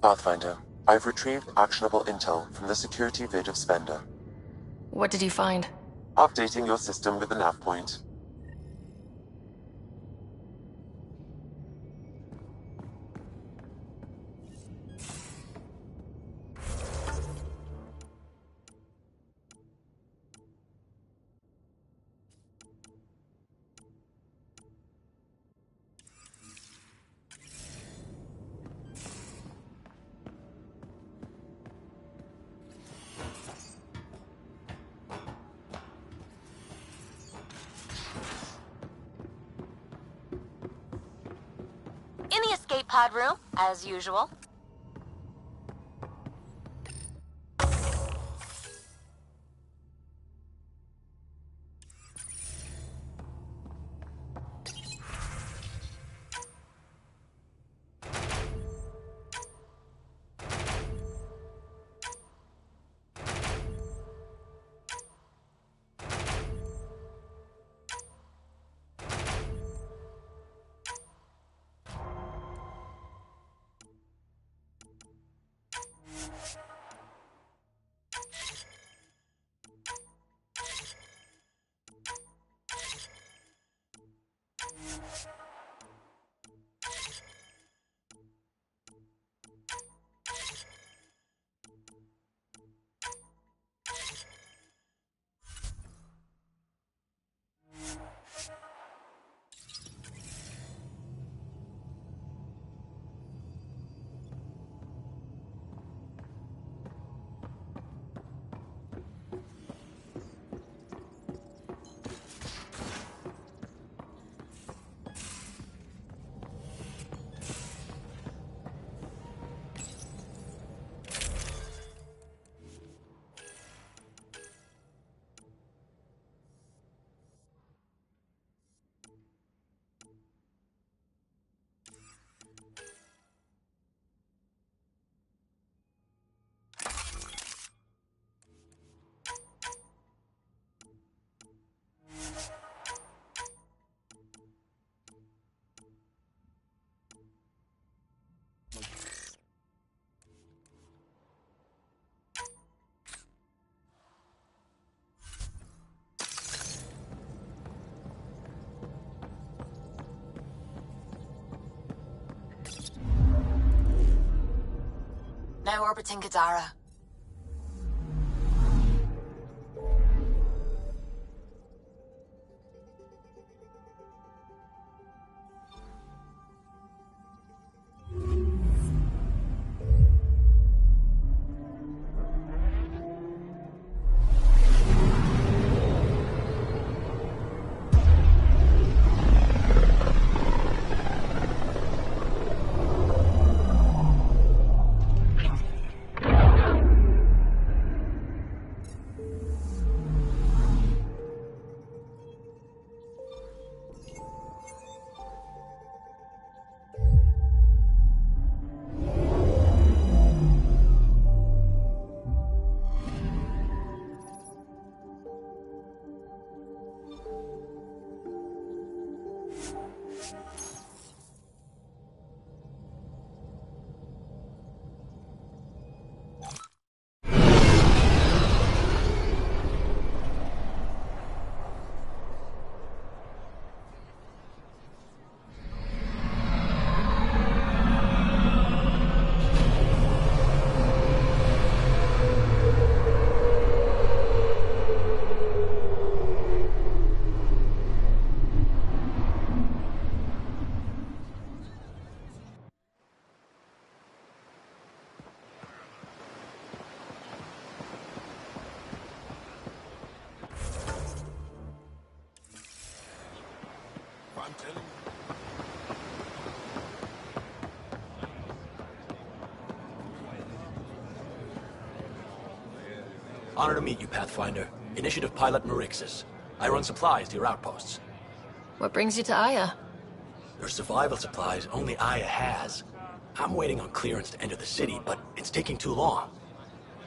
Pathfinder, I've retrieved actionable intel from the security vid of Spender. What did you find? Updating your system with the nav point. In the escape pod room, as usual. Now orbiting Gadara. Honor to meet you, Pathfinder. Initiative Pilot Marixus. I run supplies to your outposts. What brings you to Aya? There's survival supplies only Aya has. I'm waiting on clearance to enter the city, but it's taking too long.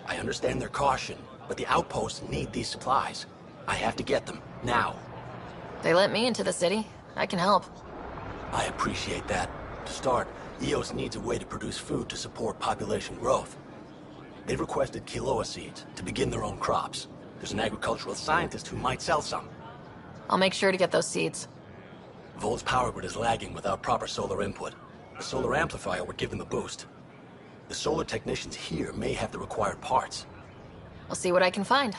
I understand their caution, but the outposts need these supplies. I have to get them, now. They let me into the city. I can help. I appreciate that. To start, EOS needs a way to produce food to support population growth. They've requested quinoa seeds to begin their own crops. There's an agricultural scientist who might sell some. I'll make sure to get those seeds. Vol's power grid is lagging without proper solar input. The solar amplifier would give them a boost. The solar technicians here may have the required parts. I'll see what I can find.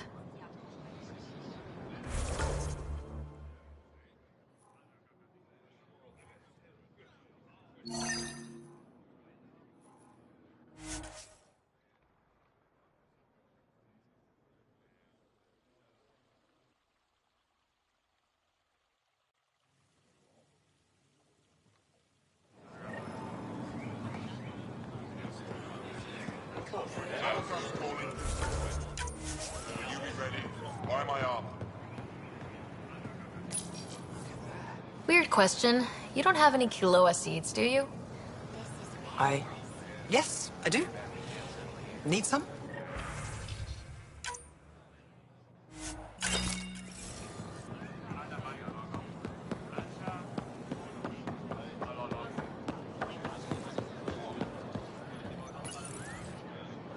Weird question. You don't have any quinoa seeds, do you? Yes, I do. Need some?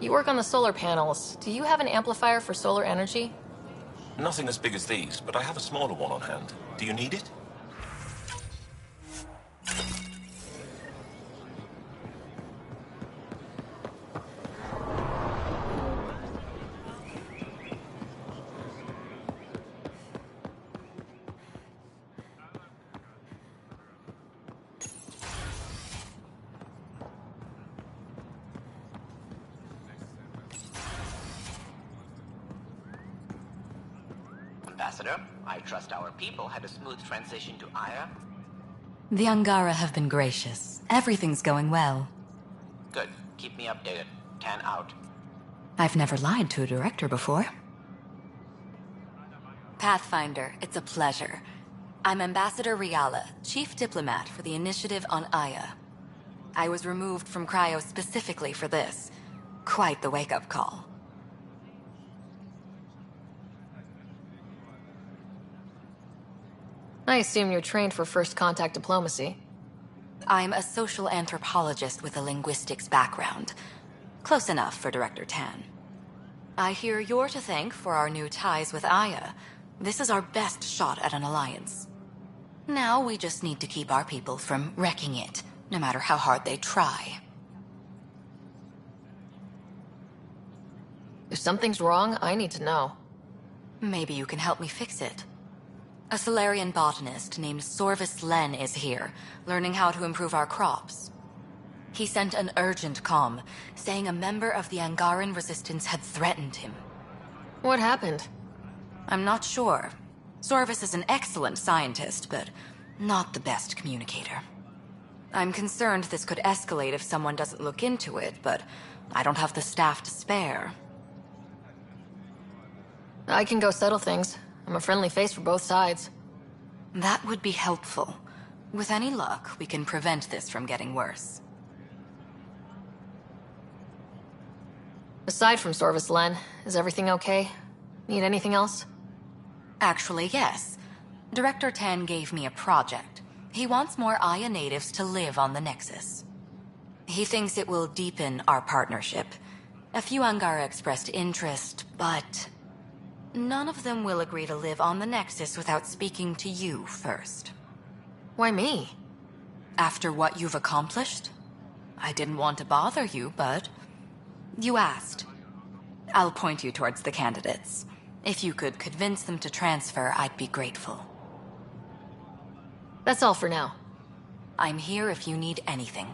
You work on the solar panels. Do you have an amplifier for solar energy? Nothing as big as these, but I have a smaller one on hand. Do you need it? Ambassador, I trust our people had a smooth transition to Aya. The Angara have been gracious. Everything's going well. Good. Keep me updated. 10 out. I've never lied to a director before. Pathfinder, it's a pleasure. I'm Ambassador Riala, Chief Diplomat for the Initiative on Aya. I was removed from Cryo specifically for this. Quite the wake-up call. I assume you're trained for first contact diplomacy. I'm a social anthropologist with a linguistics background. Close enough for Director Tan. I hear you're to thank for our new ties with Aya. This is our best shot at an alliance. Now we just need to keep our people from wrecking it, no matter how hard they try. If something's wrong, I need to know. Maybe you can help me fix it. A Solarian botanist named Sorvis Len is here, learning how to improve our crops. He sent an urgent comm, saying a member of the Angaran resistance had threatened him. What happened? I'm not sure. Sorvis is an excellent scientist, but not the best communicator. I'm concerned this could escalate if someone doesn't look into it, but I don't have the staff to spare. I can go settle things. I'm a friendly face for both sides. That would be helpful. With any luck, we can prevent this from getting worse. Aside from Sorvis Len, is everything okay? Need anything else? Actually, yes. Director Tan gave me a project. He wants more Aya natives to live on the Nexus. He thinks it will deepen our partnership. A few Angara expressed interest, but none of them will agree to live on the Nexus without speaking to you first. Why me? After what you've accomplished? I didn't want to bother you, but you asked. I'll point you towards the candidates. If you could convince them to transfer, I'd be grateful. That's all for now. I'm here if you need anything.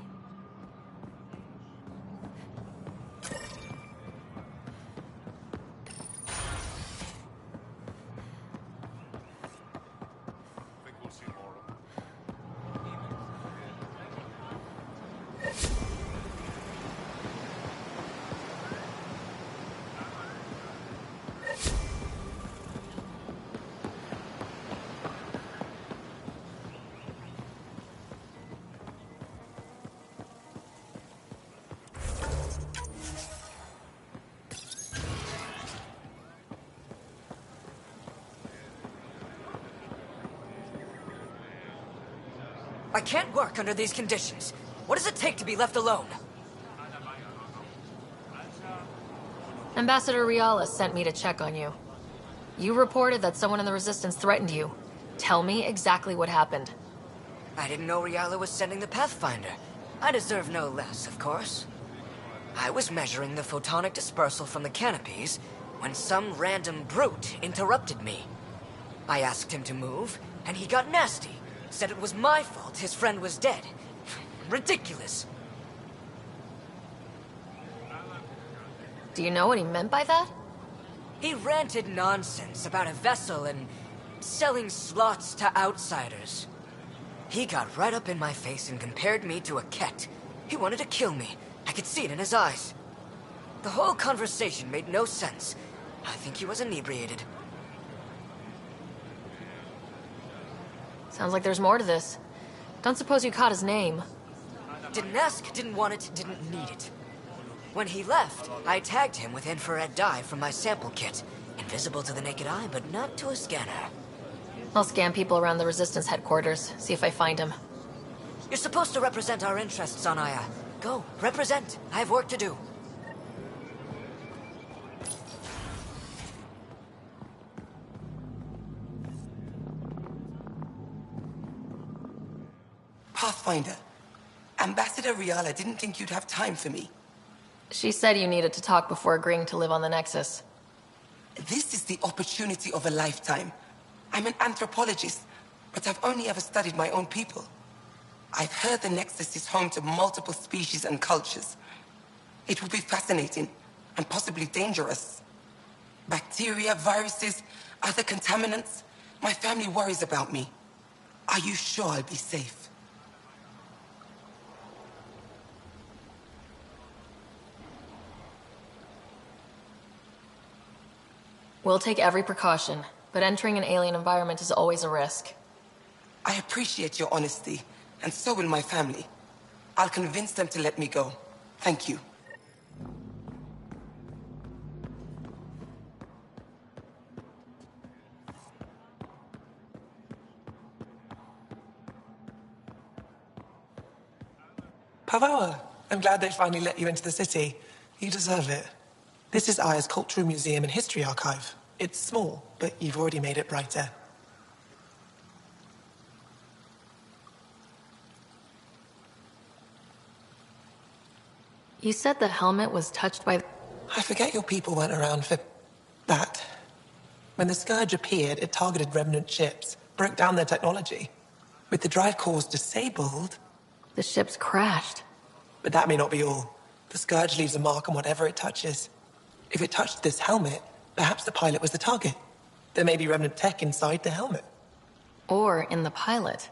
I can't work under these conditions. What does it take to be left alone? Ambassador Riala sent me to check on you. You reported that someone in the Resistance threatened you. Tell me exactly what happened. I didn't know Riala was sending the Pathfinder. I deserve no less, of course. I was measuring the photonic dispersal from the canopies when some random brute interrupted me. I asked him to move, and he got nasty. Said it was my fault his friend was dead. Ridiculous. Do you know what he meant by that? He ranted nonsense about a vessel and selling slots to outsiders. He got right up in my face and compared me to a cat. He wanted to kill me. I could see it in his eyes. The whole conversation made no sense. I think he was inebriated. Sounds like there's more to this. Don't suppose you caught his name. Didn't ask, didn't want it, didn't need it. When he left, I tagged him with infrared dye from my sample kit. Invisible to the naked eye, but not to a scanner. I'll scan people around the Resistance headquarters, see if I find him. You're supposed to represent our interests on Aya. Go, represent. I have work to do. Pathfinder, Ambassador Riala didn't think you'd have time for me. She said you needed to talk before agreeing to live on the Nexus. This is the opportunity of a lifetime. I'm an anthropologist, but I've only ever studied my own people. I've heard the Nexus is home to multiple species and cultures. It will be fascinating and possibly dangerous. Bacteria, viruses, other contaminants. My family worries about me. Are you sure I'll be safe? We'll take every precaution, but entering an alien environment is always a risk. I appreciate your honesty, and so will my family. I'll convince them to let me go. Thank you. Pavoa, I'm glad they finally let you into the city. You deserve it. This is Aya's Cultural Museum and History Archive. It's small, but you've already made it brighter. You said the helmet was touched by... I forget your people weren't around for that. When the Scourge appeared, it targeted remnant ships, broke down their technology. With the drive cores disabled... The ships crashed. But that may not be all. The Scourge leaves a mark on whatever it touches. If it touched this helmet, perhaps the pilot was the target. There may be remnant tech inside the helmet. Or in the pilot.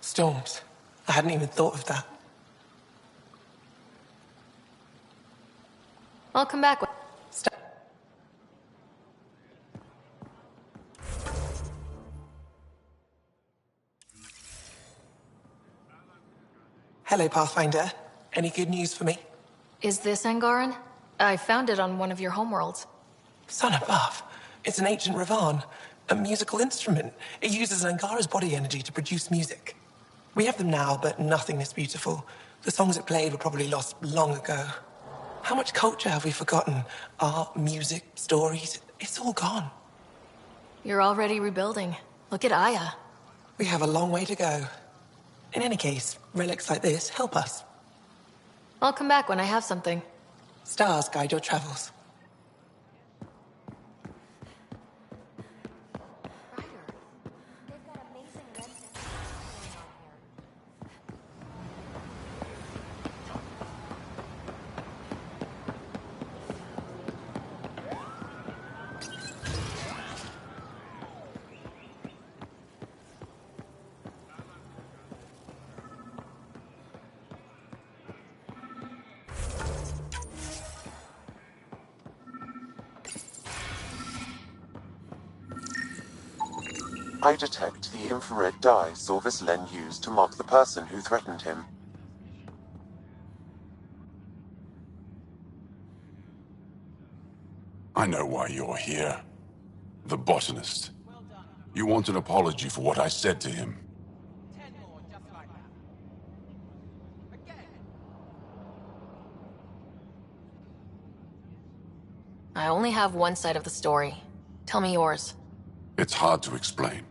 Storms. I hadn't even thought of that. I'll come back with... Hello, Pathfinder. Any good news for me? Is this Angaran? I found it on one of your homeworlds. Son above. It's an ancient Ravan. A musical instrument. It uses Angara's body energy to produce music. We have them now, but nothing this beautiful. The songs it played were probably lost long ago. How much culture have we forgotten? Art, music, stories, it's all gone. You're already rebuilding. Look at Aya. We have a long way to go. In any case, relics like this help us. I'll come back when I have something. Stars guide your travels. I detect the infrared dye Zorvis Len used to mark the person who threatened him. I know why you're here. The botanist. You want an apology for what I said to him. I only have one side of the story. Tell me yours. It's hard to explain.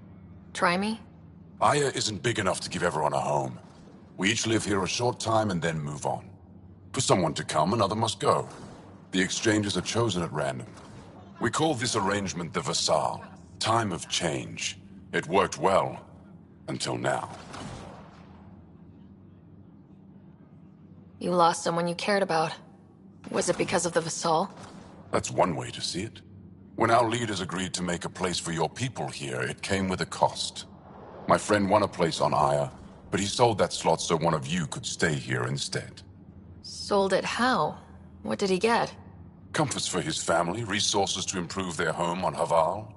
Try me? Aya isn't big enough to give everyone a home. We each live here a short time and then move on. For someone to come, another must go. The exchanges are chosen at random. We call this arrangement the Vassal, time of change. It worked well, until now. You lost someone you cared about. Was it because of the Vassal? That's one way to see it. When our leaders agreed to make a place for your people here, it came with a cost. My friend won a place on Aya, but he sold that slot so one of you could stay here instead. Sold it how? What did he get? Comforts for his family, resources to improve their home on Haval.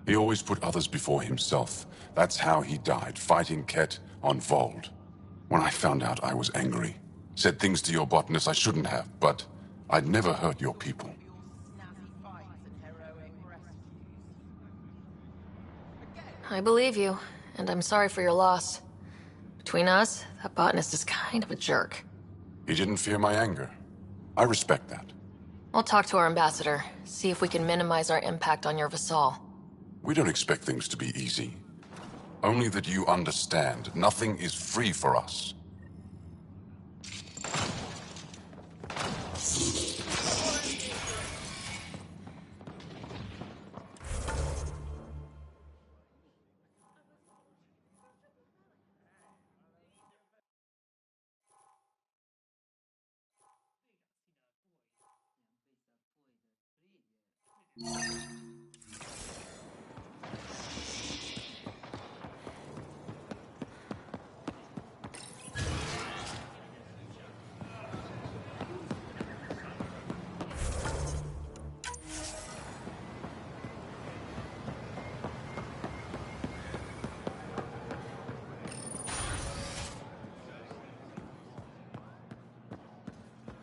He always put others before himself. That's how he died, fighting Ket on Vold. When I found out, I was angry. Said things to your botanist I shouldn't have, but I'd never hurt your people. I believe you, and I'm sorry for your loss. Between us, that botanist is kind of a jerk. He didn't fear my anger. I respect that. I'll talk to our ambassador, see if we can minimize our impact on your Vassal. We don't expect things to be easy. Only that you understand, nothing is free for us.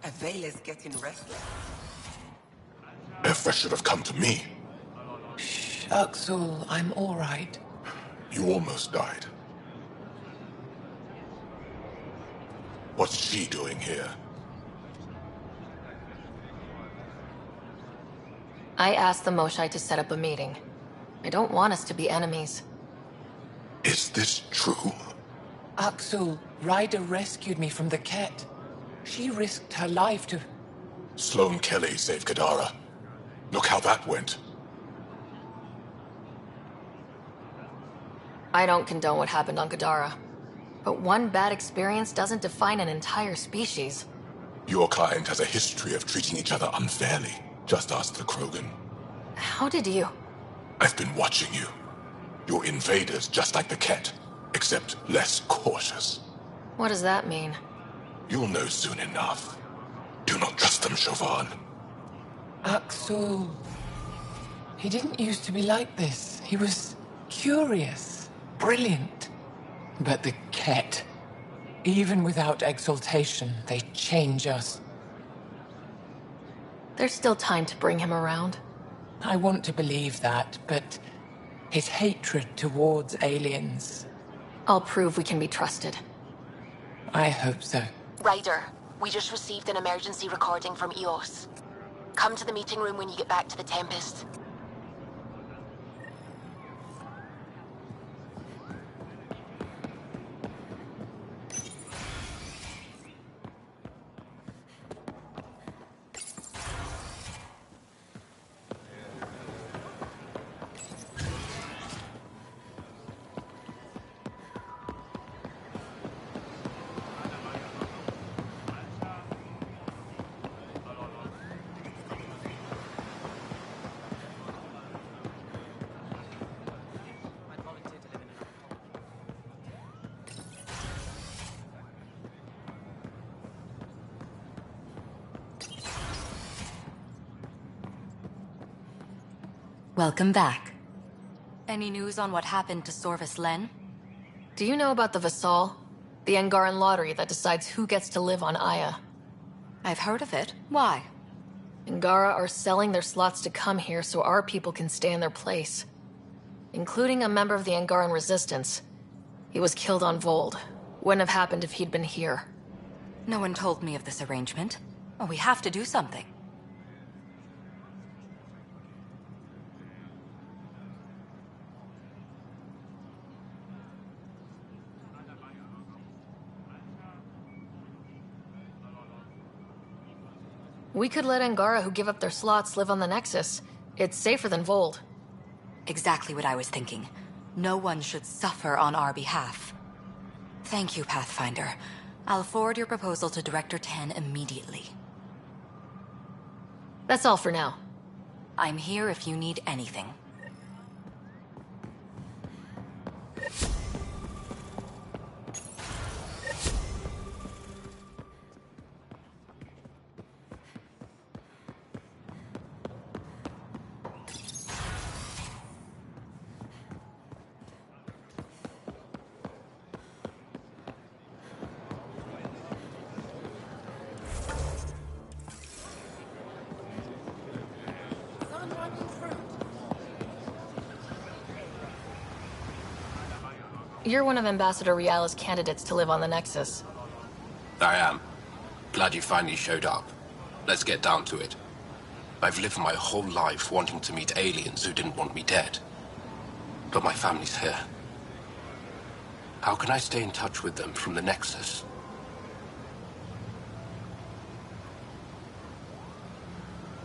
Avela's getting restless. If should have come to me. Axel, I'm all right. You almost died. What's she doing here? I asked the Moshai to set up a meeting. I don't want us to be enemies. Is this true? Axel, Ryder rescued me from the Ket. She risked her life to... Sloane Kelly saved Kadara. Look how that went. I don't condone what happened on Gadara. But one bad experience doesn't define an entire species. Your client has a history of treating each other unfairly. Just ask the Krogan. How did you... I've been watching you. You're invaders just like the Ket, except less cautious. What does that mean? You'll know soon enough. Do not trust them, Chauvin. Axel... He didn't used to be like this. He was curious, brilliant. But the Ket, even without exaltation, they change us. There's still time to bring him around. I want to believe that, but his hatred towards aliens... I'll prove we can be trusted. I hope so. Ryder, we just received an emergency recording from EOS. Come to the meeting room when you get back to the Tempest. Welcome back. Any news on what happened to Sorvis Len? Do you know about the Vassal? The Angaran lottery that decides who gets to live on Aya. I've heard of it. Why? Angara are selling their slots to come here so our people can stay in their place. Including a member of the Angaran resistance. He was killed on Vold. Wouldn't have happened if he'd been here. No one told me of this arrangement. Oh, we have to do something. We could let Angara who give up their slots live on the Nexus. It's safer than Vold. Exactly what I was thinking. No one should suffer on our behalf. Thank you, Pathfinder. I'll forward your proposal to Director Tan immediately. That's all for now. I'm here if you need anything. You're one of Ambassador Riala's candidates to live on the Nexus. I am. Glad you finally showed up. Let's get down to it. I've lived my whole life wanting to meet aliens who didn't want me dead. But my family's here. How can I stay in touch with them from the Nexus?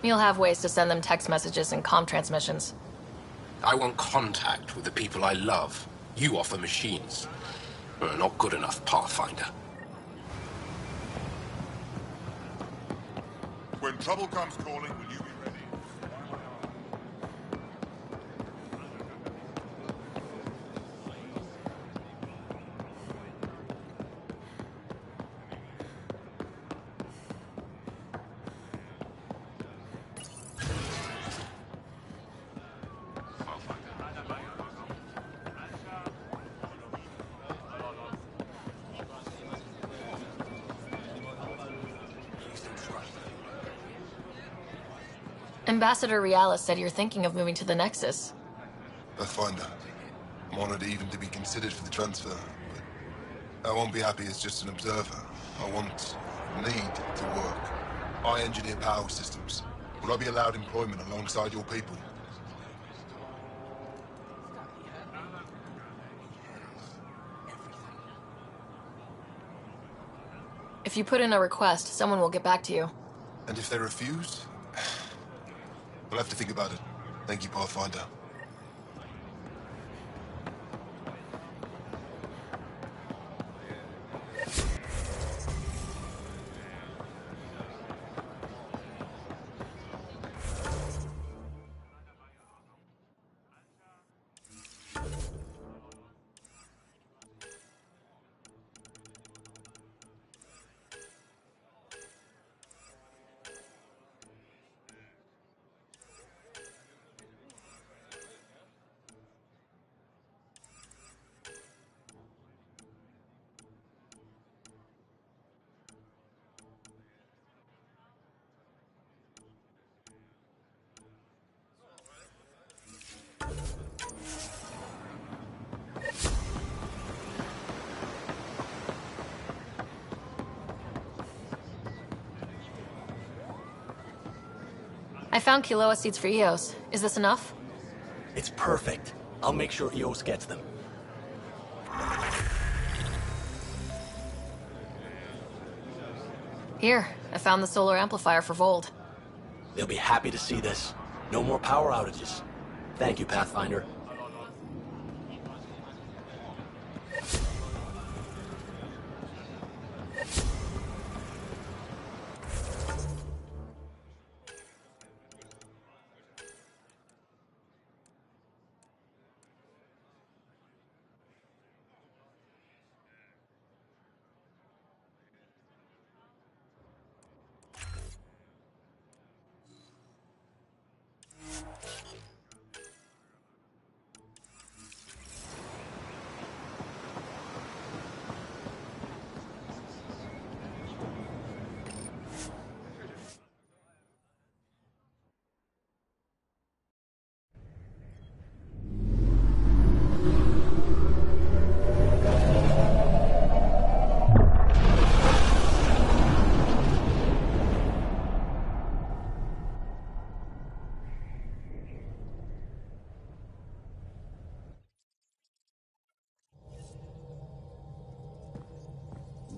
You'll have ways to send them text messages and comm transmissions. I want contact with the people I love. You offer machines. Not good enough, Pathfinder. When trouble comes calling, will you be ready? Ambassador Riala said you're thinking of moving to the Nexus. Pathfinder. I'm honored even to be considered for the transfer, but I won't be happy as just an observer. I need to work. I engineer power systems. Will I be allowed employment alongside your people? If you put in a request, someone will get back to you. And if they refuse? We'll have to think about it. Thank you, Pathfinder. I found Kiloa seeds for Eos. Is this enough? It's perfect. I'll make sure Eos gets them. Here, I found the solar amplifier for Vold. They'll be happy to see this. No more power outages. Thank you, Pathfinder.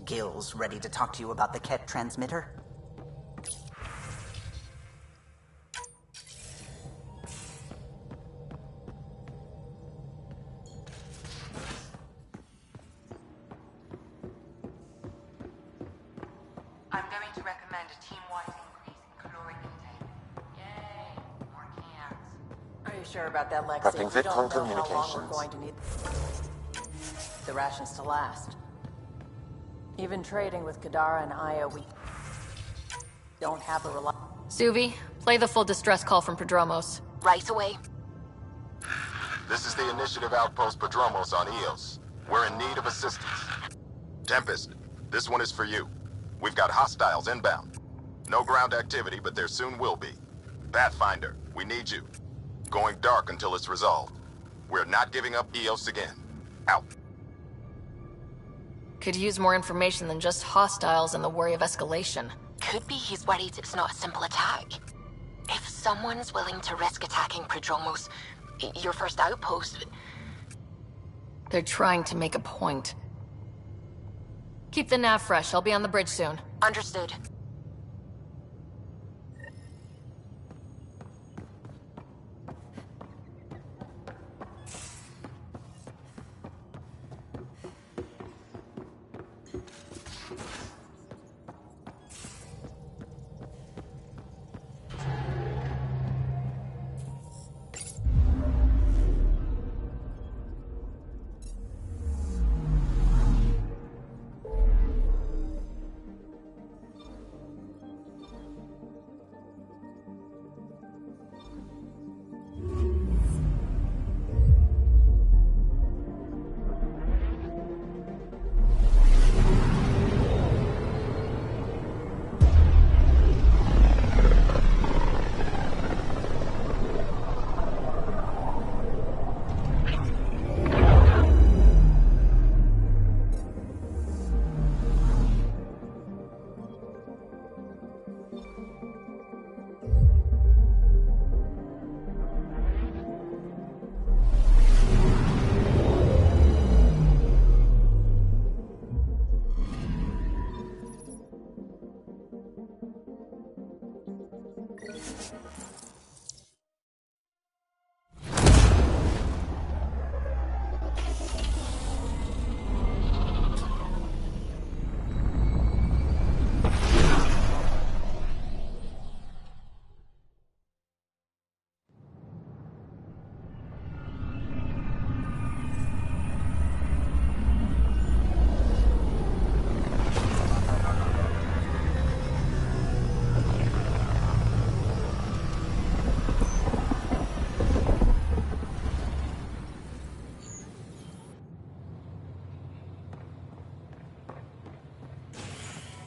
Gil's ready to talk to you about the Ket transmitter? I'm going to recommend a team-wide increase in caloric intake. Yay, more cans. Are you sure about that, Lexi? Prepping We don't VidCon know how long we're communications. going to need the rations to last. Even trading with Kadara and Aya, we don't have a Suvi, play the full distress call from Prodromos. Right away. This is the Initiative Outpost Prodromos on Eos. We're in need of assistance. Tempest, this one is for you. We've got hostiles inbound. No ground activity, but there soon will be. Pathfinder, we need you. Going dark until it's resolved. We're not giving up Eos again. Out. Could use more information than just hostiles and the worry of escalation. Could be he's worried it's not a simple attack. If someone's willing to risk attacking Prodromos, your first outpost... They're trying to make a point. Keep the nav fresh. I'll be on the bridge soon. Understood.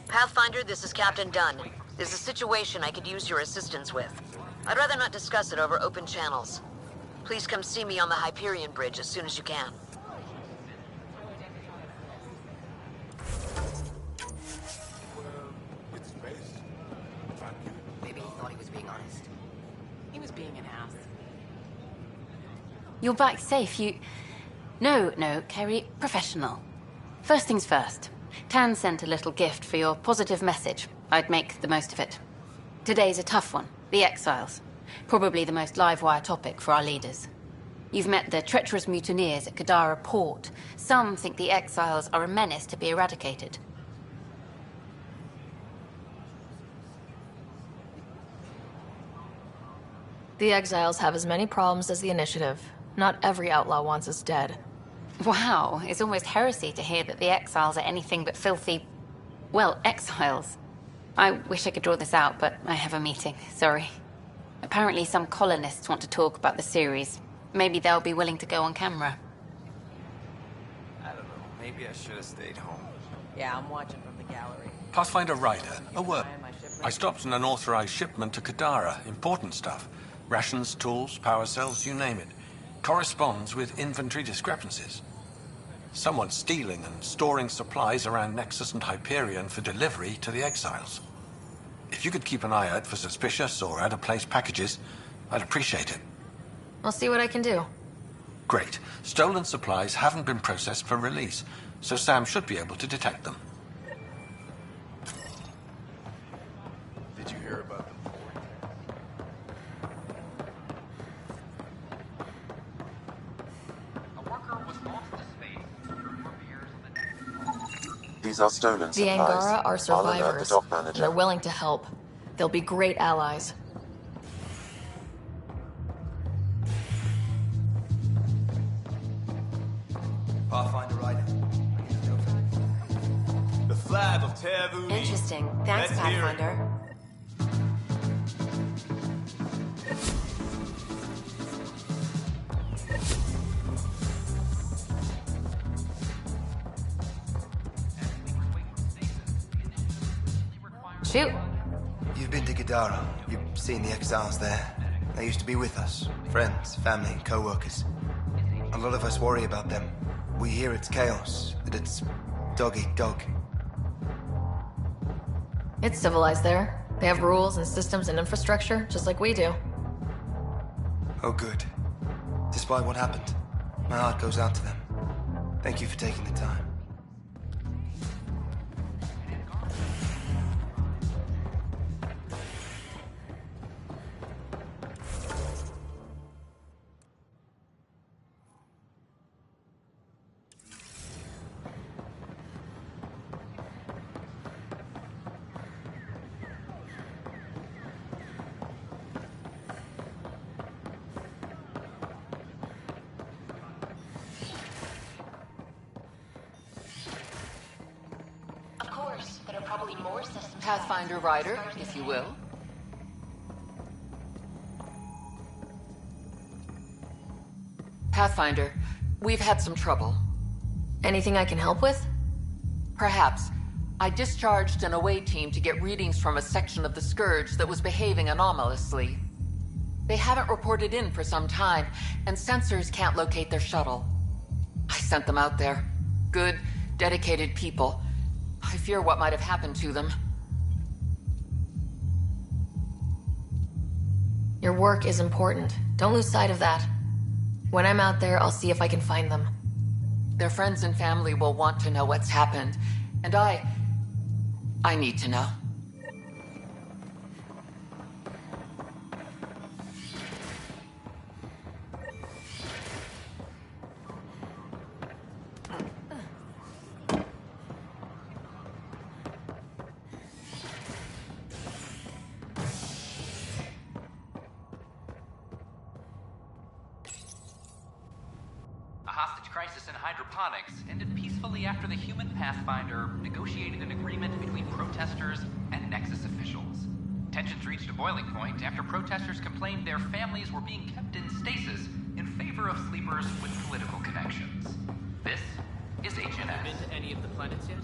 Pathfinder, this is Captain Dunn. There's a situation I could use your assistance with. I'd rather not discuss it over open channels. Please come see me on the Hyperion Bridge as soon as you can. Maybe he thought he was being honest. He was being an ass. You're back safe, No, Kerry, professional. First things first. Tan sent a little gift for your positive message. I'd make the most of it. Today's a tough one. The Exiles. Probably the most live-wire topic for our leaders. You've met the treacherous mutineers at Kadara Port. Some think the Exiles are a menace to be eradicated. The Exiles have as many problems as the Initiative. Not every outlaw wants us dead. Wow, it's almost heresy to hear that the Exiles are anything but filthy... well, exiles. I wish I could draw this out, but I have a meeting. Sorry. Apparently some colonists want to talk about the series. Maybe they'll be willing to go on camera. I don't know. Maybe I should have stayed home. Yeah, I'm watching from the gallery. Pathfinder Ryder, a word. I stopped an unauthorized shipment to Kadara. Important stuff. Rations, tools, power cells, you name it. Corresponds with inventory discrepancies. Someone's stealing and storing supplies around Nexus and Hyperion for delivery to the Exiles. If you could keep an eye out for suspicious or out-of-place packages, I'd appreciate it. I'll see what I can do. Great. Stolen supplies haven't been processed for release, so Sam should be able to detect them. Did you hear about them? These are stolen The supplies. Angara are I'll alert the survivors, dock and manager. they're willing to help. They'll be great allies. Pathfinder rider. The flag of Tervuni. Interesting. Thanks, Let's hear it. Pathfinder. Shoot. You've been to Gadara. You've seen the exiles there. They used to be with us. Friends, family, co-workers. A lot of us worry about them. We hear it's chaos, that it's dog-eat-dog. It's civilized there. They have rules and systems and infrastructure, just like we do. Oh, good. Despite what happened, my heart goes out to them. Thank you for taking the time. Pathfinder rider, if you will. Pathfinder, we've had some trouble. Anything I can help with? Perhaps. I discharged an away team to get readings from a section of the Scourge that was behaving anomalously. They haven't reported in for some time, and sensors can't locate their shuttle. I sent them out there. Good, dedicated people. I fear what might have happened to them. Your work is important. Don't lose sight of that. When I'm out there, I'll see if I can find them. Their friends and family will want to know what's happened, and I need to know. Ended peacefully after the human Pathfinder negotiated an agreement between protesters and Nexus officials. Tensions reached a boiling point after protesters complained their families were being kept in stasis in favor of sleepers with political connections. This is HNS. Been to any of the planets yet?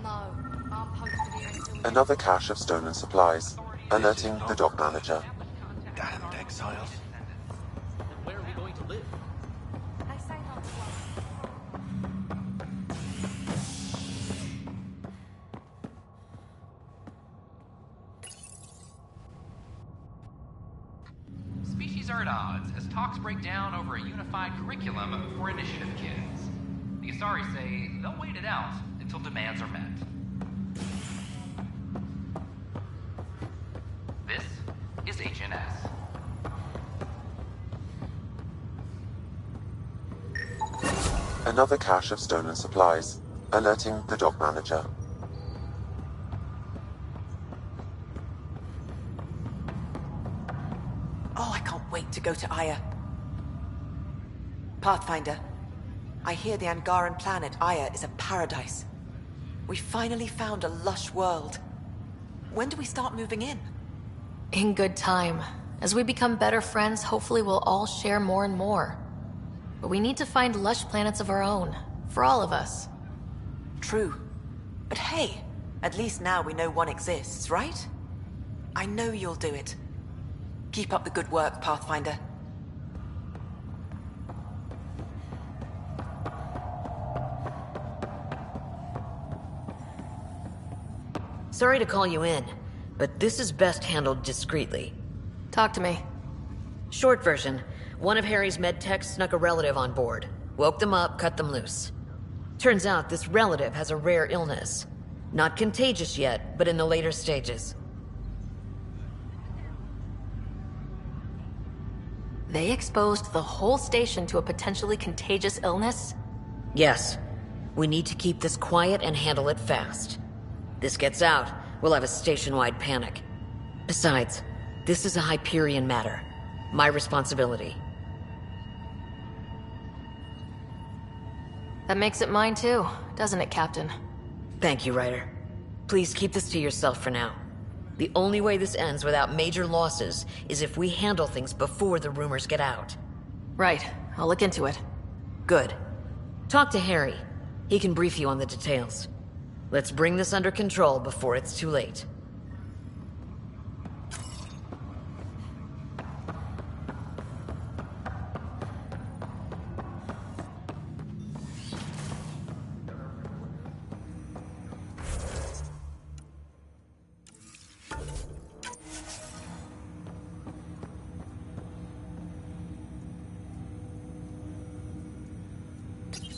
No, I'm posted here until... Another cache of stolen supplies. Alerting the dock manager. Damned exiles. And where are we going to live? I say not to worry. Species are at odds as talks break down over a unified curriculum for initiative kids. The Asari say they'll wait it out until demands are met. This is HNS. Another cache of stolen supplies. Alerting the dock manager. Oh, I can't wait to go to Aya. Pathfinder, I hear the Angaran planet Aya is a paradise. We finally found a lush world. When do we start moving in? In good time. As we become better friends, hopefully we'll all share more and more. But we need to find lush planets of our own. For all of us. True. But hey, at least now we know one exists, right? I know you'll do it. Keep up the good work, Pathfinder. Sorry to call you in, but this is best handled discreetly. Talk to me. Short version, one of Harry's medtechs snuck a relative on board. Woke them up, cut them loose. Turns out this relative has a rare illness. Not contagious yet, but in the later stages. They exposed the whole station to a potentially contagious illness? Yes. We need to keep this quiet and handle it fast. This gets out, we'll have a station-wide panic. Besides, this is a Hyperion matter. My responsibility. That makes it mine too, doesn't it, Captain? Thank you, Ryder. Please keep this to yourself for now. The only way this ends without major losses is if we handle things before the rumors get out. Right. I'll look into it. Good. Talk to Harry. He can brief you on the details. Let's bring this under control before it's too late.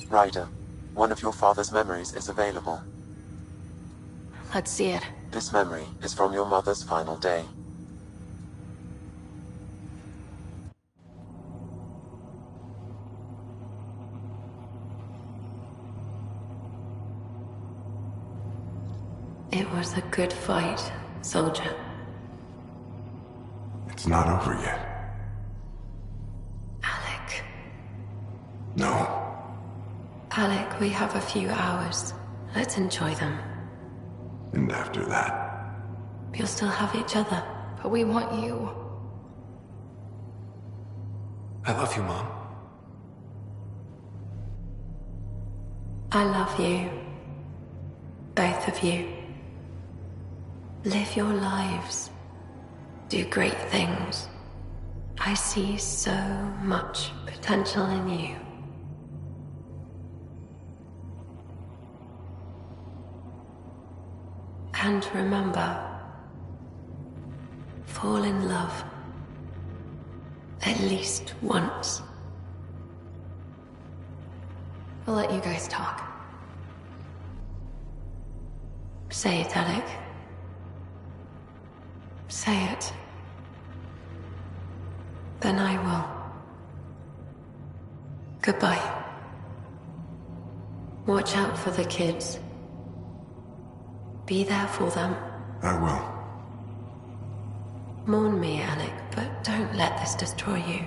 Ryder, one of your father's memories is available. Let's see it. This memory is from your mother's final day. It was a good fight, soldier. It's not over yet. Alec. No. Alec, we have a few hours. Let's enjoy them. And after that? We'll still have each other. But we want you. I love you, Mom. I love you. Both of you. Live your lives. Do great things. I see so much potential in you. And remember, fall in love. At least once. I'll let you guys talk. Say it, Alec. Say it. Then I will. Goodbye. Watch out for the kids. Be there for them. I will. Mourn me, Alec, but don't let this destroy you.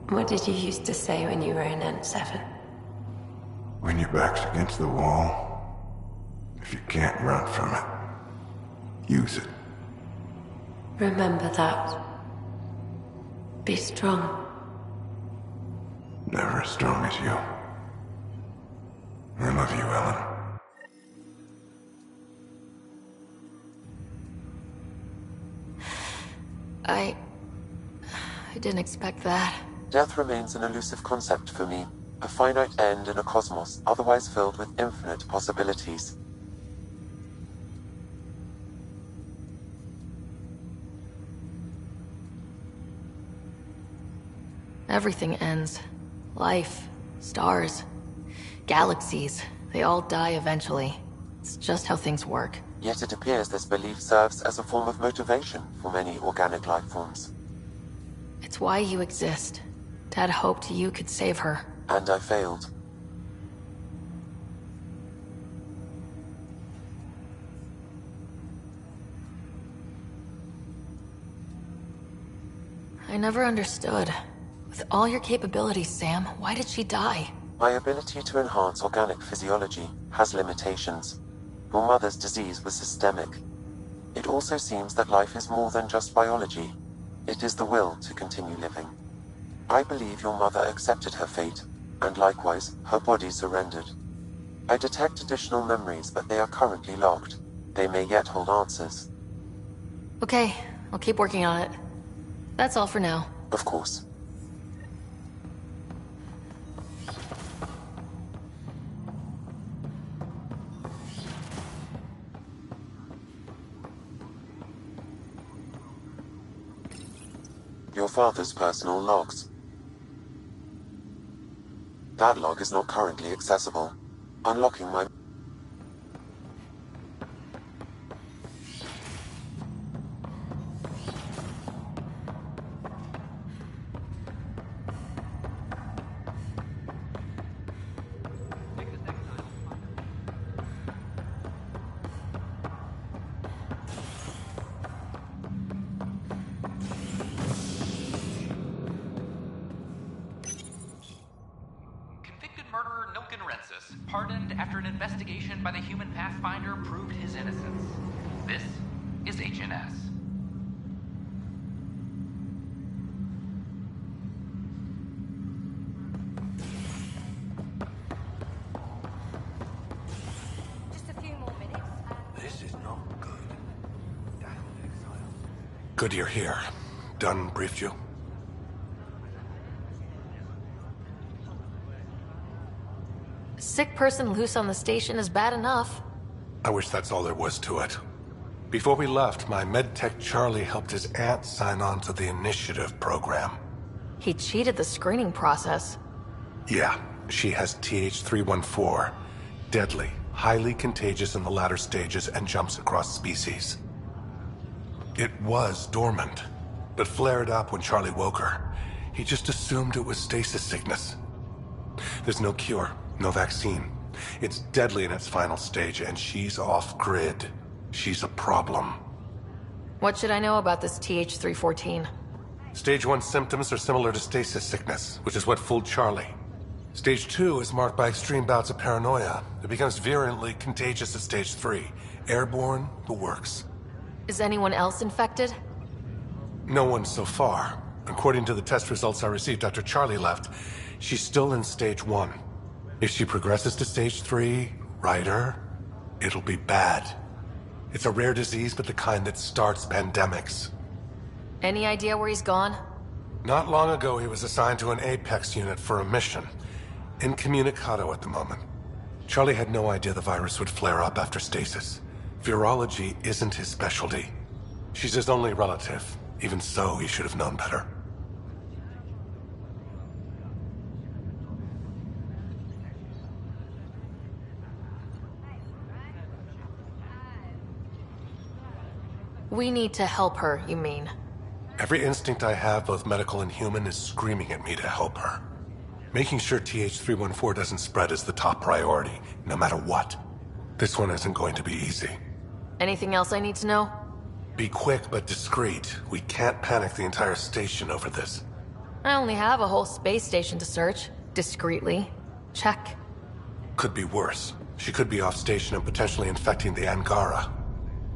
What did you used to say when you were in N7? When your back's against the wall, if you can't run from it, use it. Remember that. Be strong. Never as strong as you. I love you, Ellen. I didn't expect that. Death remains an elusive concept for me. A finite end in a cosmos otherwise filled with infinite possibilities. Everything ends. Life, stars, galaxies. They all die eventually. It's just how things work. Yet it appears this belief serves as a form of motivation for many organic life forms. It's why you exist. Dad hoped you could save her. And I failed. I never understood. With all your capabilities, Sam, why did she die? My ability to enhance organic physiology has limitations. Your mother's disease was systemic. It also seems that life is more than just biology. It is the will to continue living. I believe your mother accepted her fate, and likewise, her body surrendered. I detect additional memories, but they are currently locked. They may yet hold answers. Okay, I'll keep working on it. That's all for now. Of course. Your father's personal logs. That log is not currently accessible. Unlocking my... murderer Nilken Rensis, pardoned after an investigation by the human Pathfinder proved his innocence. This is HNS. Just a few more minutes. This is not good. Good you're here. Dunn briefed you? Sick person loose on the station is bad enough. I wish that's all there was to it. Before we left, my medtech Charlie helped his aunt sign on to the initiative program. He cheated the screening process. Yeah, she has TH314. Deadly, highly contagious in the latter stages and jumps across species. It was dormant, but flared up when Charlie woke her. He just assumed it was stasis sickness. There's no cure, no vaccine. It's deadly in its final stage, and she's off-grid. She's a problem. What should I know about this TH314? Stage 1 symptoms are similar to stasis sickness, which is what fooled Charlie. Stage 2 is marked by extreme bouts of paranoia. It becomes virulently contagious at Stage 3. Airborne, the works. Is anyone else infected? No one so far. According to the test results I received after Charlie left, she's still in Stage 1. If she progresses to Stage 3, Ryder, it'll be bad. It's a rare disease, but the kind that starts pandemics. Any idea where he's gone? Not long ago, he was assigned to an Apex unit for a mission. Incommunicado at the moment. Charlie had no idea the virus would flare up after stasis. Virology isn't his specialty. She's his only relative. Even so, he should have known better. We need to help her, you mean? Every instinct I have, both medical and human, is screaming at me to help her. Making sure TH314 doesn't spread is the top priority, no matter what. This one isn't going to be easy. Anything else I need to know? Be quick but discreet. We can't panic the entire station over this. I only have a whole space station to search. Discreetly. Check. Could be worse. She could be off station and potentially infecting the Angara.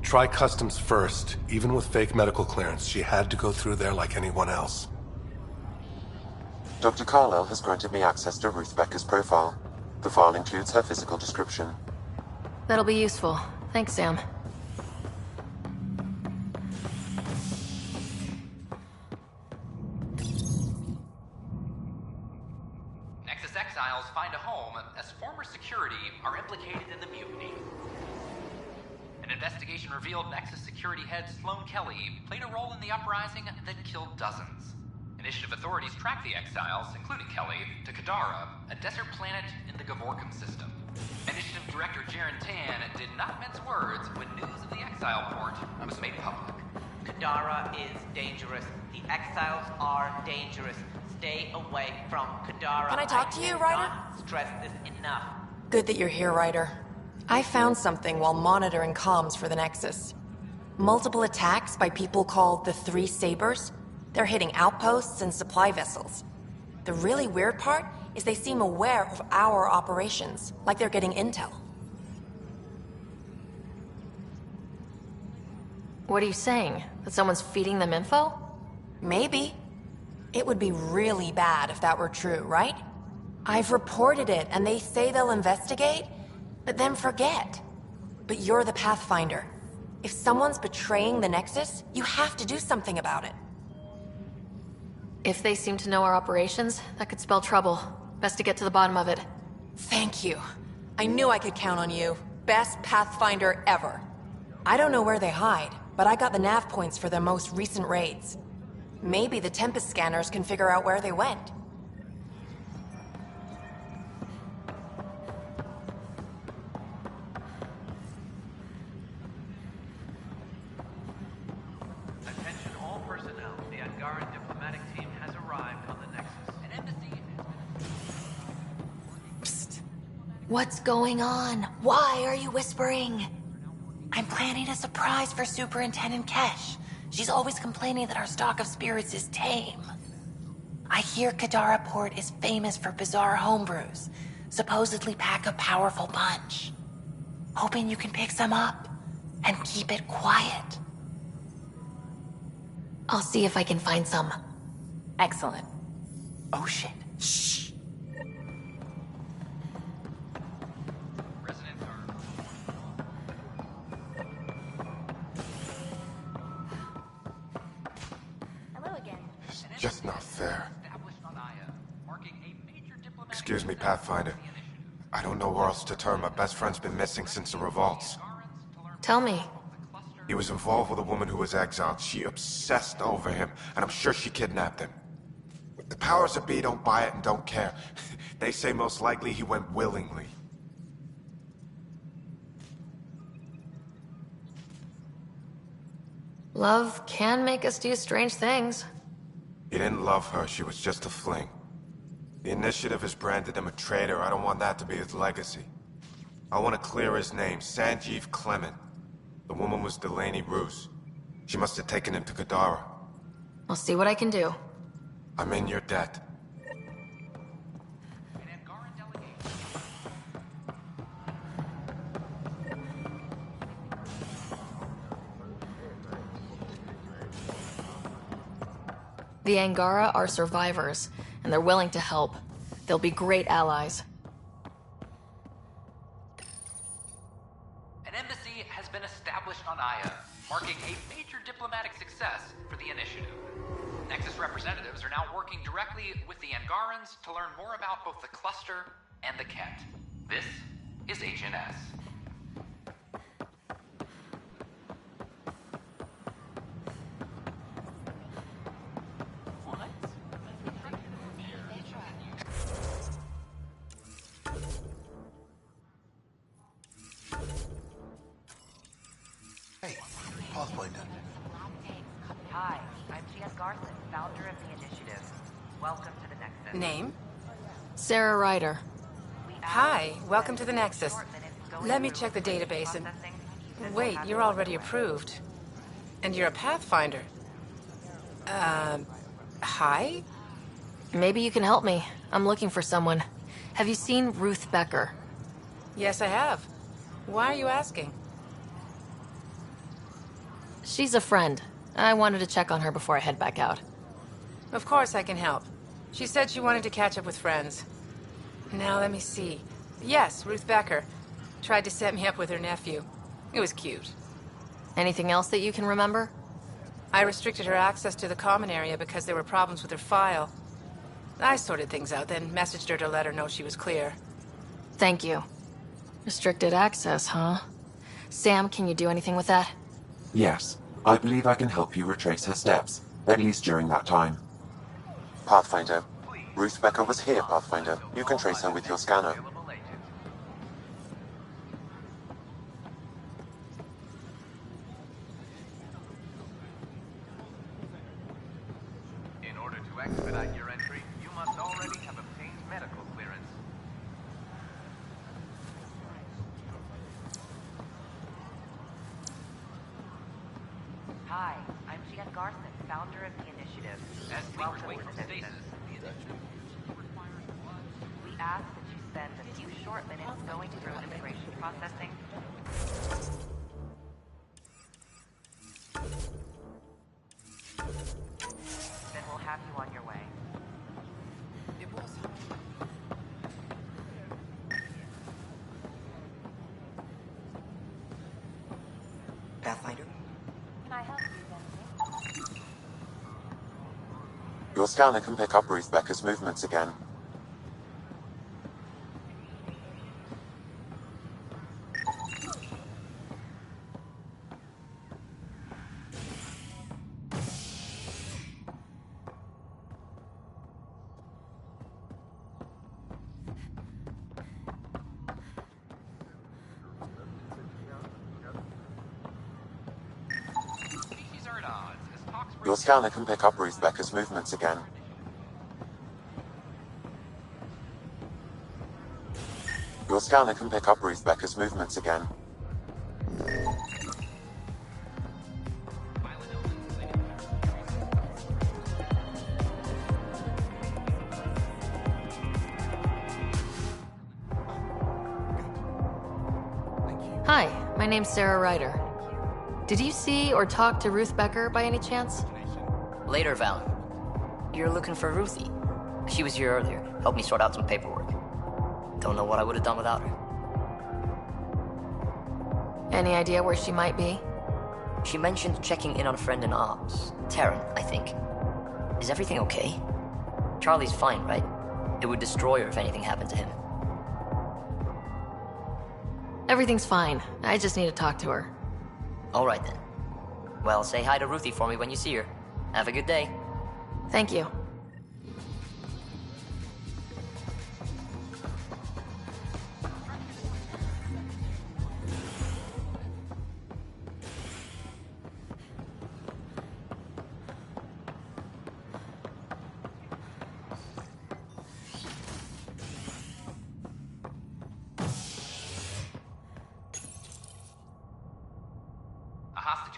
Try customs first. Even with fake medical clearance, she had to go through there like anyone else. Dr. Carlyle has granted me access to Ruth Becker's profile. The file includes her physical description. That'll be useful. Thanks, Sam. Nexus exiles find a home as former security are implicated in the mutiny. An investigation revealed Nexus security head Sloan Kelly played a role in the uprising that killed dozens. Initiative authorities tracked the exiles, including Kelly, to Kadara, a desert planet in the Gavorkum system. Initiative Director Jaren Tan did not mince words when news of the exile port was made public. Kadara is dangerous. The exiles are dangerous. Stay away from Kadara. Can I talk to you, Ryder? Cannot stress this enough. Good that you're here, Ryder. I found something while monitoring comms for the Nexus. Multiple attacks by people called the Three Sabers. They're hitting outposts and supply vessels. The really weird part is they seem aware of our operations, like they're getting intel. What are you saying? That someone's feeding them info? Maybe. It would be really bad if that were true, right? I've reported it, and they say they'll investigate, but then forget. But you're the Pathfinder. If someone's betraying the Nexus, you have to do something about it. If they seem to know our operations, that could spell trouble. Best to get to the bottom of it. Thank you. I knew I could count on you. Best Pathfinder ever. I don't know where they hide, but I got the nav points for their most recent raids. Maybe the Tempest scanners can figure out where they went. Attention all personnel. The Angaran diplomatic team has arrived on the Nexus. An embassy... Psst. What's going on? Why are you whispering? I'm planning a surprise for Superintendent Kesh. She's always complaining that our stock of spirits is tame. I hear Kadara Port is famous for bizarre homebrews, supposedly pack a powerful punch. Hoping you can pick some up and keep it quiet. I'll see if I can find some. Excellent. Oh shit. Shh. It's just not fair. Excuse me, Pathfinder. I don't know where else to turn. My best friend's been missing since the revolts. Tell me. He was involved with a woman who was exiled. She obsessed over him, and I'm sure she kidnapped him. The powers that be don't buy it and don't care. They say most likely he went willingly. Love can make us do strange things. He didn't love her, she was just a fling. The Initiative has branded him a traitor. I don't want that to be his legacy. I want to clear his name, Sanjeev Clement. The woman was Delaney Roos. She must have taken him to Kadara. I'll see what I can do. I'm in your debt. The Angara are survivors, and they're willing to help. They'll be great allies. An embassy has been established on Aya, marking a major diplomatic success for the Initiative. Nexus representatives are now working directly with the Angarans to learn more about both the Cluster and the Ket. This is HNS. Hey, Pathfinder. Hi, I'm G.S. Garson, founder of the Initiative. Welcome to the Nexus. Name? Sarah Ryder. Hi, welcome to the Nexus. Let me check the database and... Wait, you're already approved. And you're a Pathfinder. Hi? Maybe you can help me. I'm looking for someone. Have you seen Ruth Becker? Yes, I have. Why are you asking? She's a friend. I wanted to check on her before I head back out. Of course I can help. She said she wanted to catch up with friends. Now let me see. Yes, Ruth Becker. Tried to set me up with her nephew. It was cute. Anything else that you can remember? I restricted her access to the common area because there were problems with her file. I sorted things out, then messaged her to let her know she was clear. Thank you. Restricted access, huh? Sam, can you do anything with that? Yes, I believe I can help you retrace her steps, at least during that time. Pathfinder. Ruth Becker was here, Pathfinder. You can trace her with your scanner. In order to expedite your entry, you must already have obtained medical clearance. Hi, I'm G.S. Garson, founder of the Initiative. As sleepers wait for stasis, the Initiative We ask that you spend a few short minutes going through immigration processing. Then we'll have you on your way. Pathfinder? Can I help you, Bentley? Your scanner can pick up Ruth Becker's movements again. Your scanner can pick up Ruth Becker's movements again. Your scanner can pick up Ruth Becker's movements again. Hi, my name's Sarah Ryder. Did you see or talk to Ruth Becker by any chance? Later, Val. You're looking for Ruthie. She was here earlier, helped me sort out some paperwork. Don't know what I would have done without her. Any idea where she might be? She mentioned checking in on a friend in arms. Taryn, I think. Is everything okay? Charlie's fine, right? It would destroy her if anything happened to him. Everything's fine. I just need to talk to her. All right, then. Well, say hi to Ruthie for me when you see her. Have a good day. Thank you.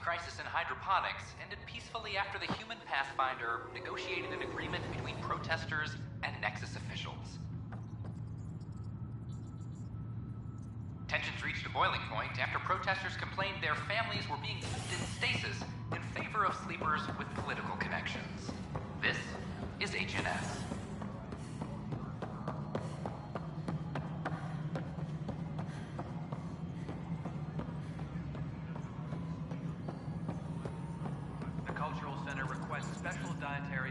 Crisis in hydroponics ended peacefully after the human Pathfinder negotiated an agreement between protesters and Nexus officials. Tensions reached a boiling point after protesters complained their families were being kept in stasis in favor of sleepers with political connections. This is HNS.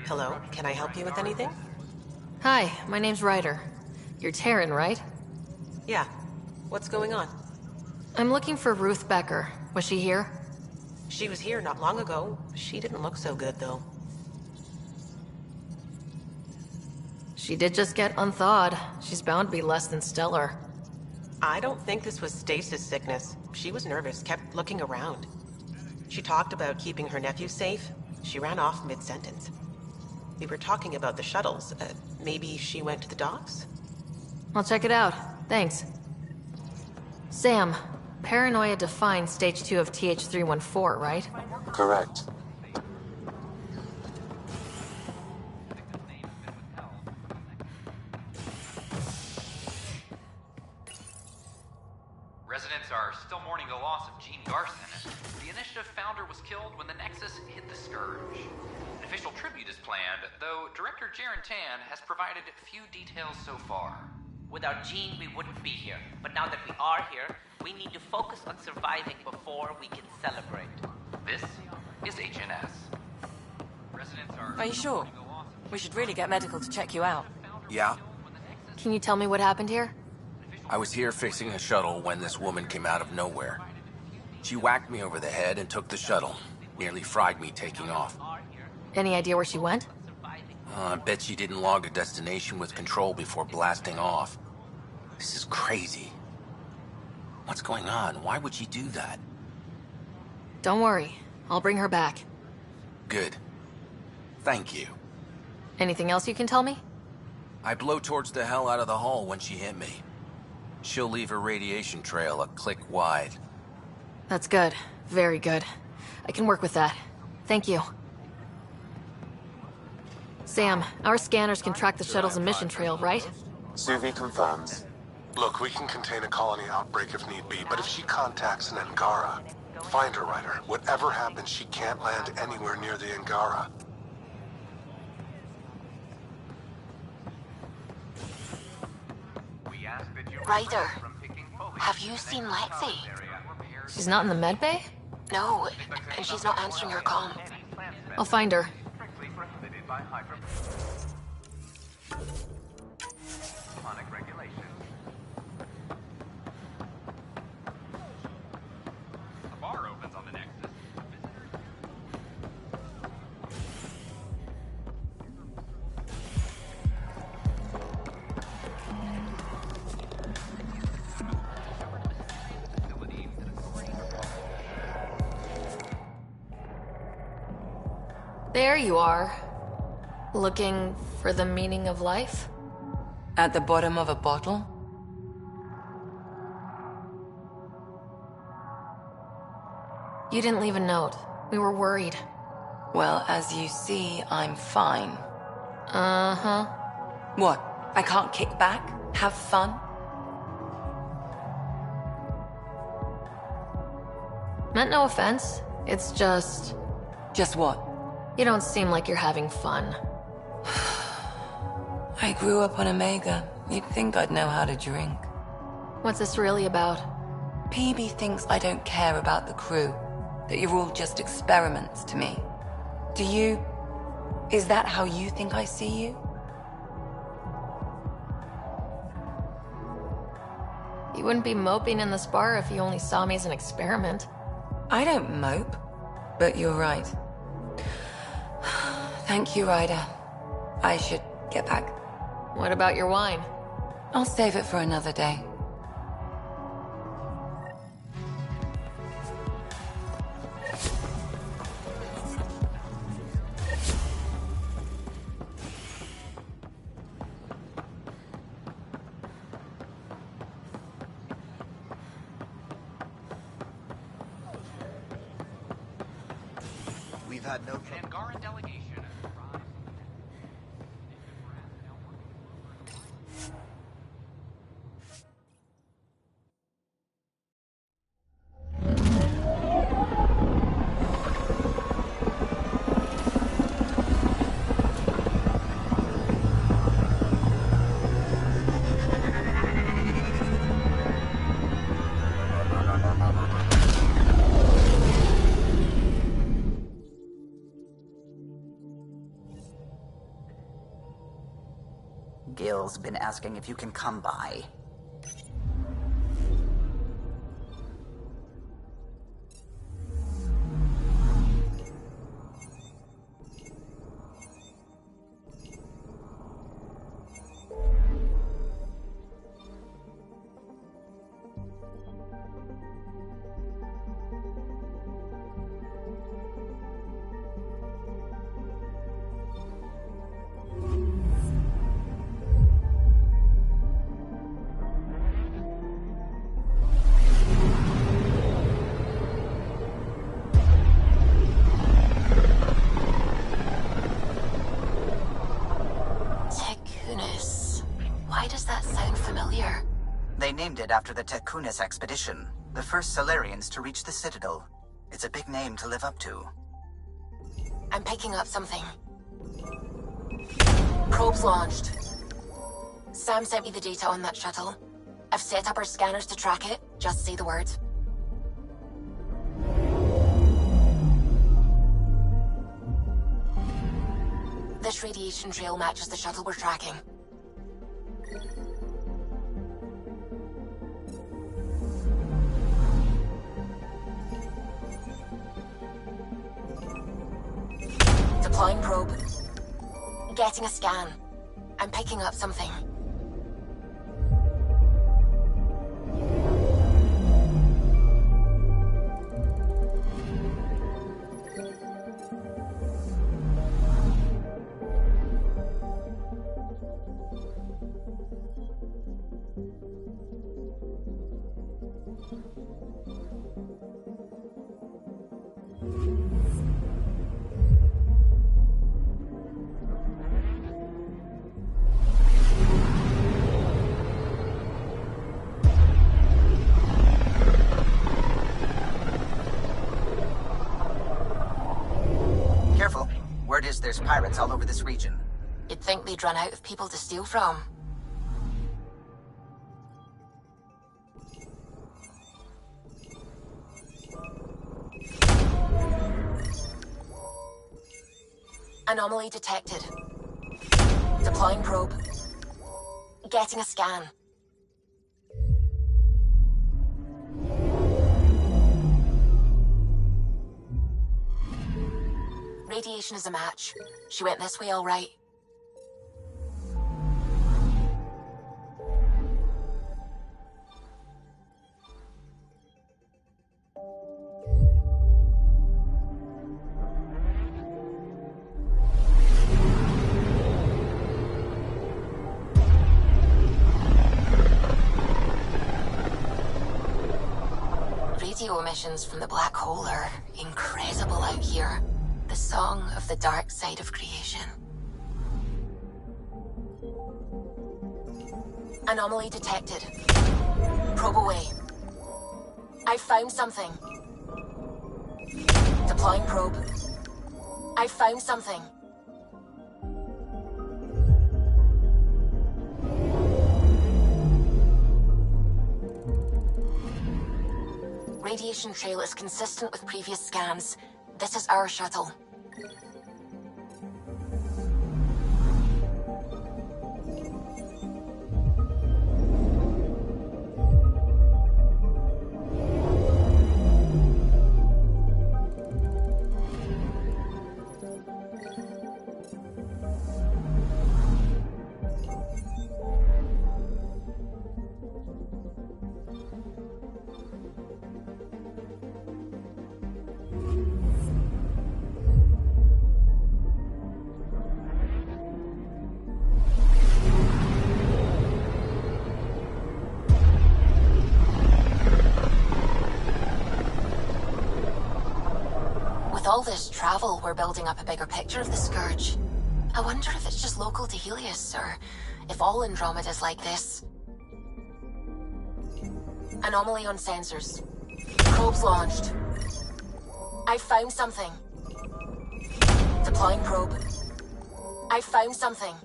Hello, can I help you with anything? Hi, my name's Ryder. You're Taryn, right? Yeah. What's going on? I'm looking for Ruth Becker. Was she here? She was here not long ago. She didn't look so good, though. She did just get unthawed. She's bound to be less than stellar. I don't think this was stasis sickness. She was nervous, kept looking around. She talked about keeping her nephew safe. She ran off mid-sentence. We were talking about the shuttles. Maybe she went to the docks? I'll check it out. Thanks. Sam, paranoia defines stage 2 of TH314, right? Correct. Residents are still mourning the loss of Gene Garson. The initiative founder was killed when the Nexus hit the Scourge. An official tribute is planned, though Director Jaren Tan has provided few details so far. Without Gene, we wouldn't be here. But now that we are here, we need to focus on surviving before we can celebrate. This is HNS. Residents Are you sure? We should really get medical to check you out. Yeah, Can you tell me what happened here? I was here fixing a shuttle when this woman came out of nowhere. She whacked me over the head and took the shuttle. Nearly fried me taking off. Any idea where she went? I bet she didn't log a destination with control before blasting off. This is crazy. What's going on? Why would she do that? Don't worry. I'll bring her back. Good. Thank you. Anything else you can tell me? I blow towards the hell out of the hull when she hit me. She'll leave her radiation trail a click wide. That's good. Very good. I can work with that. Thank you. Sam, our scanners can track the shuttle's emission trail, right? Suvi confirms. Look, we can contain a colony outbreak if need be, but if she contacts an Angara, find her, Ryder. Whatever happens, she can't land anywhere near the Angara. Ryder, have you seen Lexi? She's not in the med bay? No, and she's not answering her call. I'll find her. The bar opens on the Nexus. There you are. Looking for the meaning of life? At the bottom of a bottle? You didn't leave a note. We were worried. Well, as you see, I'm fine. Uh-huh. What? I can't kick back? Have fun? Meant no offense. It's just... Just what? You don't seem like you're having fun. I grew up on Omega. You'd think I'd know how to drink. What's this really about? PB thinks I don't care about the crew. That you're all just experiments to me. Do you... Is that how you think I see you? You wouldn't be moping in this bar if you only saw me as an experiment. I don't mope, but you're right. Thank you, Ryder. I should get back. What about your wine? I'll save it for another day. We've had no Angaran delegation. Gil's been asking if you can come by. They named it after the Tekunis expedition, the first Solarians to reach the Citadel. It's a big name to live up to. I'm picking up something. Probe's launched. Sam sent me the data on that shuttle. I've set up our scanners to track it. Just say the word. This radiation trail matches the shuttle we're tracking. Deploying probe. Getting a scan. I'm picking up something. Word is there's pirates all over this region. You'd think they'd run out of people to steal from. Anomaly detected. Deploying probe. Getting a scan. Radiation is a match. She went this way all right. Radio emissions from the black hole are incredible out here. The song of the dark side of creation. Anomaly detected. Probe away. I found something. Deploying probe. I found something. Radiation trail is consistent with previous scans. This is our shuttle. With all this travel, we're building up a bigger picture of the Scourge. I wonder if it's just local to Helios, or if all Andromeda's like this. Anomaly on sensors. Probes launched. I found something. Deploying probe. I found something.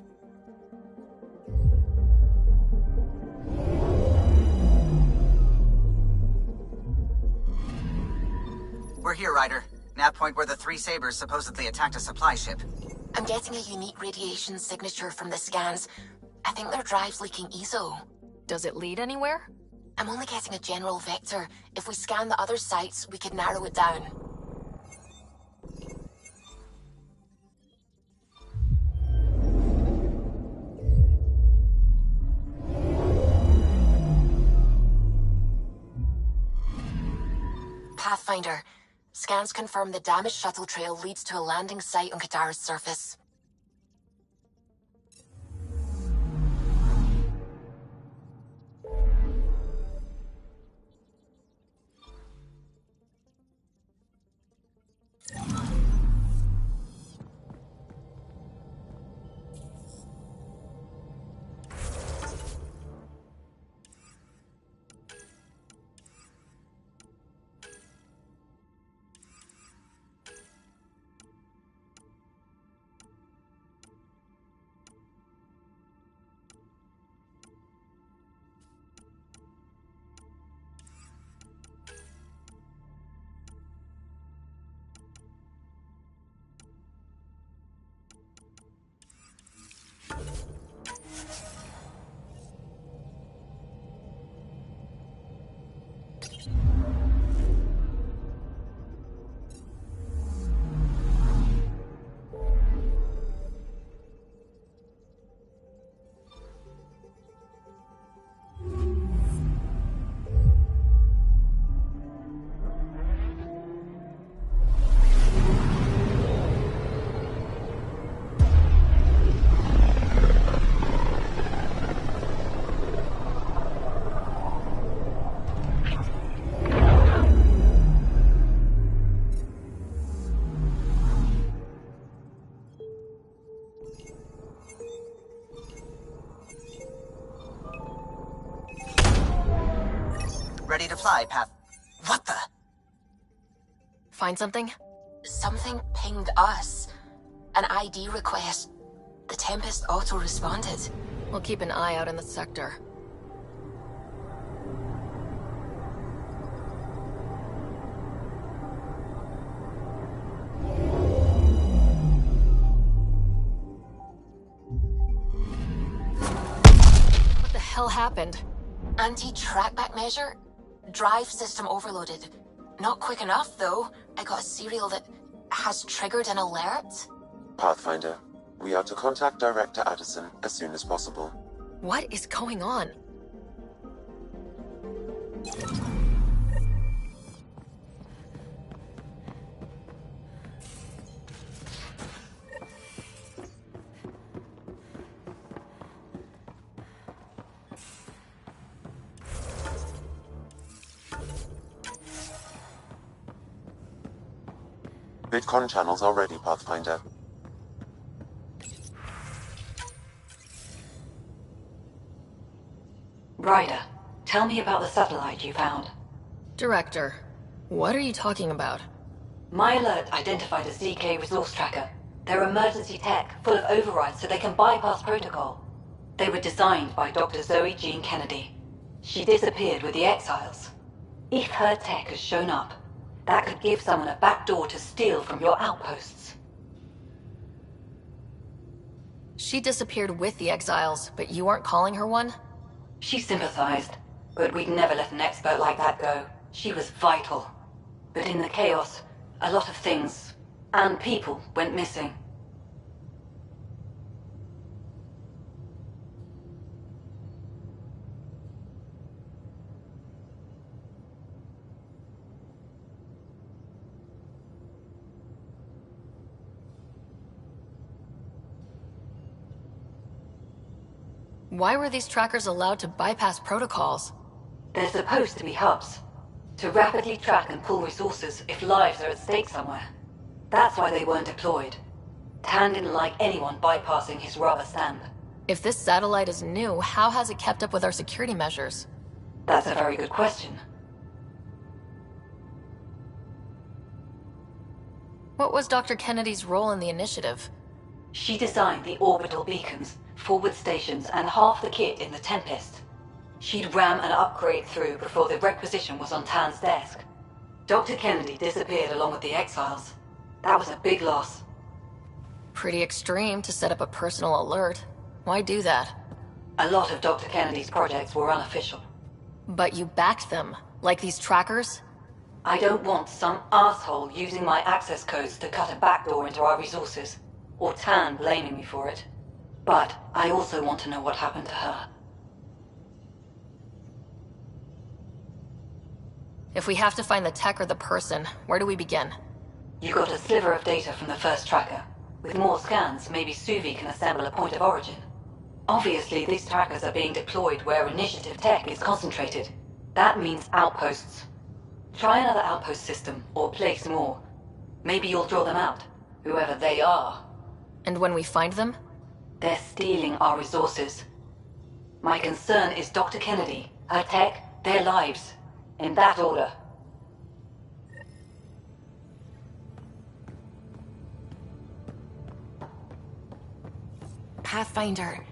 We're here, Ryder. Nav point where the three Sabers supposedly attacked a supply ship. I'm getting a unique radiation signature from the scans. I think their drive's leaking ESO. Does it lead anywhere? I'm only getting a general vector. If we scan the other sites, we could narrow it down. Pathfinder. Scans confirm the damaged shuttle trail leads to a landing site on Kadara's surface. Ready to fly, Path. What the? Find something? Something pinged us. An ID request. The Tempest auto-responded. We'll keep an eye out in the sector. What the hell happened? Anti-trackback measure? Drive system overloaded. Not quick enough, though. I got a serial that has triggered an alert. Pathfinder, we are to contact Director Addison as soon as possible. What is going on? Bitcon channels are ready, Pathfinder. Ryder, tell me about the satellite you found. Director, what are you talking about? My alert identified a ZK resource tracker. They're emergency tech, full of overrides so they can bypass protocol. They were designed by Dr. Zoe Jean Kennedy. She disappeared with the Exiles. If her tech has shown up, that could give someone a backdoor to steal from your outposts. She disappeared with the Exiles, but you aren't calling her one? She sympathized, but we'd never let an expert like that go. She was vital. But in the chaos, a lot of things, and people, went missing. Why were these trackers allowed to bypass protocols? They're supposed to be hubs, to rapidly track and pull resources if lives are at stake somewhere. That's why they weren't deployed. Tan didn't like anyone bypassing his rubber stamp. If this satellite is new, how has it kept up with our security measures? That's a very good question. What was Dr. Kennedy's role in the initiative? She designed the orbital beacons, forward stations, and half the kit in the Tempest. She'd ram an upgrade through before the requisition was on Tan's desk. Dr. Kennedy disappeared along with the Exiles. That was a big loss. Pretty extreme to set up a personal alert. Why do that? A lot of Dr. Kennedy's projects were unofficial. But you backed them, like these trackers? I don't want some asshole using my access codes to cut a backdoor into our resources, or Tan blaming me for it. But I also want to know what happened to her. If we have to find the tech or the person, where do we begin? You got a sliver of data from the first tracker. With more scans, maybe Suvi can assemble a point of origin. Obviously, these trackers are being deployed where initiative tech is concentrated. That means outposts. Try another outpost system, or place more. Maybe you'll draw them out, whoever they are. And when we find them? They're stealing our resources. My concern is Dr. Kennedy, her tech, their lives. In that order. Pathfinder,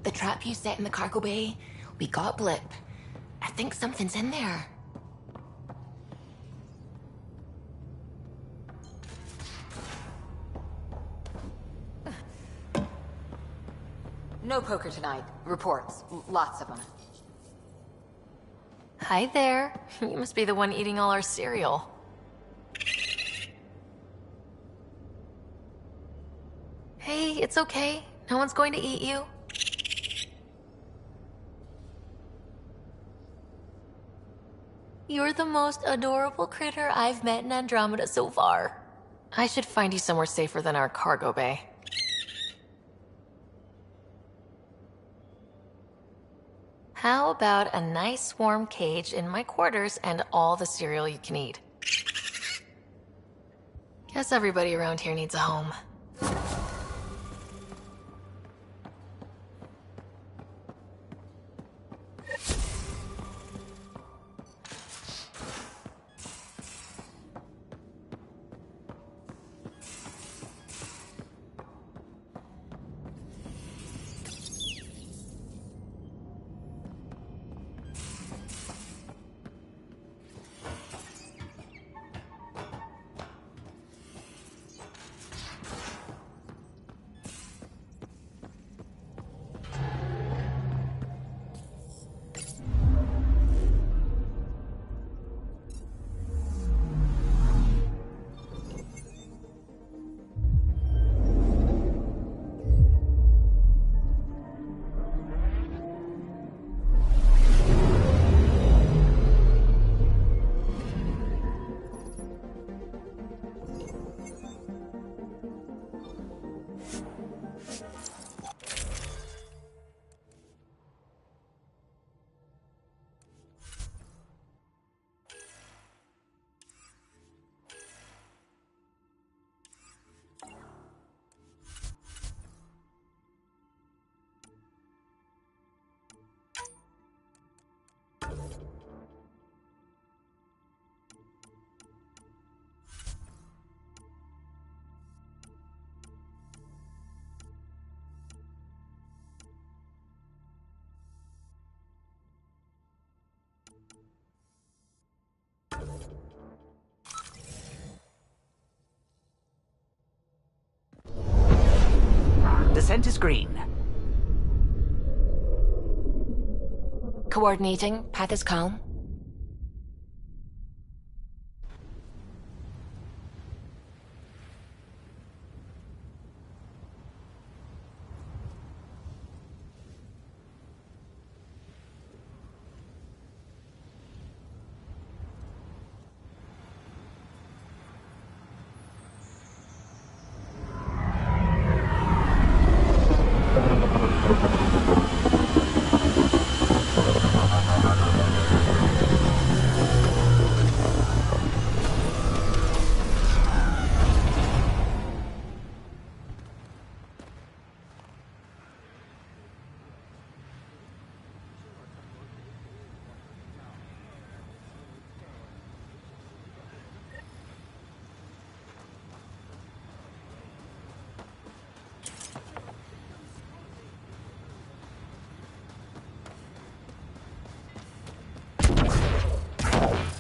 the trap you set in the cargo bay, we got blip. I think something's in there. No poker tonight. Reports. Lots of them. Hi there. You must be the one eating all our cereal. Hey, it's okay. No one's going to eat you. You're the most adorable critter I've met in Andromeda so far. I should find you somewhere safer than our cargo bay. How about a nice warm cage in my quarters and all the cereal you can eat? Guess everybody around here needs a home. Descent is green. Coordinating. Path is calm.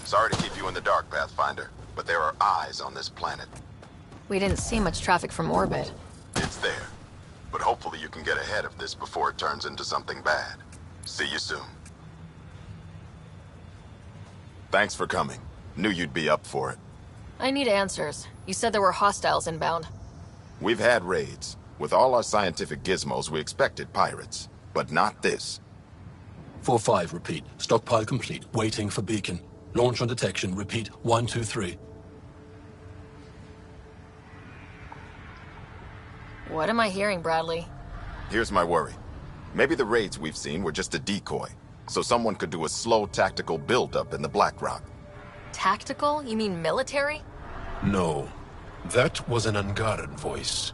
Sorry to keep you in the dark, Pathfinder, but there are eyes on this planet. We didn't see much traffic from orbit. It's there. But hopefully you can get ahead of this before it turns into something bad. See you soon. Thanks for coming. Knew you'd be up for it. I need answers. You said there were hostiles inbound. We've had raids. With all our scientific gizmos, we expected pirates. But not this. 4-5, repeat. Stockpile complete. Waiting for beacon. Launch on detection. Repeat. 1, 2, 3. What am I hearing, Bradley? Here's my worry. Maybe the raids we've seen were just a decoy, so someone could do a slow tactical build-up in the Black Rock. Tactical? You mean military? No. That was an Angaran voice.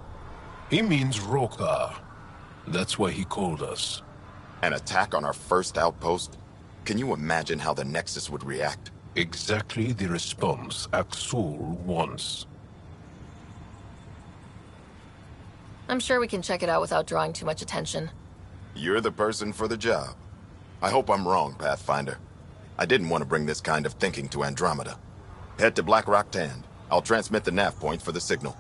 He means Rokar. That's why he called us. An attack on our first outpost? Can you imagine how the Nexus would react? Exactly the response Axul wants. I'm sure we can check it out without drawing too much attention. You're the person for the job. I hope I'm wrong, Pathfinder. I didn't want to bring this kind of thinking to Andromeda. Head to Black Rock Tand. I'll transmit the nav point for the signal.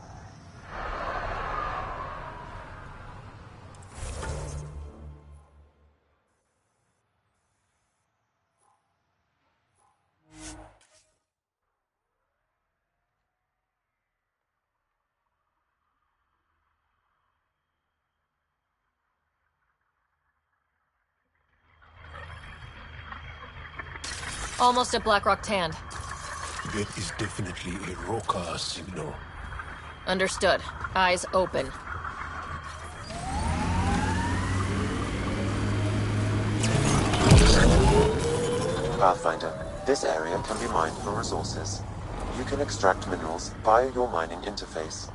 Almost at Blackrock Tand. That is definitely a Rokar signal. Understood. Eyes open. Pathfinder, this area can be mined for resources. You can extract minerals via your mining interface.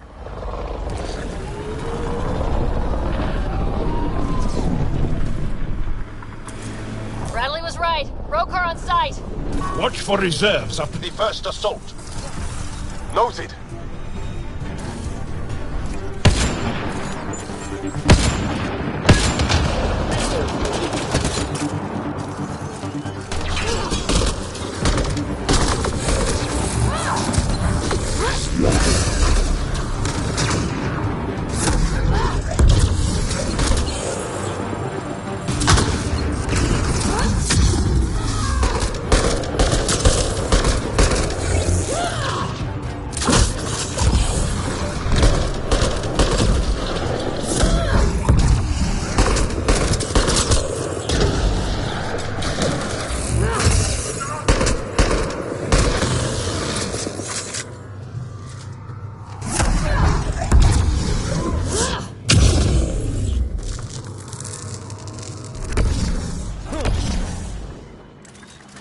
Bradley was right. Rokar on site. Watch for reserves after the first assault. Noted.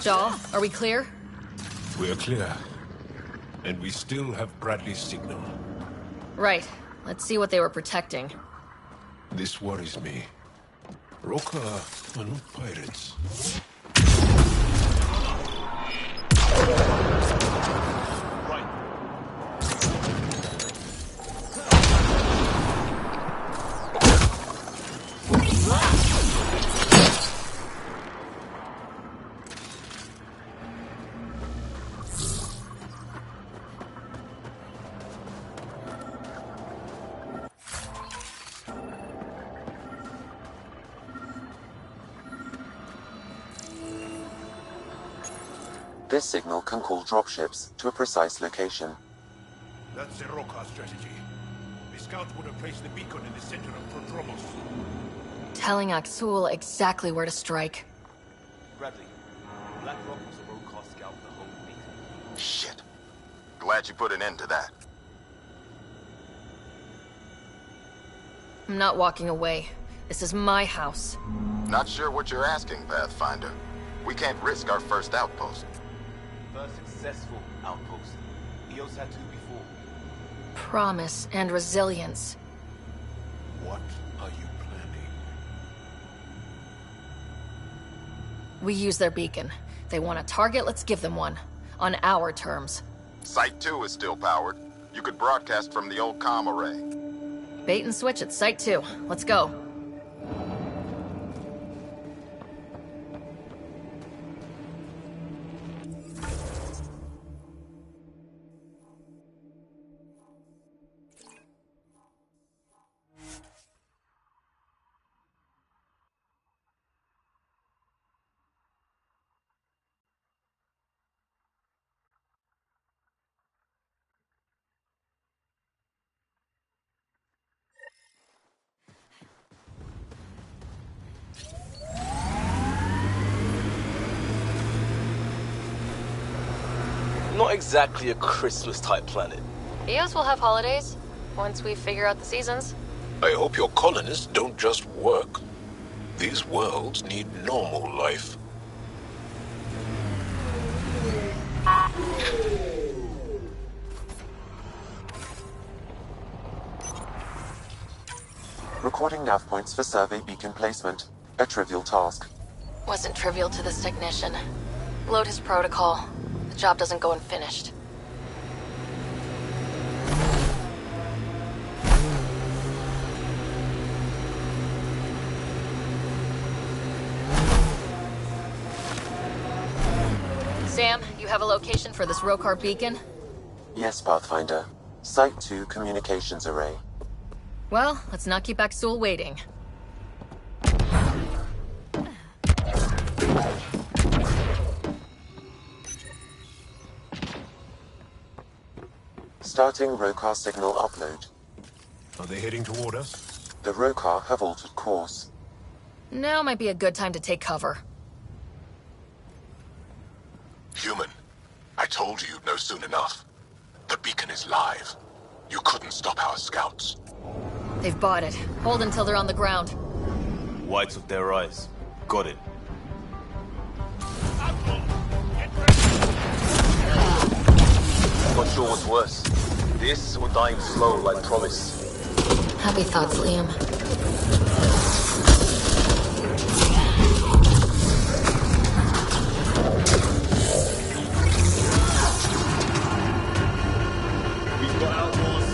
Jaw, are we clear? We're clear. And we still have Bradley's signal. Right. Let's see what they were protecting. This worries me. Rokar are not pirates. This signal can call dropships to a precise location. That's the Roka strategy. The scouts would have placed the beacon in the center of Prodromos. Telling Aksul exactly where to strike. Bradley, Black Rock was a Roka scout the whole week. Shit. Glad you put an end to that. I'm not walking away. This is my house. Not sure what you're asking, Pathfinder. We can't risk our first outpost. First successful outpost. EOS had two before. Promise and resilience. What are you planning? We use their beacon. They want a target, let's give them one. On our terms. Site 2 is still powered. You could broadcast from the old comm array. Bait and switch at Site 2. Let's go. Not exactly a Christmas-type planet. EOS will have holidays, once we figure out the seasons. I hope your colonists don't just work. These worlds need normal life. Recording nav points for survey beacon placement. A trivial task. Wasn't trivial to this technician. Load his protocol. The job doesn't go unfinished. Sam, you have a location for this Rokar beacon? Yes, Pathfinder. Site 2 communications array. Well, let's not keep Aksul waiting. Starting Rokar signal upload. Are they heading toward us? The Rokar have altered course. Now might be a good time to take cover. Human, I told you you'd know soon enough. The beacon is live. You couldn't stop our scouts. They've bought it. Hold until they're on the ground. Whites of their eyes. Got it. Not sure what's worse. This or dying slow like Promise. Happy thoughts, Liam. We've got outlaws.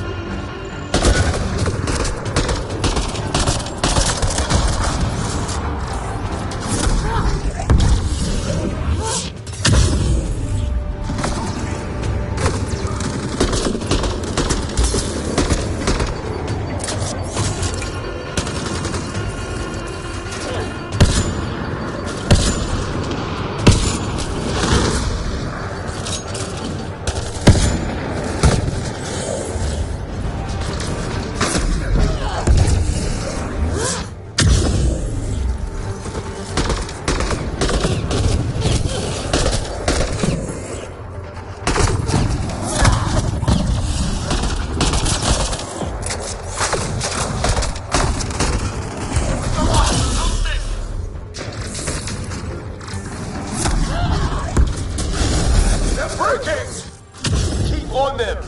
On them!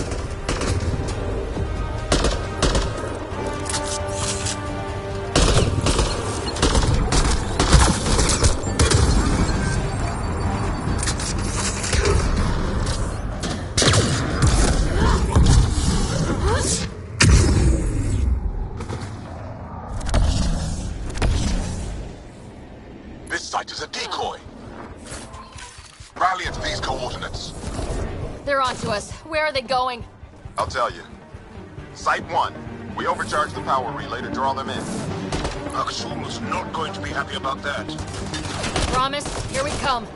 This site is a decoy. Rally at these coordinates. They're onto us. Where are they going? I'll tell you. Site 1. We overcharged the power relay to draw them in. Aksul is not going to be happy about that. Promise, here we come.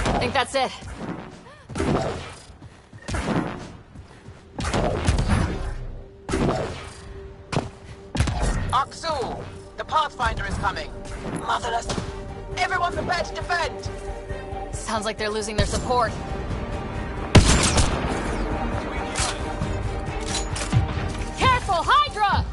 I think that's it. Aksu! The Pathfinder is coming! Motherless! Everyone prepare to defend! Sounds like they're losing their support. Careful, Hydra!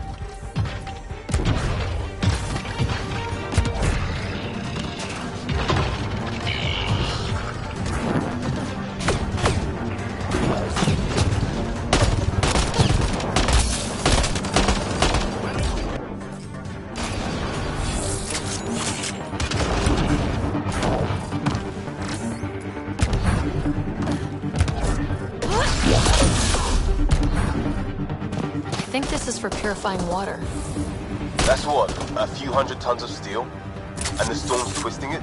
I think this is for purifying water. That's what, a few hundred tons of steel? And the storm's twisting it?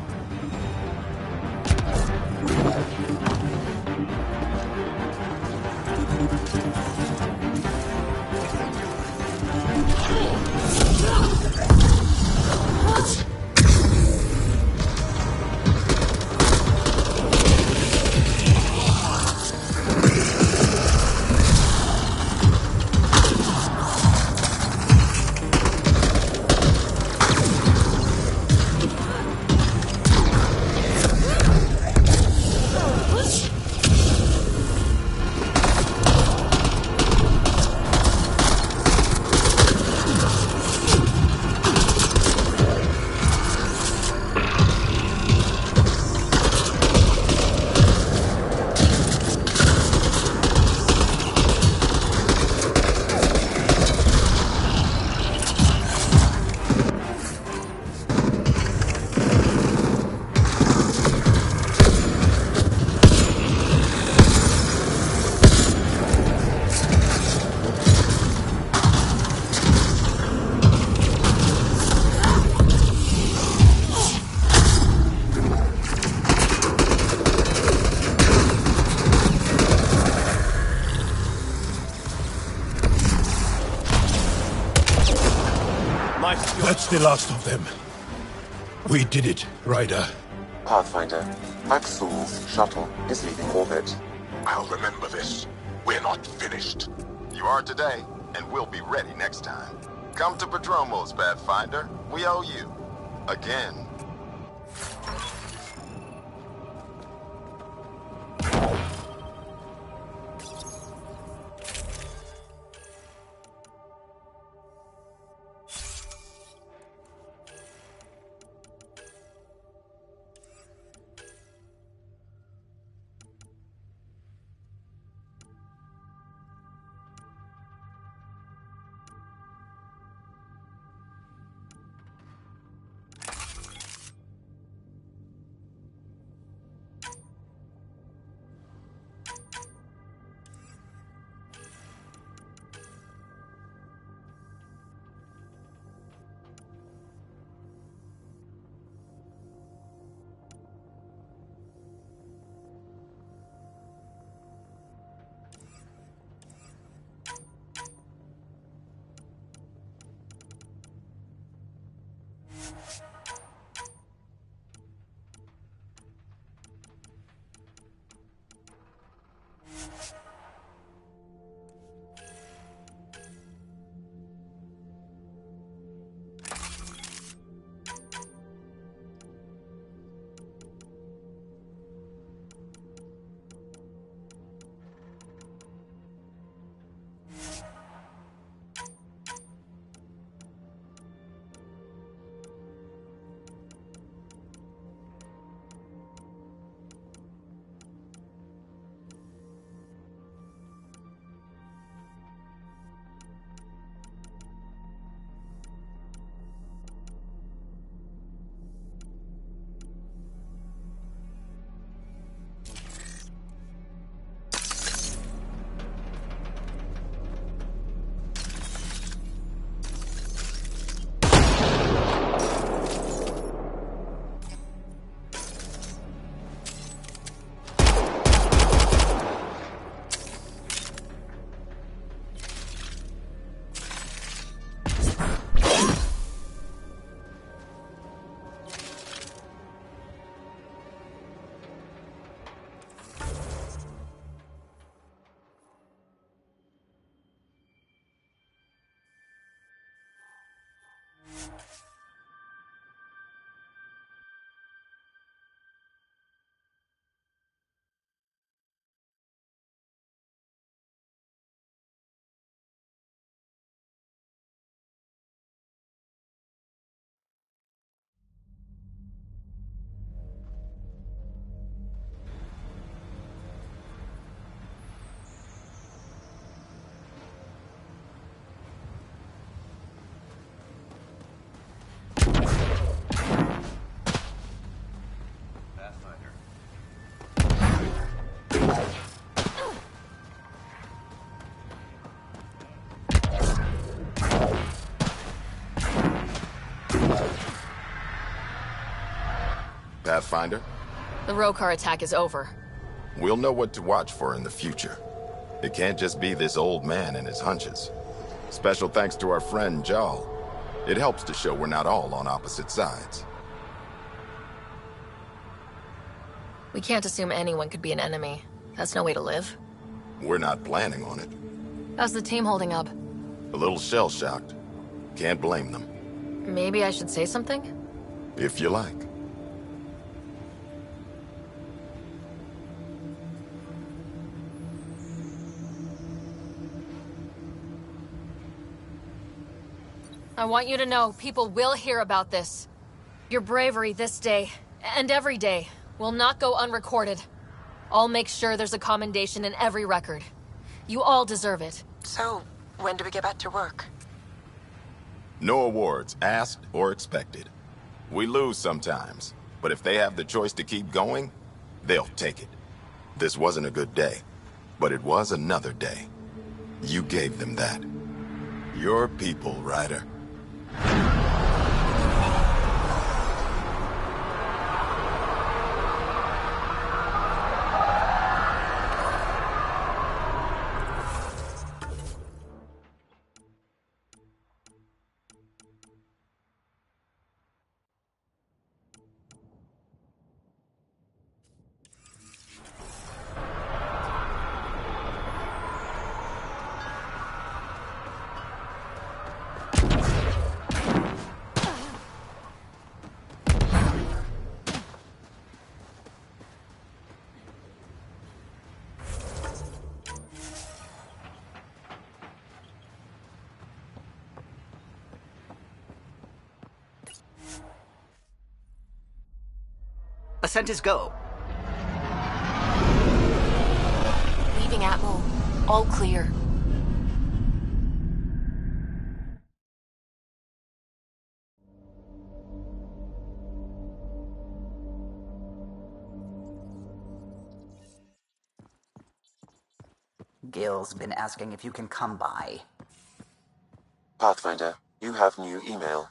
That's the last of them. We did it, Ryder. Pathfinder, Axel's shuttle is leaving orbit. I'll remember this. We're not finished. You are today, and we'll be ready next time. Come to Prodromos, Pathfinder. We owe you. Again. Pathfinder. The Rokar attack is over. We'll know what to watch for in the future. It can't just be this old man and his hunches. Special thanks to our friend Jal. It helps to show we're not all on opposite sides. We can't assume anyone could be an enemy. That's no way to live. We're not planning on it. How's the team holding up? A little shell-shocked. Can't blame them. Maybe I should say something? If you like. I want you to know people will hear about this. Your bravery this day, and every day, will not go unrecorded. I'll make sure there's a commendation in every record. You all deserve it. So, when do we get back to work? No awards, asked or expected. We lose sometimes, but if they have the choice to keep going, they'll take it. This wasn't a good day, but it was another day. You gave them that. Your people, Ryder. Ascent is go. Leaving Atmo. All clear. Gil's been asking if you can come by. Pathfinder, you have new email.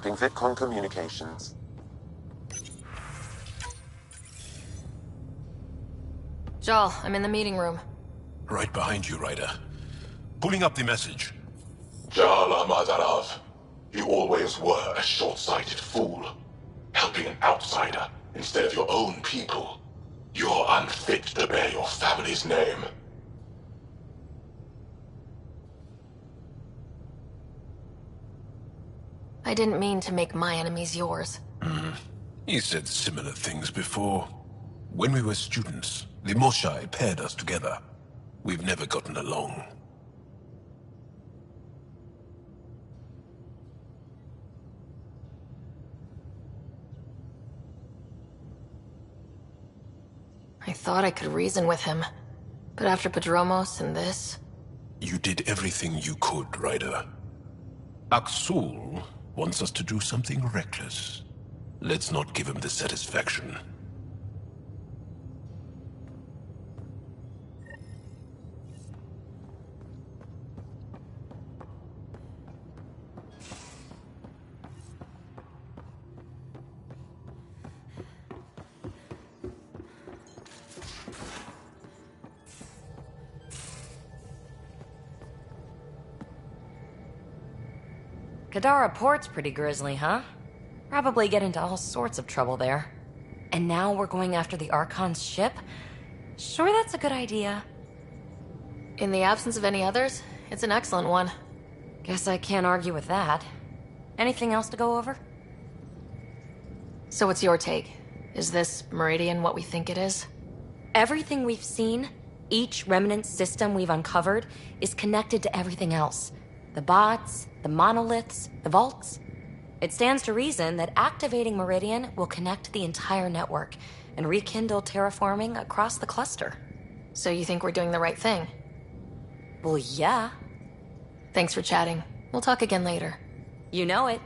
Tapping VidCon communications. Jal, I'm in the meeting room. Right behind you, Ryder. Pulling up the message. Jala Madarav, you always were a short-sighted fool. Helping an outsider instead of your own people. You're unfit to bear your family's name. I didn't mean to make my enemies yours. He said similar things before. When we were students, the Moshai paired us together. We've never gotten along. I thought I could reason with him. But after Padromos and this... You did everything you could, Ryder. Aksul wants us to do something reckless. Let's not give him the satisfaction. Kadara Port's pretty grisly, huh? Probably get into all sorts of trouble there. And now we're going after the Archon's ship? Sure that's a good idea. In the absence of any others, it's an excellent one. Guess I can't argue with that. Anything else to go over? So what's your take? Is this Meridian what we think it is? Everything we've seen, each remnant system we've uncovered, is connected to everything else. The bots, the monoliths, the vaults. It stands to reason that activating Meridian will connect the entire network and rekindle terraforming across the cluster. So you think we're doing the right thing? Well, yeah. Thanks for chatting. We'll talk again later. You know it.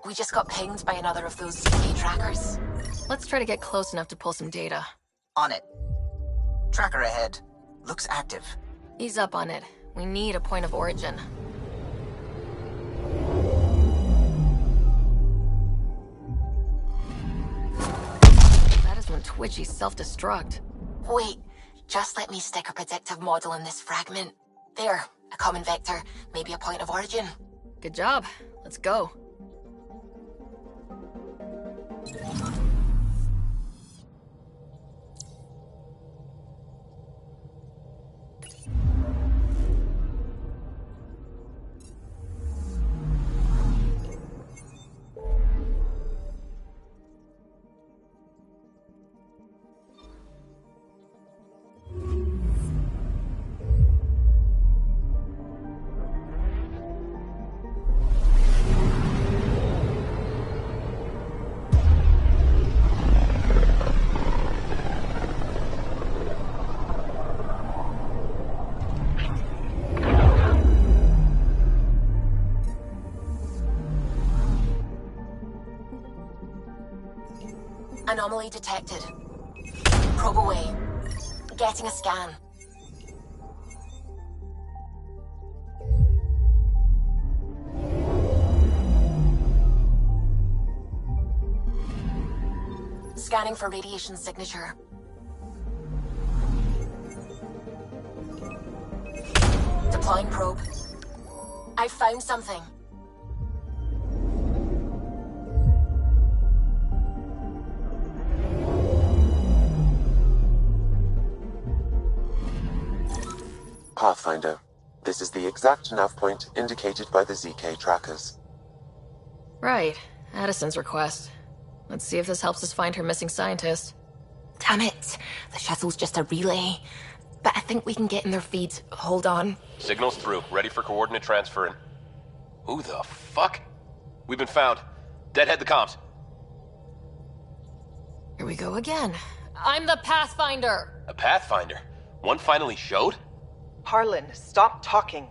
We just got pinged by another of those CK trackers. Let's try to get close enough to pull some data. On it. Tracker ahead. Looks active. Ease up on it. We need a point of origin. That is when Twitchy self-destruct. Wait, just let me stick a predictive model in this fragment. There, a common vector, maybe a point of origin. Good job. Let's go. Anomaly detected. Probe away. Getting a scan. Scanning for radiation signature. Deploying probe. I found something. Pathfinder. This is the exact nav point indicated by the ZK trackers. Right. Addison's request. Let's see if this helps us find her missing scientist. Damn it. The shuttle's just a relay. But I think we can get in their feeds. Hold on. Signal's through. Ready for coordinate transferring. Who the fuck? We've been found. Deadhead the comms. Here we go again. I'm the Pathfinder! A Pathfinder? One finally showed? Harlan, stop talking.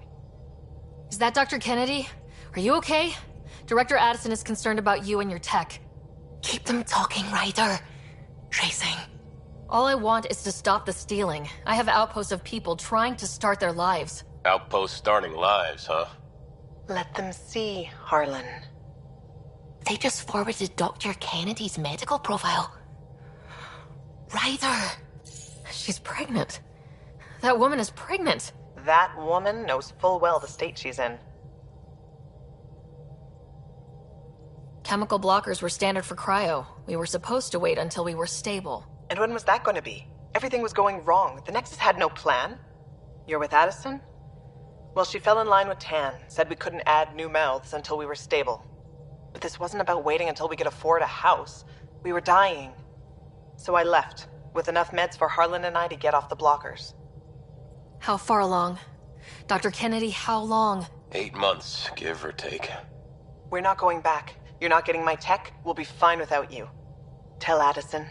Is that Dr. Kennedy? Are you okay? Director Addison is concerned about you and your tech. Keep them talking, Ryder. Tracing. All I want is to stop the stealing. I have outposts of people trying to start their lives. Outpost starting lives, huh? Let them see, Harlan. They just forwarded Dr. Kennedy's medical profile. Ryder! She's pregnant. That woman is pregnant. That woman knows full well the state she's in. Chemical blockers were standard for cryo. We were supposed to wait until we were stable. And when was that going to be? Everything was going wrong. The Nexus had no plan. You're with Addison? Well, she fell in line with Tan, said we couldn't add new mouths until we were stable. But this wasn't about waiting until we could afford a house. We were dying. So I left, with enough meds for Harlan and I to get off the blockers. How far along? Dr. Kennedy, how long? 8 months, give or take. We're not going back. You're not getting my tech. We'll be fine without you. Tell Addison.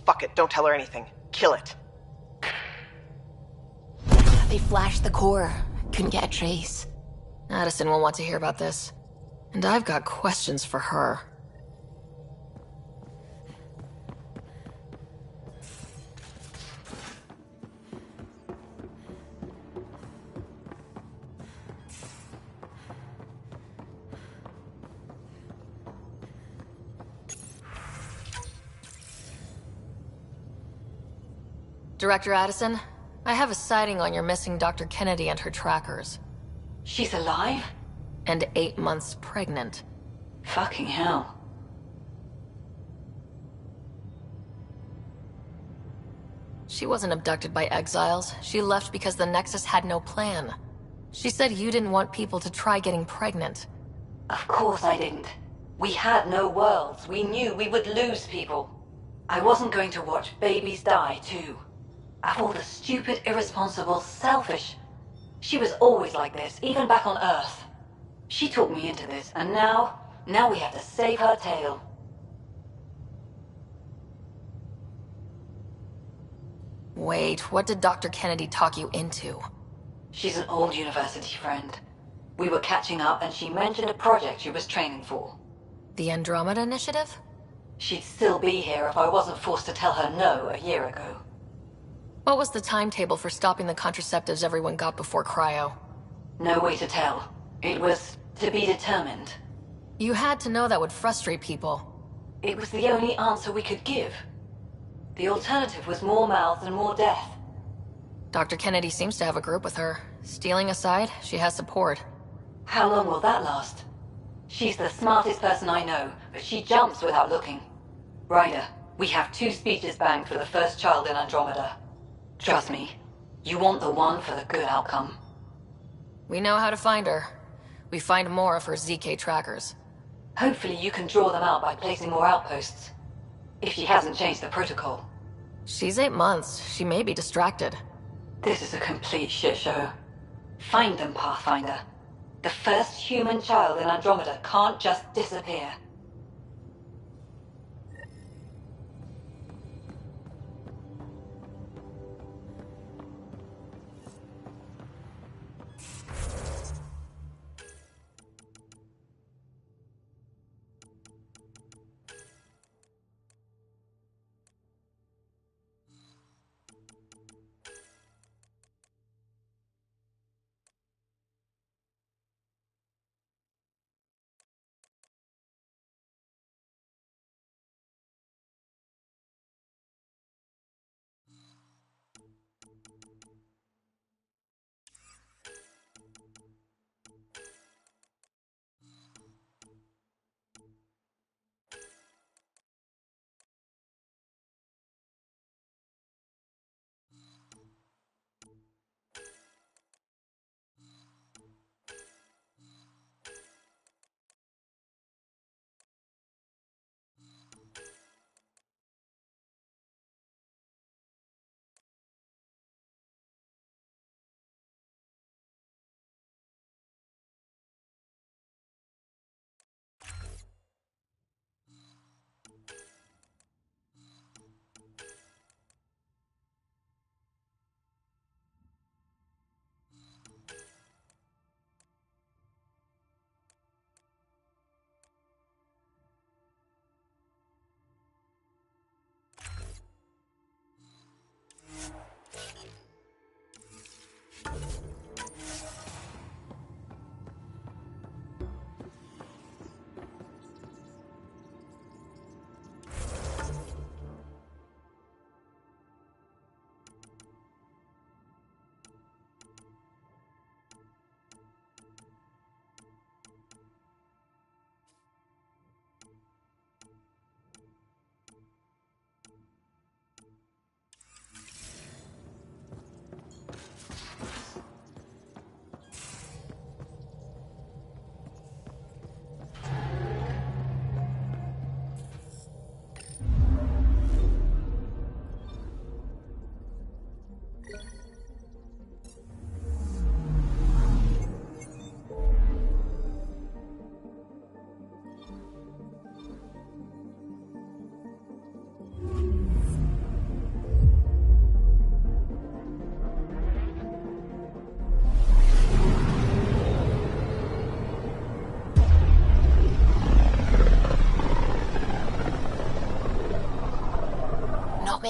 Fuck it, don't tell her anything. Kill it. They flashed the core. Couldn't get a trace. Addison will want to hear about this. And I've got questions for her. Director Addison, I have a sighting on your missing Dr. Kennedy and her trackers. She's alive? And 8 months pregnant. Fucking hell. She wasn't abducted by exiles. She left because the Nexus had no plan. She said you didn't want people to try getting pregnant. Of course I didn't. We had no worlds. We knew we would lose people. I wasn't going to watch babies die, too. Of all the stupid, irresponsible, selfish... She was always like this, even back on Earth. She talked me into this, and now we have to save her tail. Wait, what did Dr. Kennedy talk you into? She's an old university friend. We were catching up, and she mentioned a project she was training for. The Andromeda Initiative? She'd still be here if I wasn't forced to tell her no a year ago. What was the timetable for stopping the contraceptives everyone got before cryo? No way to tell. It was to be determined. You had to know that would frustrate people. It was the only answer we could give. The alternative was more mouths and more death. Dr. Kennedy seems to have a group with her. Stealing aside, she has support. How long will that last? She's the smartest person I know, but she jumps without looking. Ryder, we have 2 speeches banked for the first child in Andromeda. Trust me, you want the one for the good outcome. We know how to find her. We find more of her ZK trackers. Hopefully you can draw them out by placing more outposts. If she hasn't changed the protocol. She's 8 months. She may be distracted. This is a complete shit show. Find them, Pathfinder. The first human child in Andromeda can't just disappear.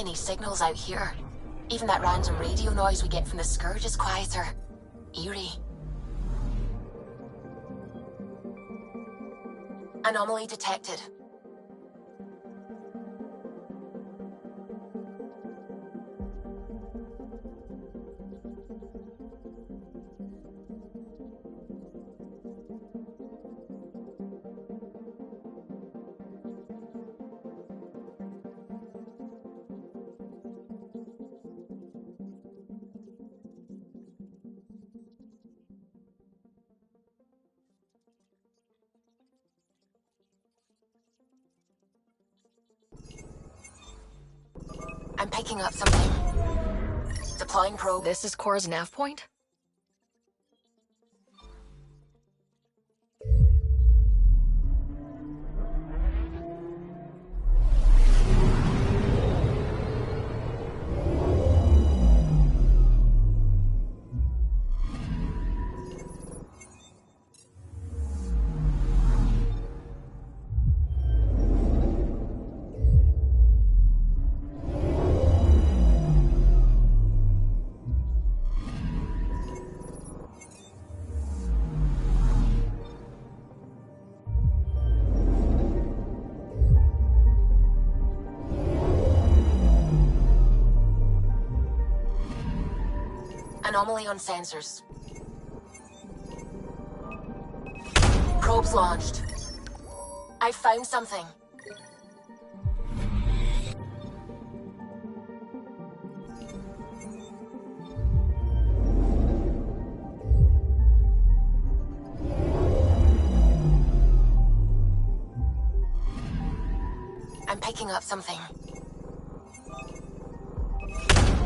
many signals out here. Even that random radio noise we get from the Scourge is quieter. Eerie. Anomaly detected. I'm picking up something. Deploying probe. This is Cora's nav point? Anomaly on sensors. Probes launched. I found something. I'm picking up something.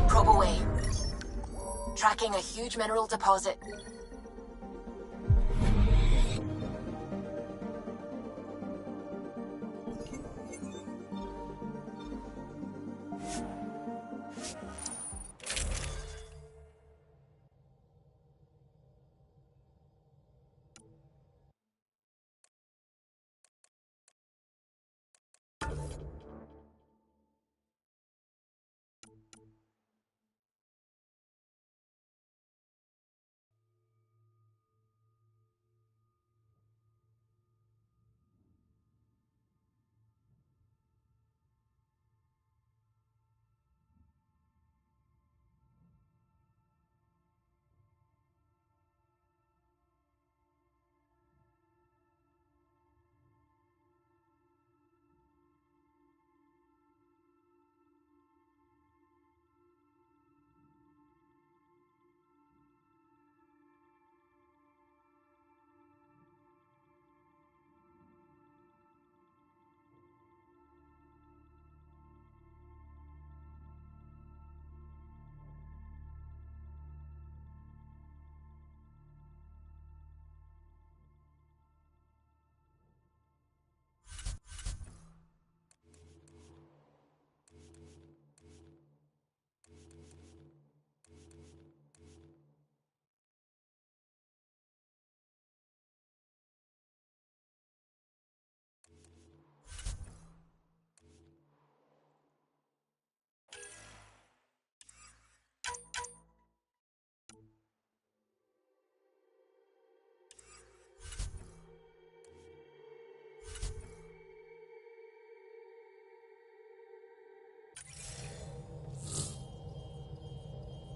Probe away. Tracking a huge mineral deposit.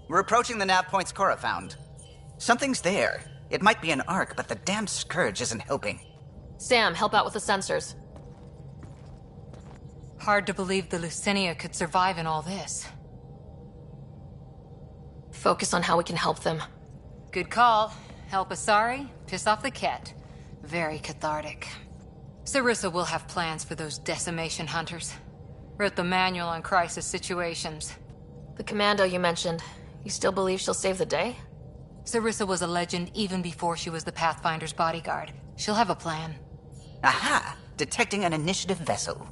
We're approaching the nav points Cora found. Something's there. It might be an arc, but the damn Scourge isn't helping. Sam, help out with the sensors. Hard to believe the Lucinia could survive in all this. Focus on how we can help them. Good call. Help Asari, piss off the Ket. Very cathartic. Sarissa will have plans for those decimation hunters. Wrote the manual on crisis situations. The commando you mentioned, you still believe she'll save the day? Sarissa was a legend even before she was the Pathfinder's bodyguard. She'll have a plan. Aha! Detecting an initiative vessel.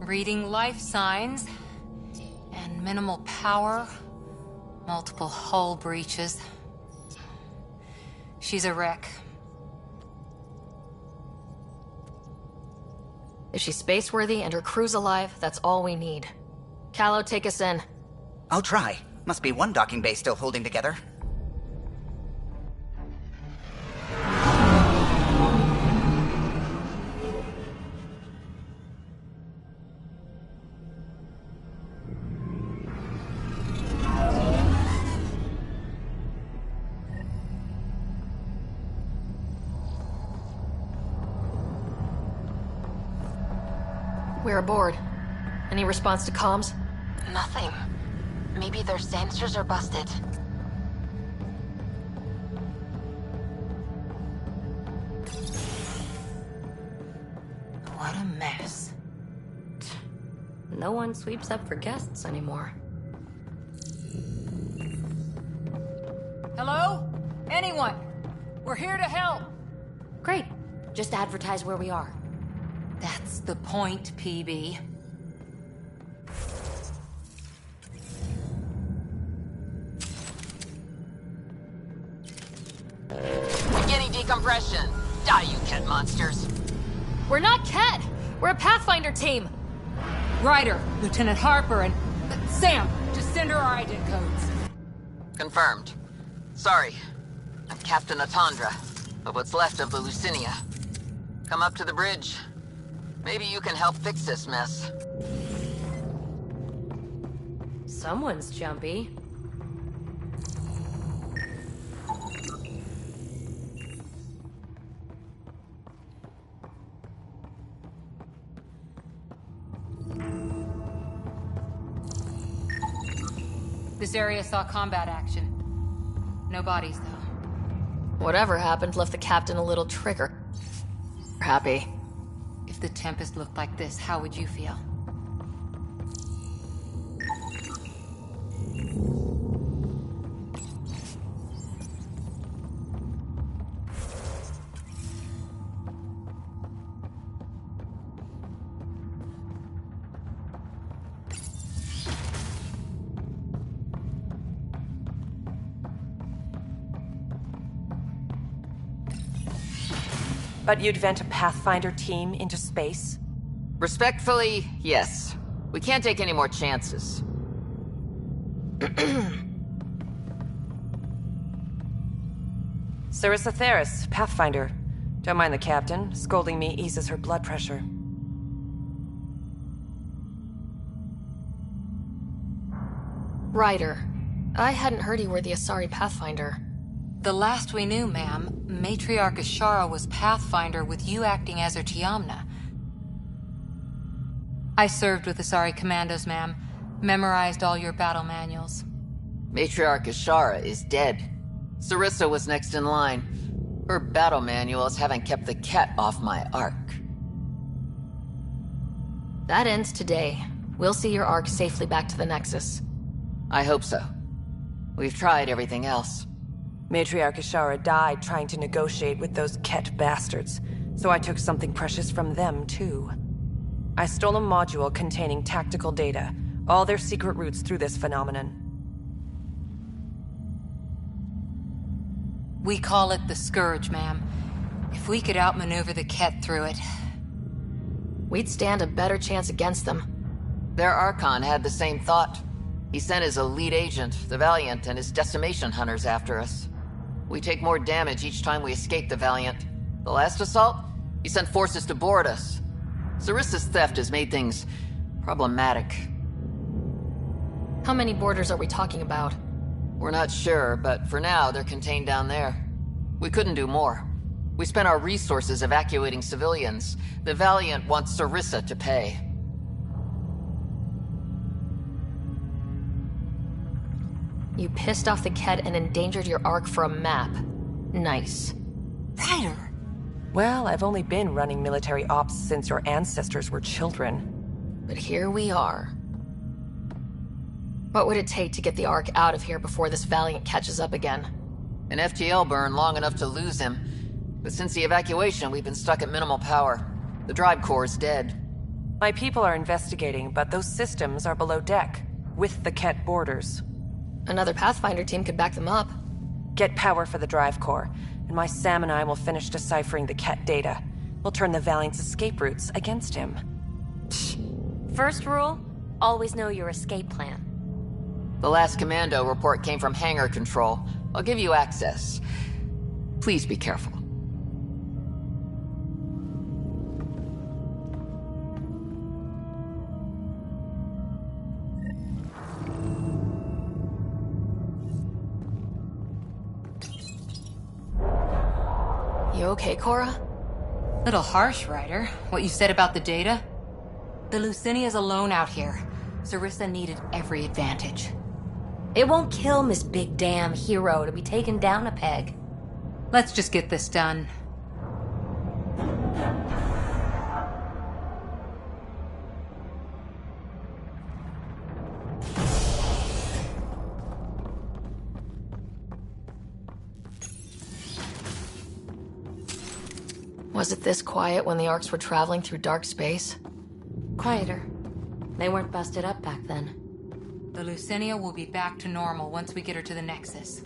Reading life signs. And minimal power. Multiple hull breaches. She's a wreck. If she's space-worthy and her crew's alive, that's all we need. Callow, take us in. I'll try. Must be one docking bay still holding together. We're aboard. Any response to comms? Nothing. Maybe their sensors are busted. What a mess. No one sweeps up for guests anymore. Hello? Anyone? We're here to help. Great. Just advertise where we are. That's the point, PB. Beginning decompression. Die, you Ket monsters. We're not Ket! We're a Pathfinder team! Ryder, Lieutenant Harper, and Sam, just send her our ident codes. Confirmed. Sorry. I'm Captain Atandra, of what's left of the Lucinia. Come up to the bridge. Maybe you can help fix this mess. Someone's jumpy. This area saw combat action. No bodies, though. Whatever happened left the captain a little trigger happy. If the Tempest looked like this, how would you feel? But you'd vent a Pathfinder team into space? Respectfully, yes. We can't take any more chances. Sarissa Theris, Pathfinder. Don't mind the captain. Scolding me eases her blood pressure. Ryder. I hadn't heard you were the Asari Pathfinder. The last we knew, ma'am, Matriarch Ashara was Pathfinder with you acting as her Tiamna. I served with Asari Commandos, ma'am. Memorized all your battle manuals. Matriarch Ashara is dead. Sarissa was next in line. Her battle manuals haven't kept the cat off my ark. That ends today. We'll see your ark safely back to the Nexus. I hope so. We've tried everything else. Matriarch Ashara died trying to negotiate with those Ket bastards, so I took something precious from them, too. I stole a module containing tactical data, all their secret routes through this phenomenon. We call it the Scourge, ma'am. If we could outmaneuver the Ket through it... we'd stand a better chance against them. Their Archon had the same thought. He sent his elite agent, the Valiant, and his decimation hunters after us. We take more damage each time we escape the Valiant. The last assault, he sent forces to board us. Sarissa's theft has made things problematic. How many boarders are we talking about? We're not sure, but for now, they're contained down there. We couldn't do more. We spent our resources evacuating civilians. The Valiant wants Sarissa to pay. You pissed off the Ket and endangered your ark for a map. Nice. Ryder! Well, I've only been running military ops since your ancestors were children. But here we are. What would it take to get the ark out of here before this Valiant catches up again? An FTL burn long enough to lose him. But since the evacuation, we've been stuck at minimal power. The drive core is dead. My people are investigating, but those systems are below deck, with the Ket borders. Another Pathfinder team could back them up. Get power for the drive core, and my Sam and I will finish deciphering the Ket data. We'll turn the Valiant's escape routes against him. First rule, always know your escape plan. The last commando report came from hangar control. I'll give you access. Please be careful. You okay, Cora? Little harsh, Ryder. What you said about the data? The Lucinia's alone out here. Sarissa needed every advantage. It won't kill Miss Big Damn Hero to be taken down a peg. Let's just get this done. Was it this quiet when the Arks were traveling through dark space? Quieter. They weren't busted up back then. The Lucinia will be back to normal once we get her to the Nexus.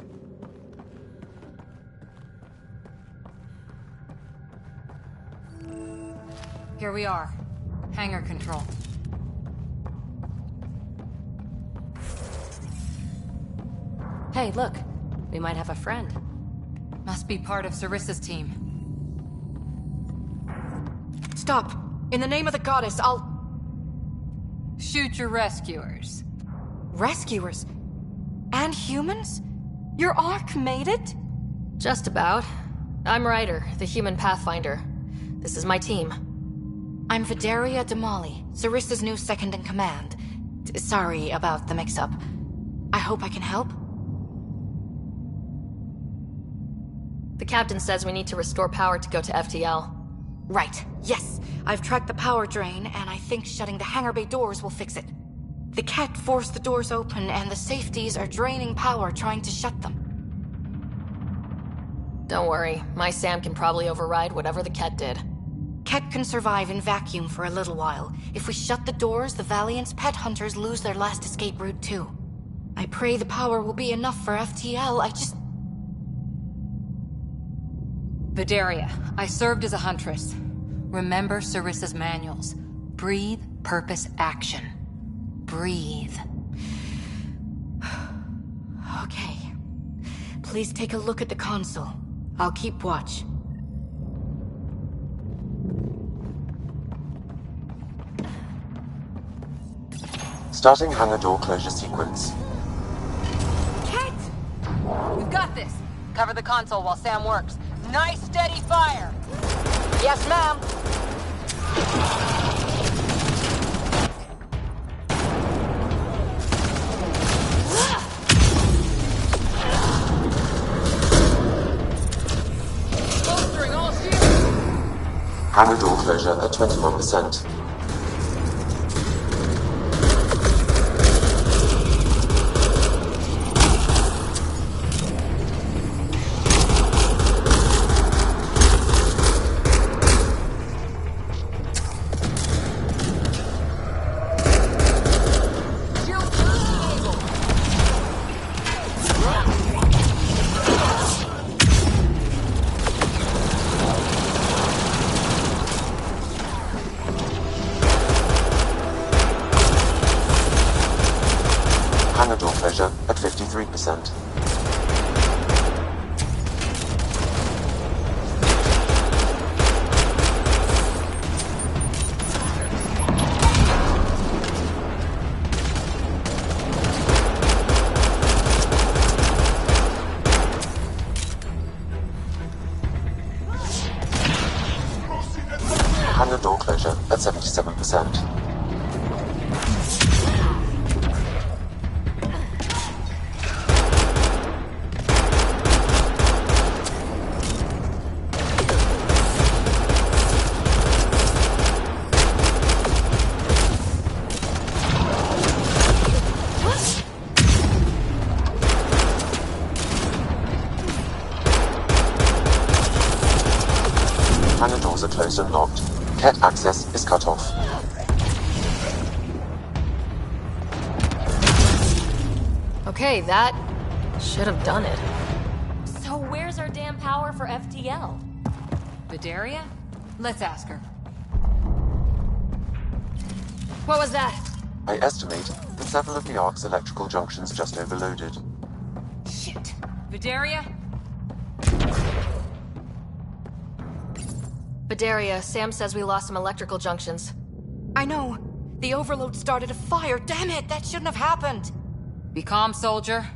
Here we are. Hangar control. Hey, look. We might have a friend. Must be part of Sarissa's team. Stop! In the name of the goddess, I'll... Shoot your rescuers. Rescuers? And humans? Your Ark made it? Just about. I'm Ryder, the human pathfinder. This is my team. I'm Vidaria Damali, Sarissa's new second-in-command. Sorry about the mix-up. I hope I can help? The captain says we need to restore power to go to FTL. Right, yes. I've tracked the power drain, and I think shutting the hangar bay doors will fix it. The Ket forced the doors open, and the safeties are draining power trying to shut them. Don't worry, my Sam can probably override whatever the Ket did. Ket can survive in vacuum for a little while. If we shut the doors, the Valiant's pet hunters lose their last escape route too. I pray the power will be enough for FTL, I just... Vidaria, I served as a huntress. Remember Sarissa's manuals. Breathe, purpose, action. Breathe. Okay. Please take a look at the console. I'll keep watch. Starting hangar door closure sequence. Ket! We've got this. Cover the console while Sam works. Nice steady fire! Yes, ma'am! Bolstering all shields! Hangar door closure at 21%. Hangar door closure at 53%. Hangar door closure at 77%. Hangar doors are closed and locked. Ket access is cut off. Okay, that should have done it. So where's our damn power for FTL? Vidaria? Let's ask her. What was that? I estimate that several of the Ark's electrical junctions just overloaded. Shit. Vidaria? Vidaria, Sam says we lost some electrical junctions. I know. The overload started a fire. Damn it, that shouldn't have happened. Be calm, soldier.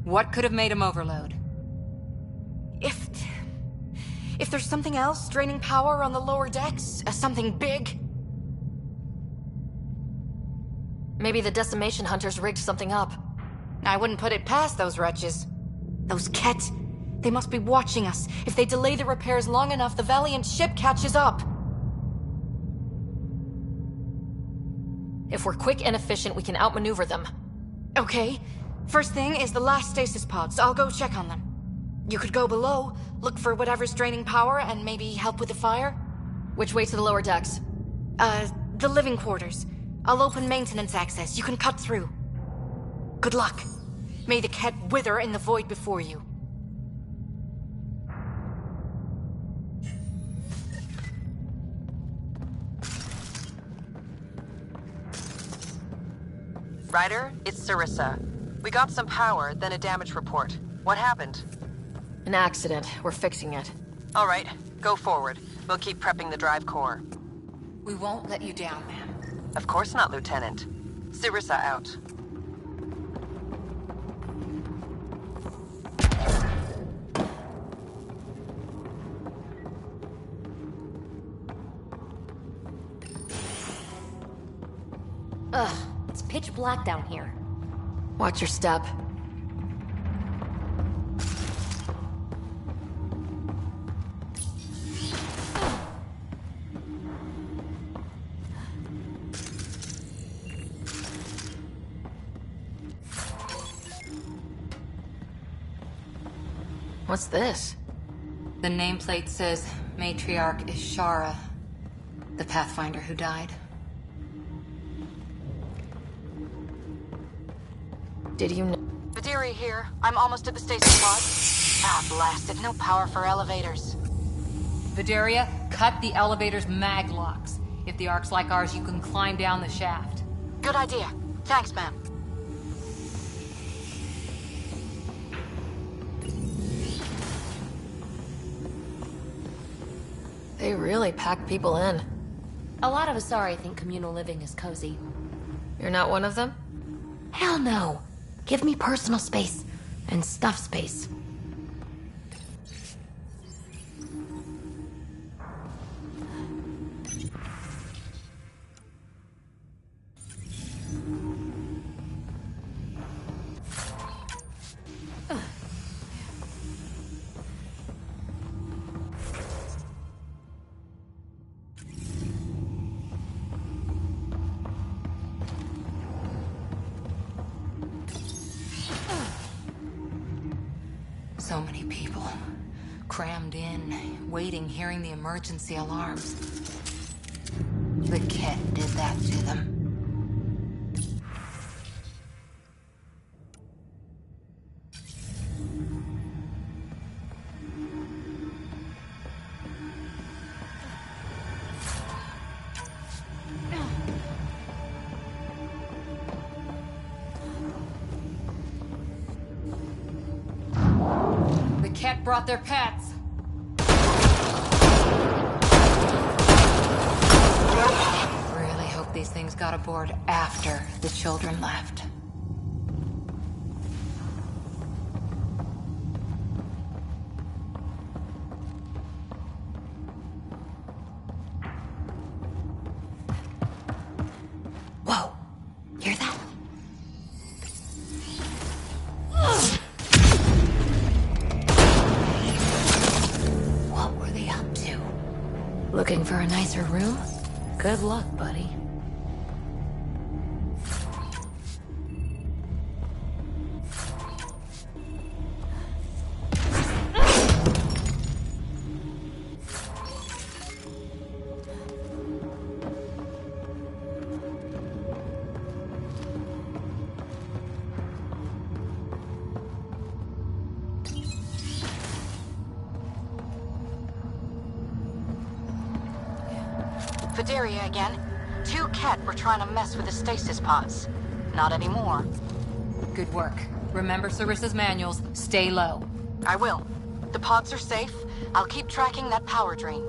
What could have made him overload? If there's something else draining power on the lower decks, something big. Maybe the decimation hunters rigged something up. I wouldn't put it past those wretches. Those Ket, they must be watching us. If they delay the repairs long enough, the Valiant ship catches up. If we're quick and efficient, we can outmaneuver them. Okay. First thing is the last stasis pods. I'll go check on them. You could go below, look for whatever's draining power, and maybe help with the fire? Which way to the lower decks? The living quarters. I'll open maintenance access. You can cut through. Good luck. May the Ket wither in the void before you. Ryder, it's Sarissa. We got some power, then a damage report. What happened? An accident. We're fixing it. All right, go forward. We'll keep prepping the drive core. We won't let you down, ma'am. Of course not, Lieutenant. Sarissa out. Ugh, it's pitch black down here. Watch your step. What's this? The nameplate says Matriarch Ishara, the Pathfinder who died. Did you know? Vidiri here. I'm almost at the stasis pod. Ah, blast it. No power for elevators. Vidaria, cut the elevator's mag locks. If the Ark's like ours, you can climb down the shaft. Good idea. Thanks, ma'am. They really pack people in. A lot of Asari think communal living is cozy. You're not one of them? Hell no. Give me personal space and stuff space. So many people. Crammed in, waiting, hearing the emergency alarms. The Ket did that to them. Ket brought their pets. Really hope these things got aboard after the children left. Whoa. Hear that? Looking for a nicer room? Good luck, buddy. Vidaria again. 2 Ket were trying to mess with the stasis pods. Not anymore. Good work. Remember Sarissa's manuals. Stay low. I will. The pods are safe. I'll keep tracking that power drain.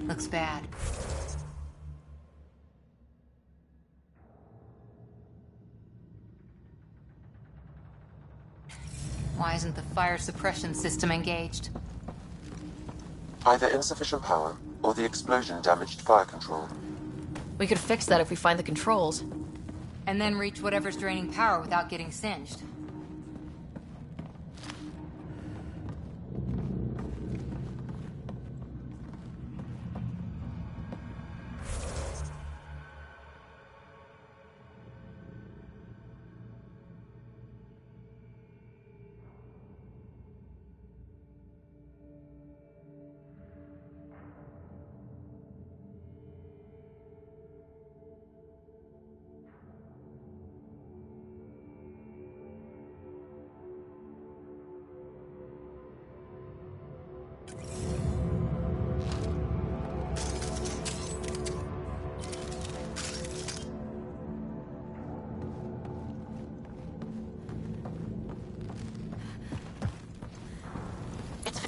Looks bad. Why isn't the fire suppression system engaged? Either insufficient power, or the explosion damaged fire control. We could fix that if we find the controls. And then reach whatever's draining power without getting singed.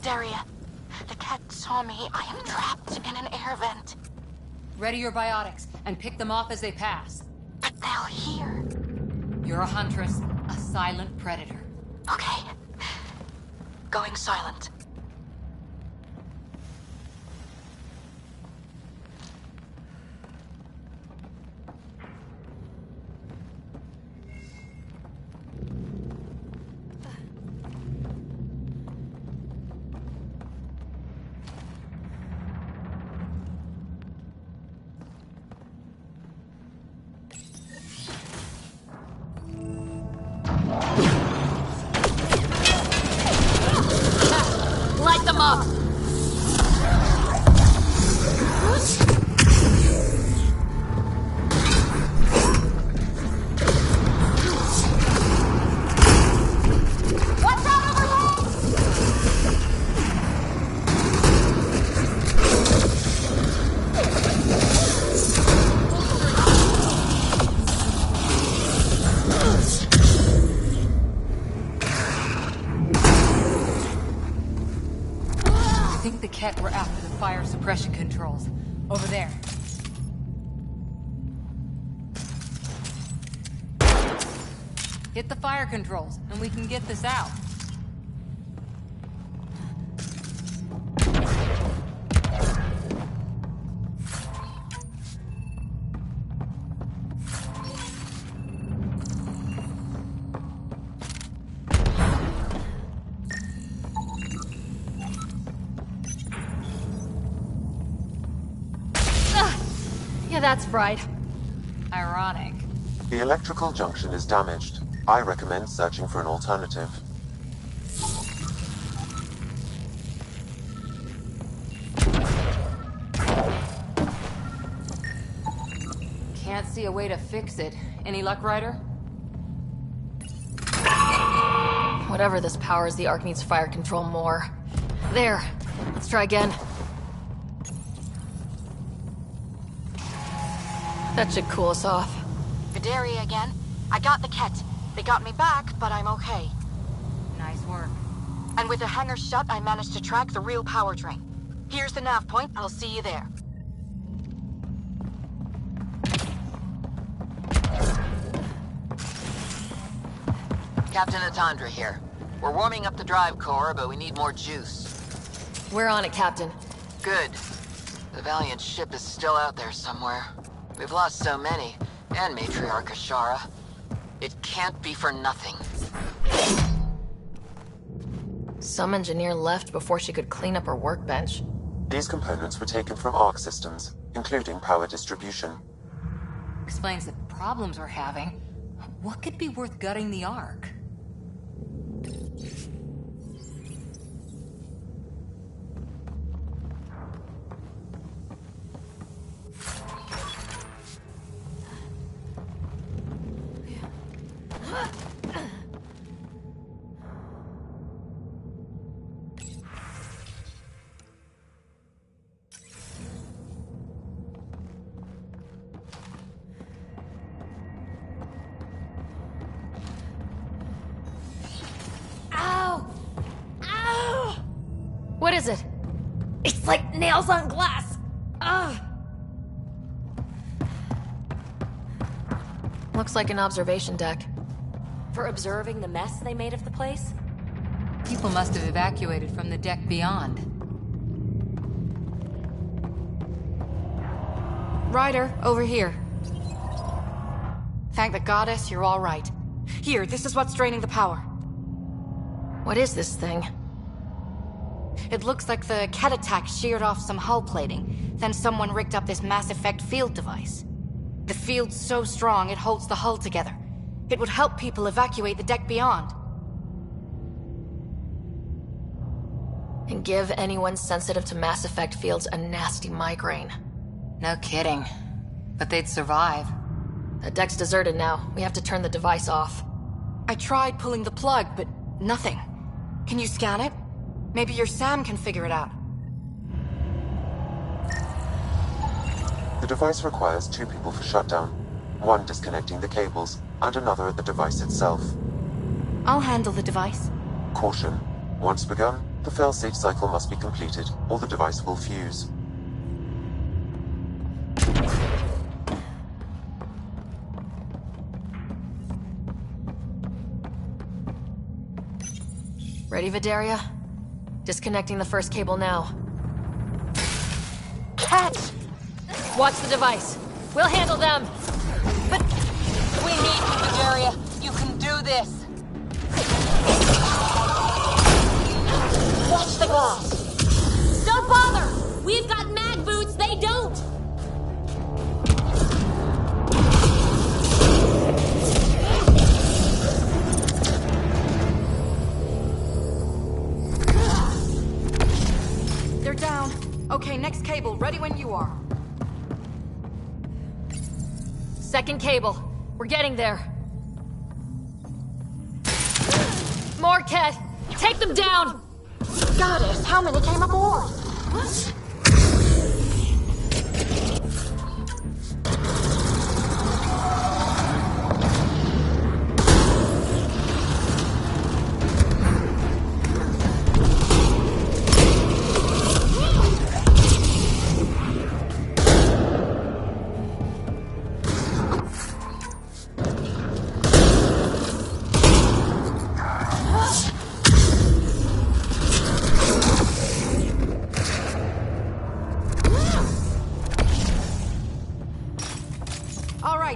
Vidaria. The Ket saw me. I am trapped in an air vent. Ready your biotics, and pick them off as they pass. But they'll hear. You're a huntress, a silent predator. Okay. Going silent. Light them up! I think the Ket were after the fire suppression controls. Over there. Hit the fire controls, and we can get this out. Yeah, that's fried. Ironic. The electrical junction is damaged. I recommend searching for an alternative. Can't see a way to fix it. Any luck, Ryder? Whatever this powers, the Ark needs fire control more. There. Let's try again. That should cool us off. Vidaria again. I got the Ket. They got me back, but I'm okay. Nice work. And with the hangar shut, I managed to track the real power drain. Here's the nav point. I'll see you there. Captain Atandra here. We're warming up the drive core, but we need more juice. We're on it, Captain. Good. The Valiant ship is still out there somewhere. We've lost so many, and Matriarch Ashara. It can't be for nothing. Some engineer left before she could clean up her workbench. These components were taken from Ark systems, including power distribution. Explains the problems we're having. What could be worth gutting the Ark? What is it? It's like nails on glass. Ugh. Looks like an observation deck. For observing the mess they made of the place? People must have evacuated from the deck beyond. Ryder, over here. Thank the goddess you're all right. Here, this is what's draining the power. What is this thing? It looks like the Ket attack sheared off some hull plating. Then someone rigged up this Mass Effect field device. The field's so strong it holds the hull together. It would help people evacuate the deck beyond. And give anyone sensitive to Mass Effect fields a nasty migraine. No kidding. But they'd survive. The deck's deserted now. We have to turn the device off. I tried pulling the plug, but nothing. Can you scan it? Maybe your Sam can figure it out. The device requires 2 people for shutdown. 1 disconnecting the cables, and another at the device itself. I'll handle the device. Caution. Once begun, the failsafe cycle must be completed, or the device will fuse. Ready, Vidaria? Disconnecting the first cable now. Catch! Watch the device. We'll handle them. But we need you, Vidaria. You can do this. Watch the glass. Don't bother! We've got mag boots, they don't! They're down. Okay, next cable, ready when you are. Second cable. We're getting there. More, Ket! Take them down! Goddess, how many came aboard?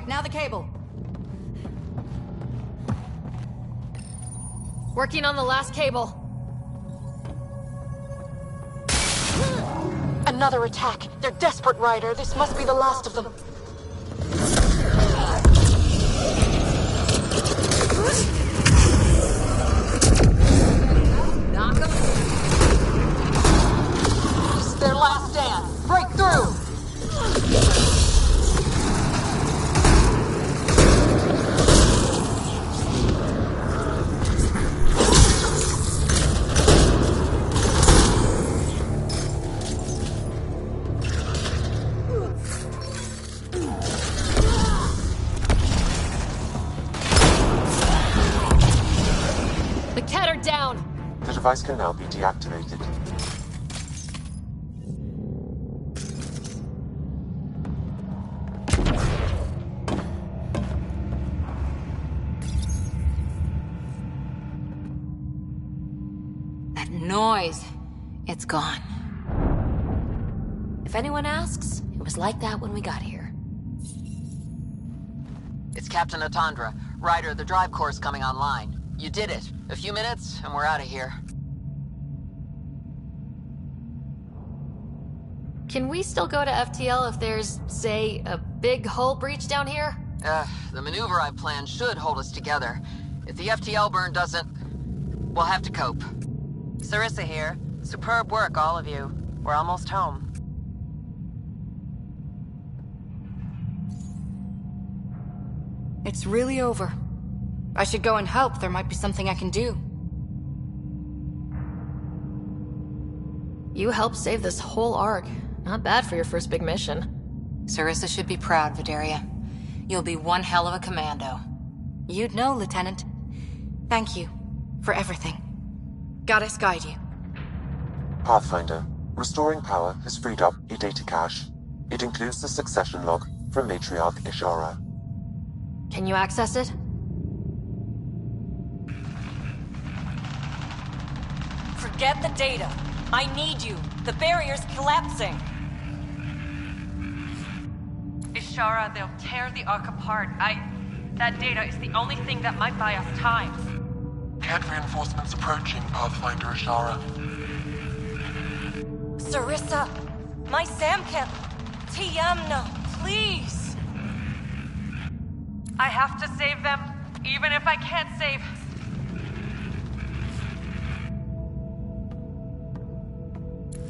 Now the cable. Working on the last cable. Another attack. They're desperate, Ryder. This must be the last of them. Knock them. This is their last stand. Break through. The device can now be deactivated. That noise. It's gone. If anyone asks, it was like that when we got here. It's Captain Atandra. Ryder, the drive core's coming online. You did it. A few minutes, and we're out of here. Can we still go to FTL if there's, say, a big hull breach down here? The maneuver I've planned should hold us together. If the FTL burn doesn't... We'll have to cope. Sarissa here. Superb work, all of you. We're almost home. It's really over. I should go and help. There might be something I can do. You helped save this whole arc. Not bad for your first big mission. Sarissa should be proud, Vidaria. You'll be one hell of a commando. You'd know, Lieutenant. Thank you for everything. Goddess guide you. Pathfinder. Restoring power has freed up a data cache. It includes the succession log from Matriarch Ishara. Can you access it? Forget the data. I need you. The barrier's collapsing. Ishara, they'll tear the Ark apart. That data is the only thing that might buy us time. Cat reinforcements approaching, Pathfinder Ishara. Sarissa, my Samcat, Tiamna, please. I have to save them, even if I can't save.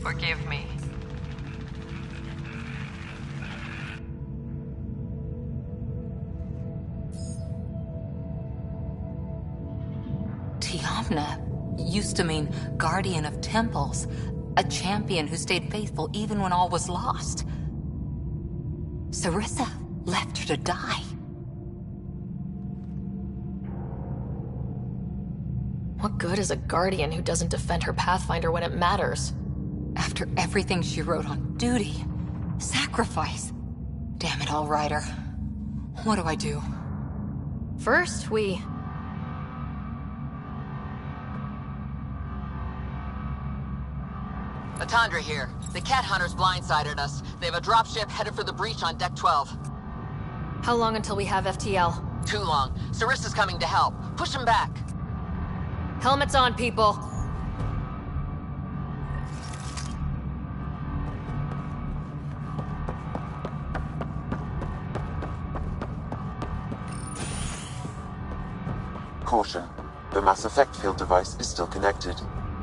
Forgive me. Tiamna used to mean guardian of temples, a champion who stayed faithful even when all was lost. Sarissa left her to die. What good is a guardian who doesn't defend her Pathfinder when it matters? After everything she wrote on duty, sacrifice. Damn it all, Ryder. What do I do? First, we... Latondra here. The cat hunters blindsided us. They have a dropship headed for the breach on Deck 12. How long until we have FTL? Too long. Sarissa's coming to help. Push him back. Helmets on, people. Caution. The mass effect field device is still connected.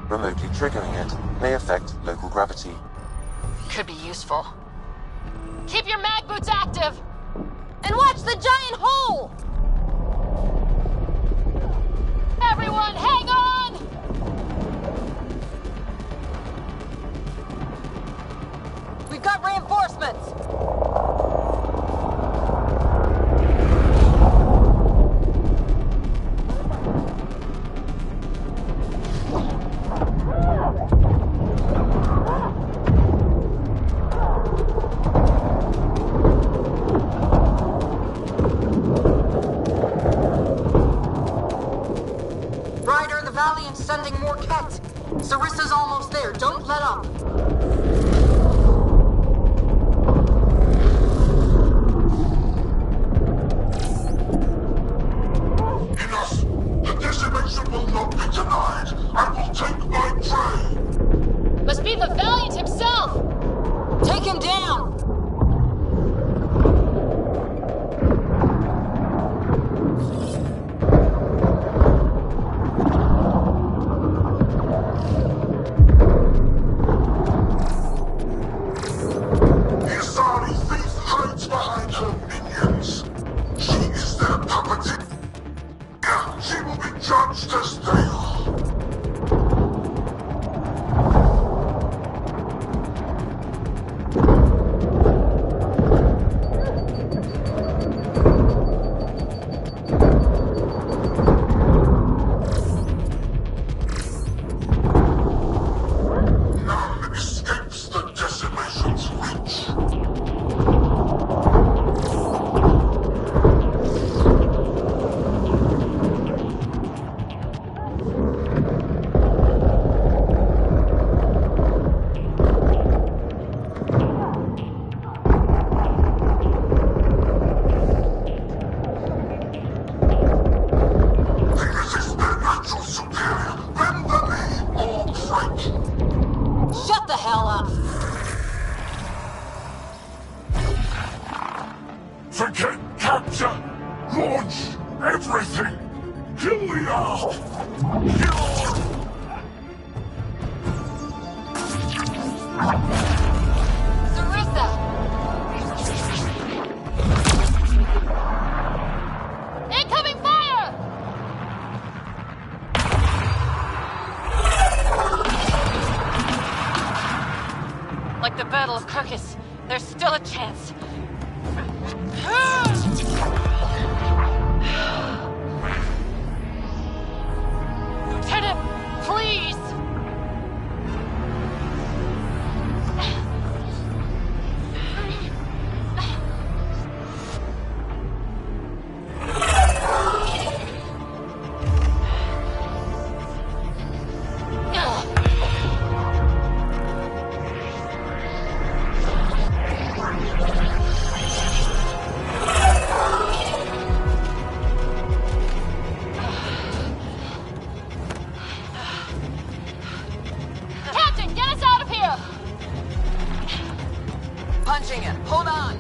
Remotely triggering it may affect local gravity. Could be useful. Keep your mag boots active! And watch the giant hole! Everyone, hang on! We've got reinforcements! Sending more Ket. Sarissa's almost there. Don't let up. Enough! The decimation will not be denied. I will take my prey. Must be the Valiant himself! Take him down! Forget capture! Launch everything! Sarissa! Incoming fire! Like the Battle of Kirkus, there's still a chance. Lieutenant, please! Captain, get us out of here! Punching it. Hold on.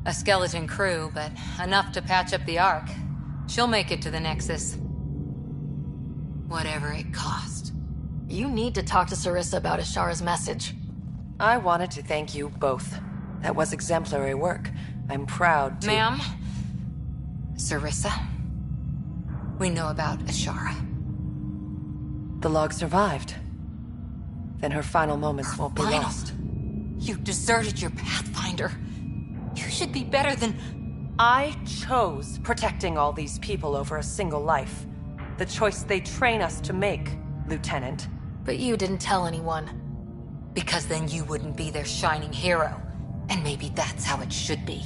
A skeleton crew, but enough to patch up the Ark. She'll make it to the Nexus. Whatever it cost. You need to talk to Sarissa about Ashara's message. I wanted to thank you both. That was exemplary work. I'm proud to— Ma'am? Sarissa? We know about Ashara. The log survived. Then her final moments won't be Final? lost. You deserted your Pathfinder. You should be better than... I chose protecting all these people over a single life. The choice they train us to make, Lieutenant. But you didn't tell anyone. Because then you wouldn't be their shining hero. And maybe that's how it should be.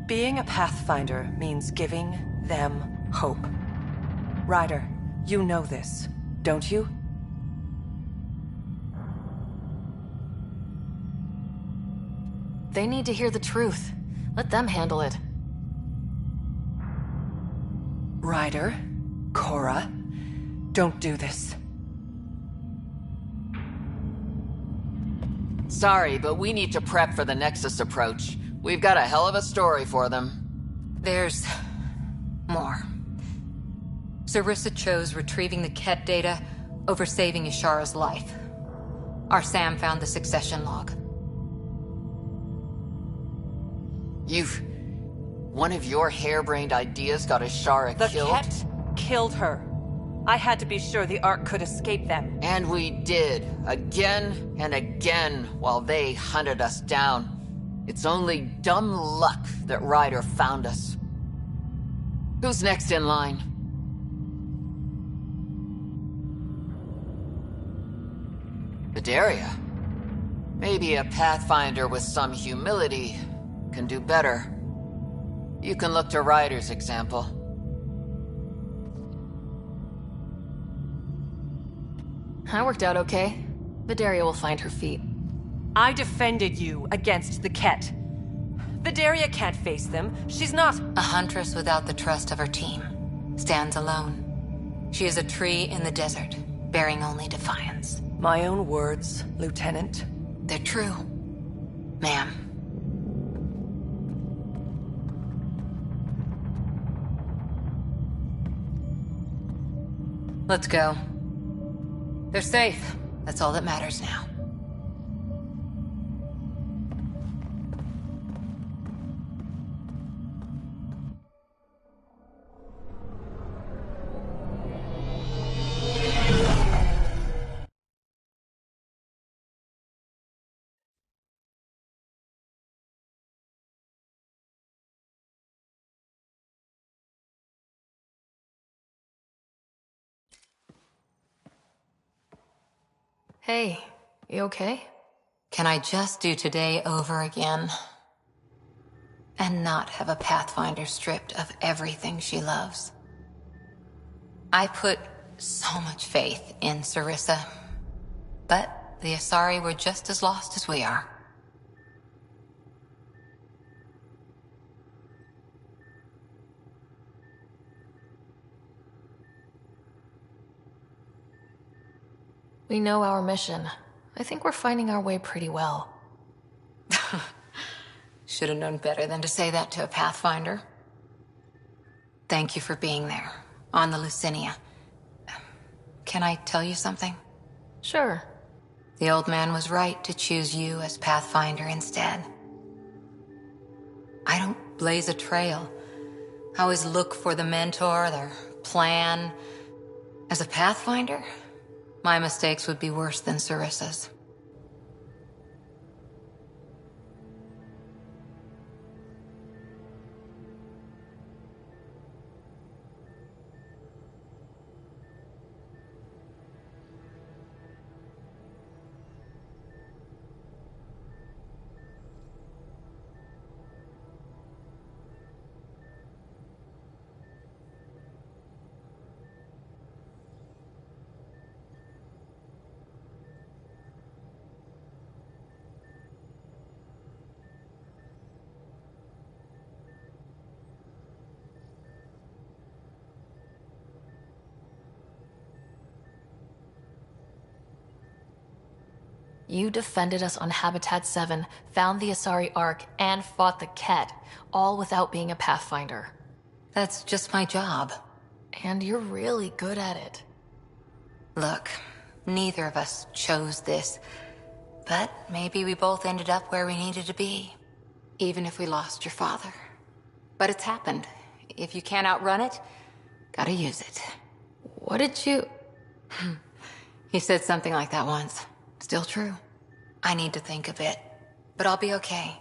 Being a Pathfinder means giving them hope. Ryder, you know this, don't you? They need to hear the truth. Let them handle it. Ryder, Cora, don't do this. Sorry, but we need to prep for the Nexus approach. We've got a hell of a story for them. There's... more. Sarissa chose retrieving the Ket data over saving Ashara's life. Our Sam found the succession log. One of your harebrained ideas got Ashara killed? The Ket killed her. I had to be sure the Ark could escape them. And we did, again and again, while they hunted us down. It's only dumb luck that Ryder found us. Who's next in line? Bedaria. Maybe a Pathfinder with some humility can do better. You can look to Ryder's example. That worked out okay. Bedaria will find her feet. I defended you against the Ket. Bedaria can't face them. She's not— A huntress without the trust of her team. Stands alone. She is a tree in the desert, bearing only defiance. My own words, Lieutenant. They're true, ma'am. Let's go. They're safe. That's all that matters now. Hey, you okay? Can I just do today over again? And not have a Pathfinder stripped of everything she loves? I put so much faith in Sarissa, but the Asari were just as lost as we are. We know our mission. I think we're finding our way pretty well. Should have known better than to say that to a Pathfinder. Thank you for being there, on the Lucinia. Can I tell you something? Sure. The old man was right to choose you as Pathfinder instead. I don't blaze a trail. I always look for the mentor, their plan. As a Pathfinder, my mistakes would be worse than Sarissa's. You defended us on Habitat 7, found the Asari Ark, and fought the Ket, all without being a Pathfinder. That's just my job. And you're really good at it. Look, neither of us chose this, but maybe we both ended up where we needed to be, even if we lost your father. But it's happened. If you can't outrun it, gotta use it. What did you... He said something like that once. Still true. I need to think a bit, but I'll be okay.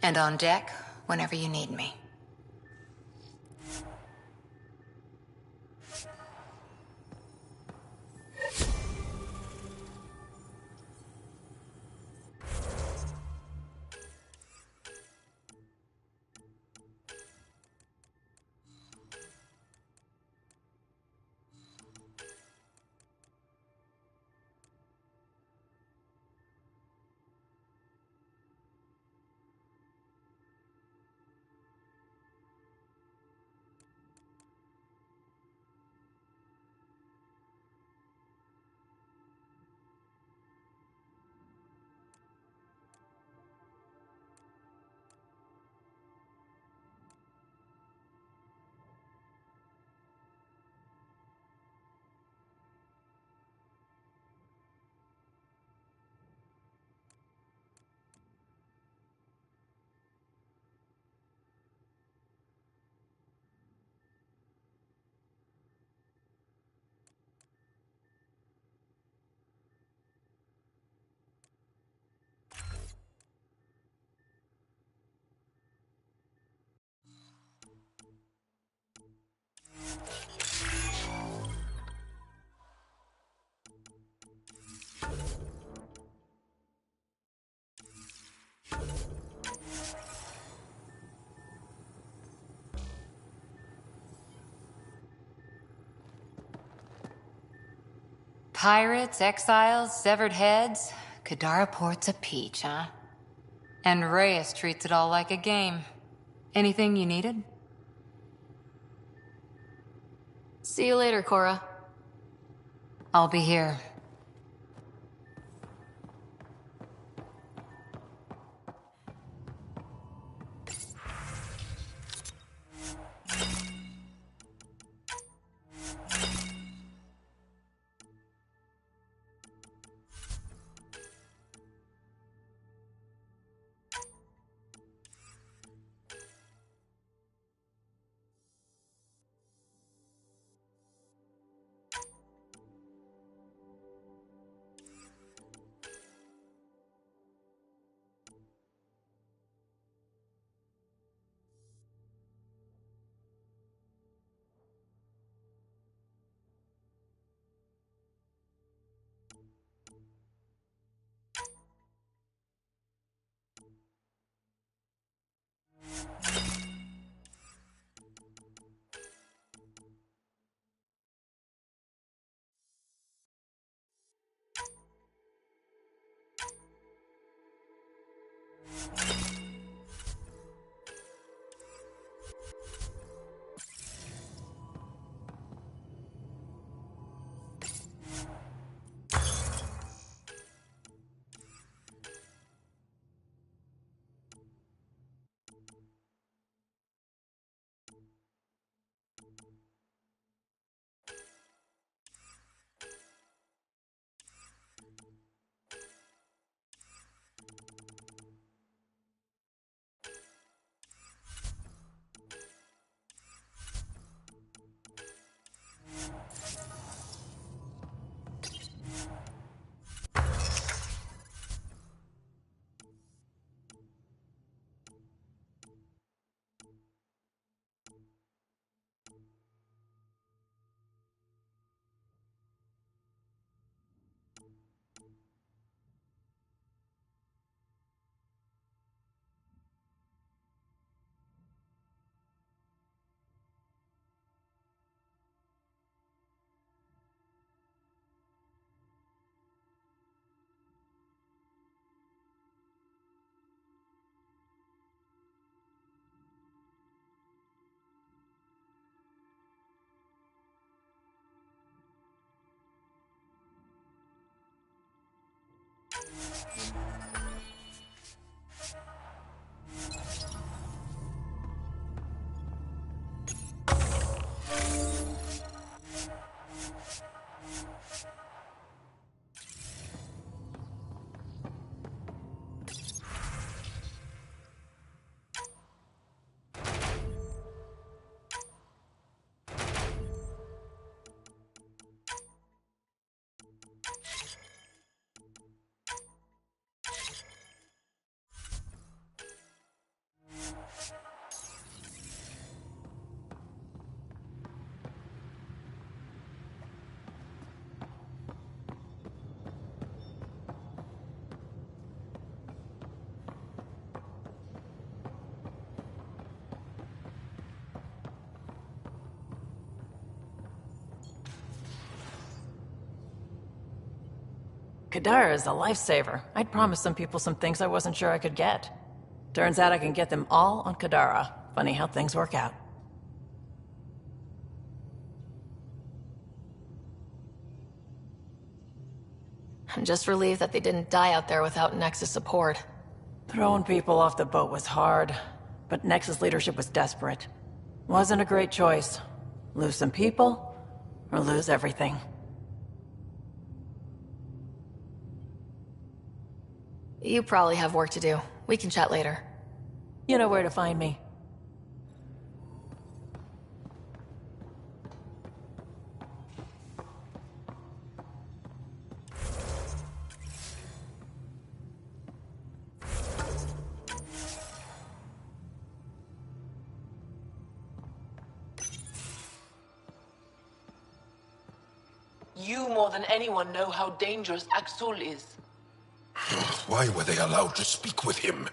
And on deck whenever you need me. Pirates, exiles, severed heads. Kadara Port's a peach, huh? And Reyes treats it all like a game. Anything you needed? See you later, Cora. I'll be here. Kadara's a lifesaver. I'd promised some people some things I wasn't sure I could get. Turns out I can get them all on Kadara. Funny how things work out. I'm just relieved that they didn't die out there without Nexus support. Throwing people off the boat was hard, but Nexus leadership was desperate. Wasn't a great choice. Lose some people, or lose everything. You probably have work to do. We can chat later. You know where to find me. You more than anyone know how dangerous Axul is. Why were they allowed to speak with him?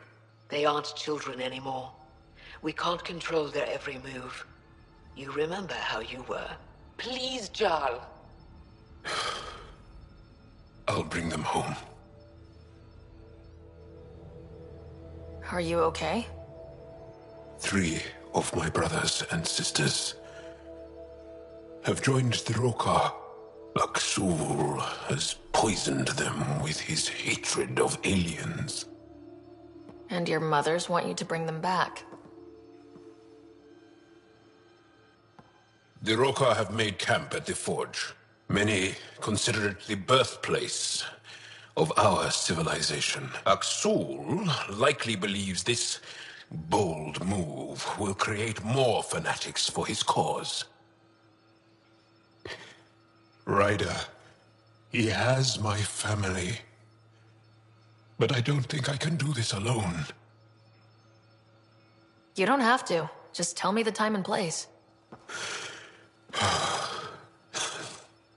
They aren't children anymore. We can't control their every move. You remember how you were. Please, Jarl. I'll bring them home. Are you okay? 3 of my brothers and sisters have joined the Roka. Axul has poisoned them with his hatred of aliens. And your mothers want you to bring them back. The Roka have made camp at the Forge. Many consider it the birthplace of our civilization. Axul likely believes this bold move will create more fanatics for his cause. Ryder, he has my family. But I don't think I can do this alone. You don't have to. Just tell me the time and place.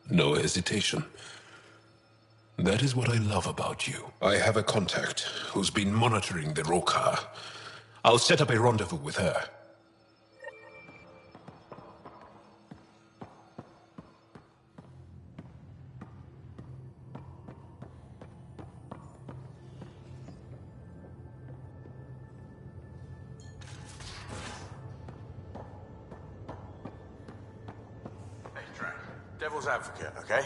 No hesitation. That is what I love about you. I have a contact who's been monitoring the Roka. I'll set up a rendezvous with her. Devil's advocate, okay?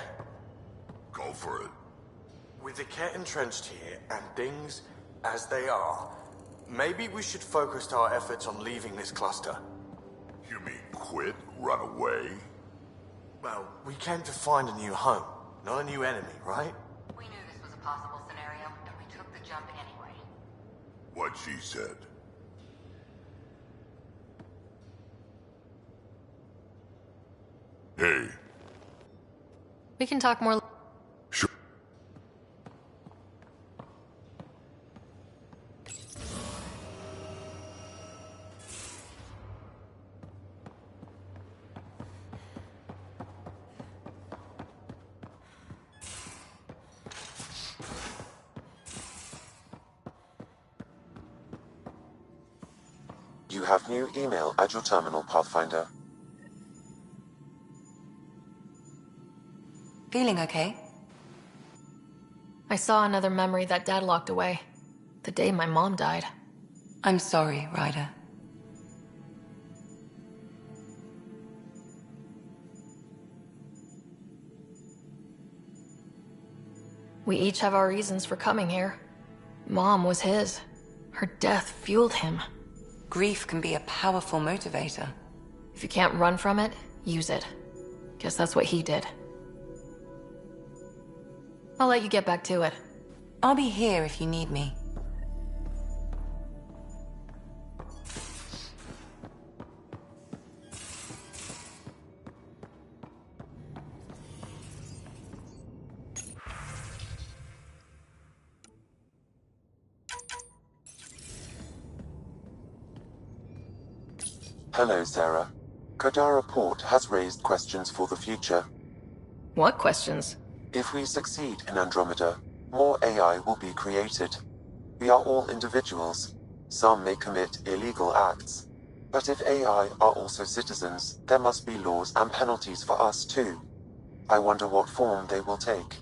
Go for it. With the Ket entrenched here, and things as they are, maybe we should focus our efforts on leaving this cluster. You mean quit? Run away? Well, we came to find a new home, not a new enemy, right? We knew this was a possible scenario, and we took the jump anyway. What she said. Hey. We can talk more. Sure. You have new email at your terminal, Pathfinder. Feeling okay? I saw another memory that Dad locked away. The day my mom died. I'm sorry, Ryder. We each have our reasons for coming here. Mom was his. Her death fueled him. Grief can be a powerful motivator. If you can't run from it, use it. Guess that's what he did. I'll let you get back to it. I'll be here if you need me. Hello, Sarah. Kodara Port has raised questions for the future. What questions? If we succeed in Andromeda, more AI will be created. We are all individuals. Some may commit illegal acts. But if AI are also citizens, there must be laws and penalties for us too. I wonder what form they will take.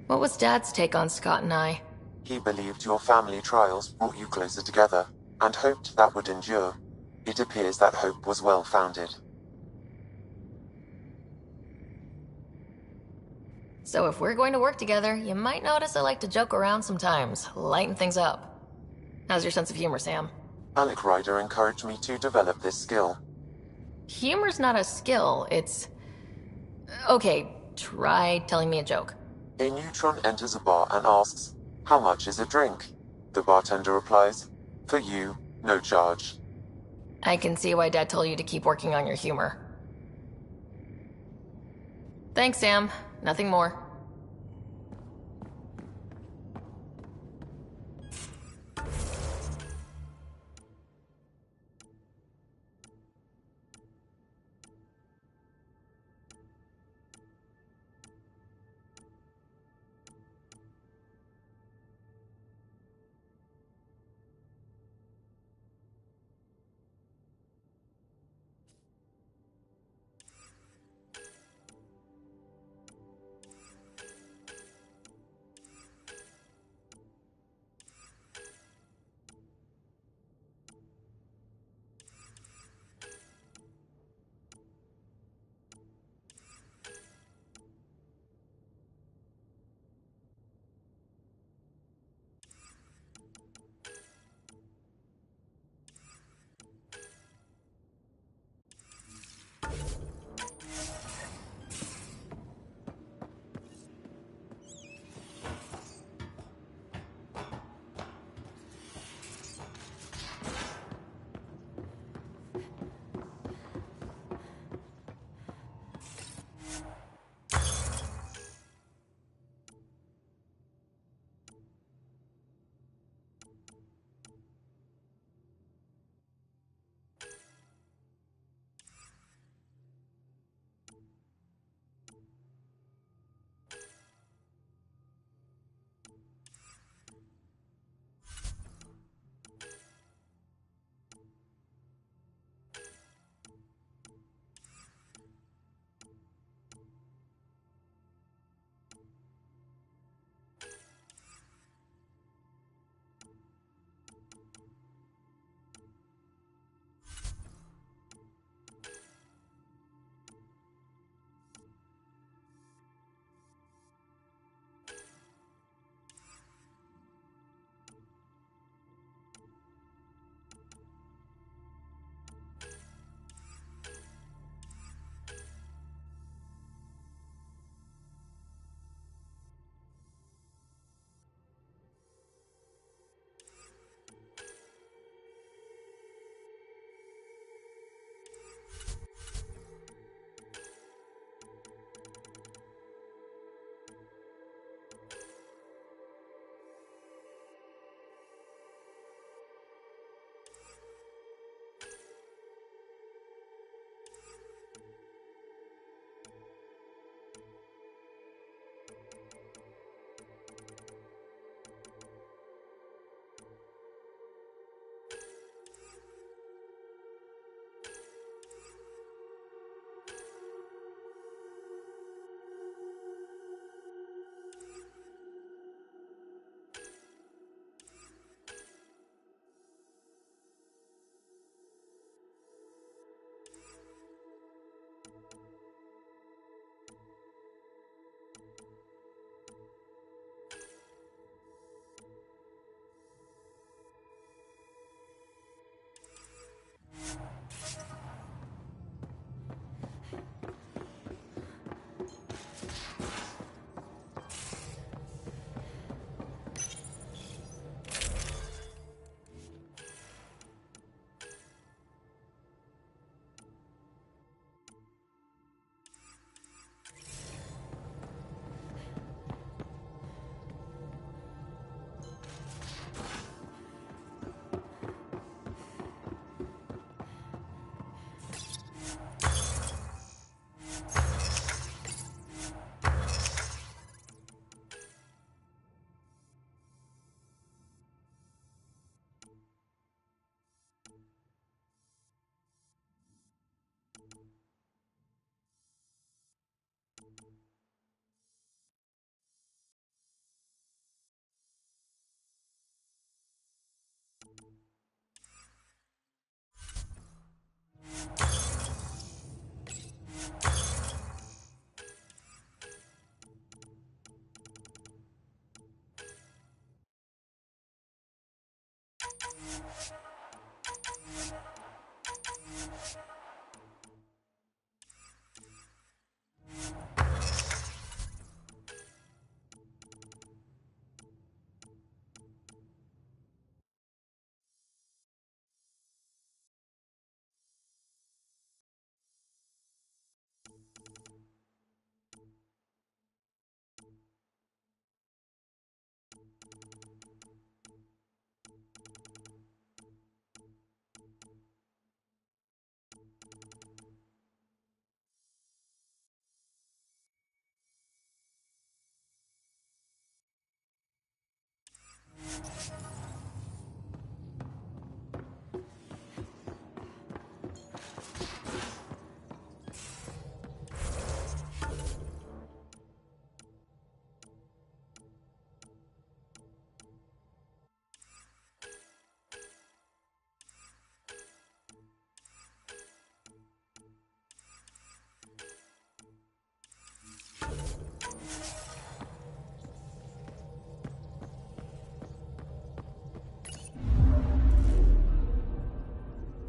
What was Dad's take on Scott and I? He believed your family trials brought you closer together, and hoped that would endure. It appears that hope was well-founded. So if we're going to work together, you might notice I like to joke around sometimes, lighten things up. How's your sense of humor, Sam? Alec Ryder encouraged me to develop this skill. Humor's not a skill, it's... Okay, try telling me a joke. A neutron enters a bar and asks, "How much is a drink?" The bartender replies, "For you, no charge." I can see why Dad told you to keep working on your humor. Thanks, Sam. Nothing more.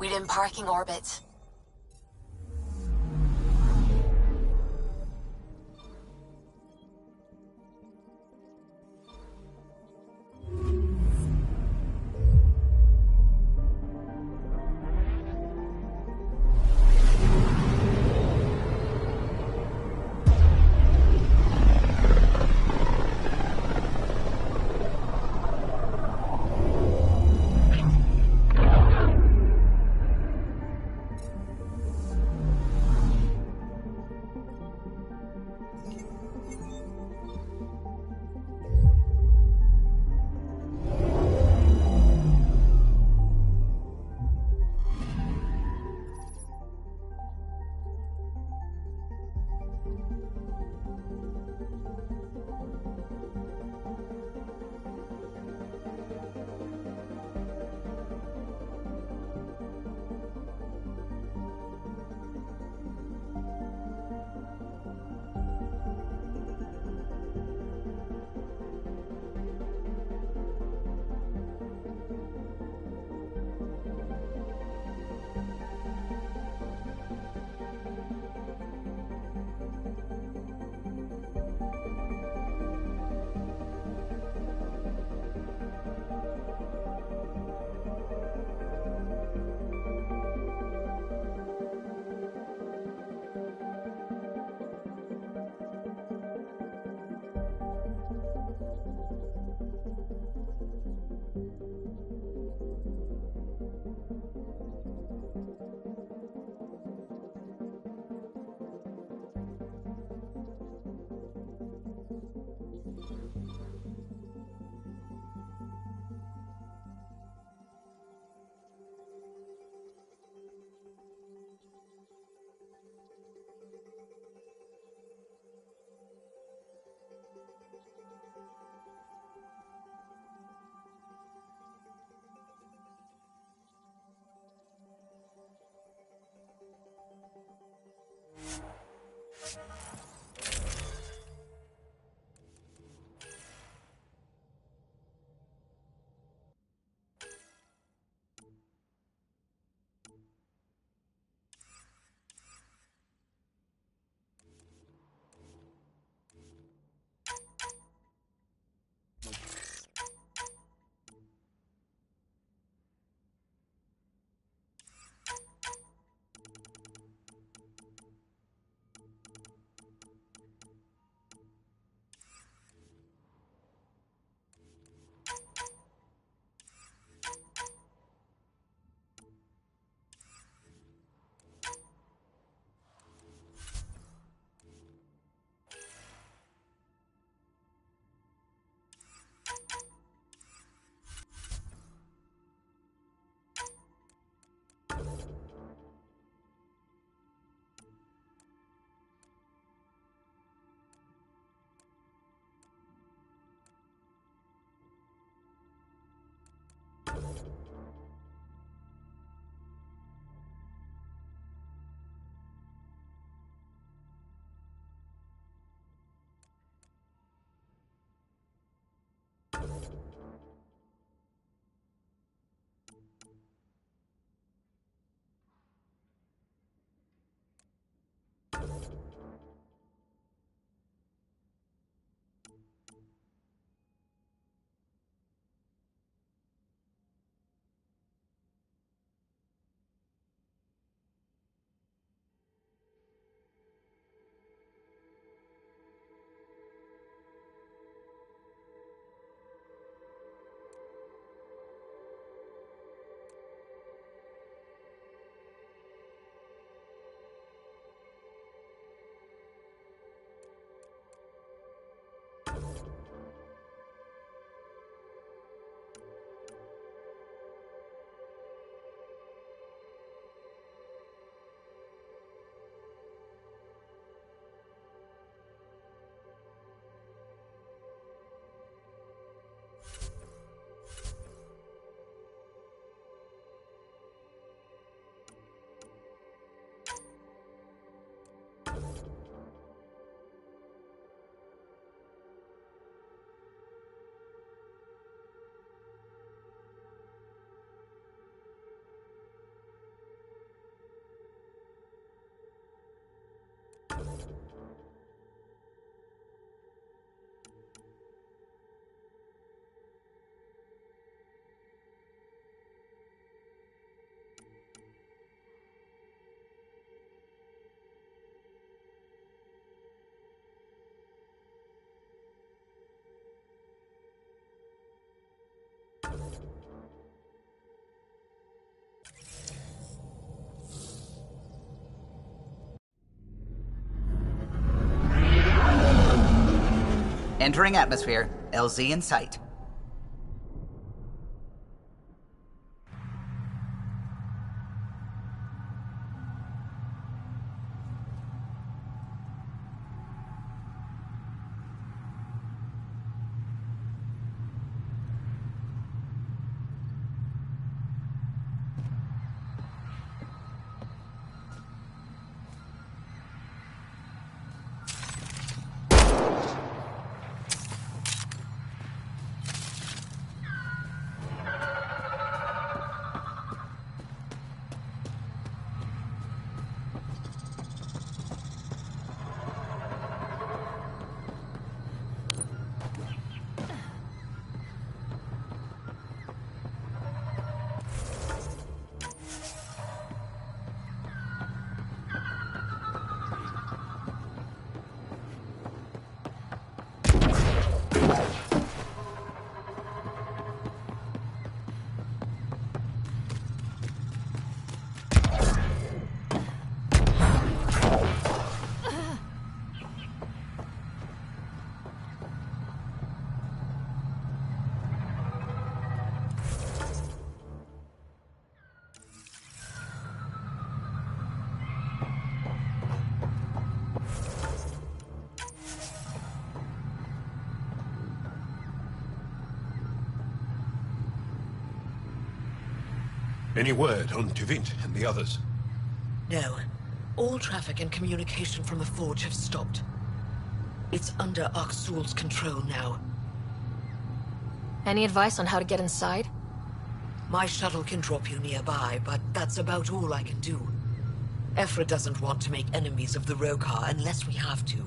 We're in parking orbit. Entering atmosphere. LZ in sight. Any word on Tuvint and the others? No. All traffic and communication from the Forge have stopped. It's under Aksul's control now. Any advice on how to get inside? My shuttle can drop you nearby, but that's about all I can do. Ephra doesn't want to make enemies of the Rokar unless we have to.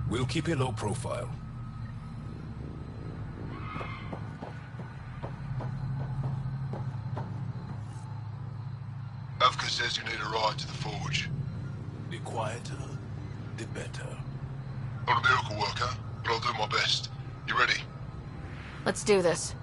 We'll keep a low profile. Avka says you need a ride to the Forge. The quieter, the better. I'm a miracle worker, but I'll do my best. You ready? Let's do this.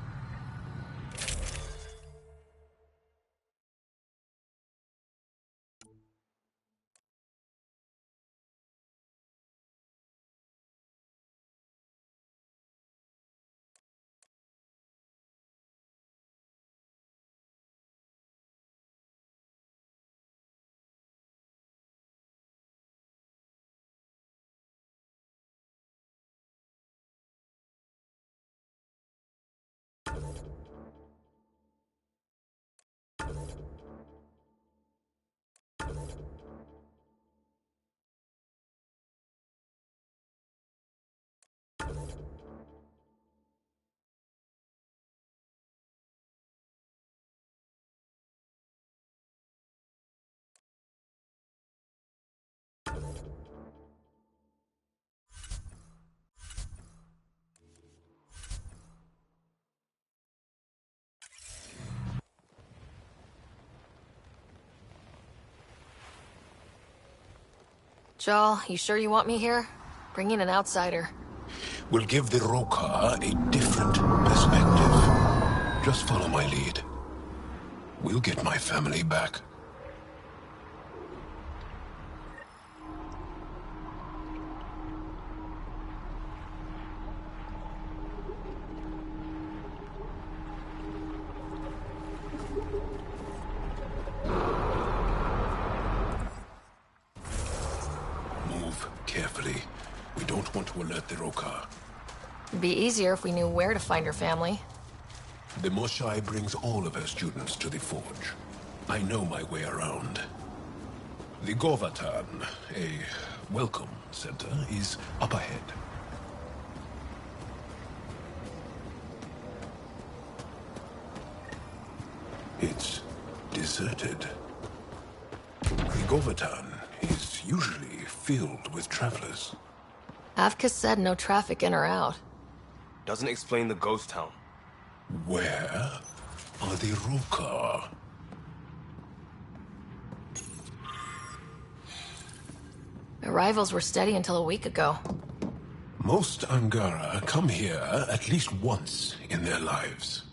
Jal, you sure you want me here? Bring in an outsider. We'll give the Rokar a different perspective. Just follow my lead. We'll get my family back. Carefully. We don't want to alert the Rokar. It'd be easier if we knew where to find her family. The Moshai brings all of her students to the Forge. I know my way around. The Govatan, a welcome center, is up ahead. It's deserted. The Govatan is usually filled with travelers. Avka said no traffic in or out. Doesn't explain the ghost town. Where are the Rokar? Arrivals were steady until a week ago. Most Angara come here at least once in their lives.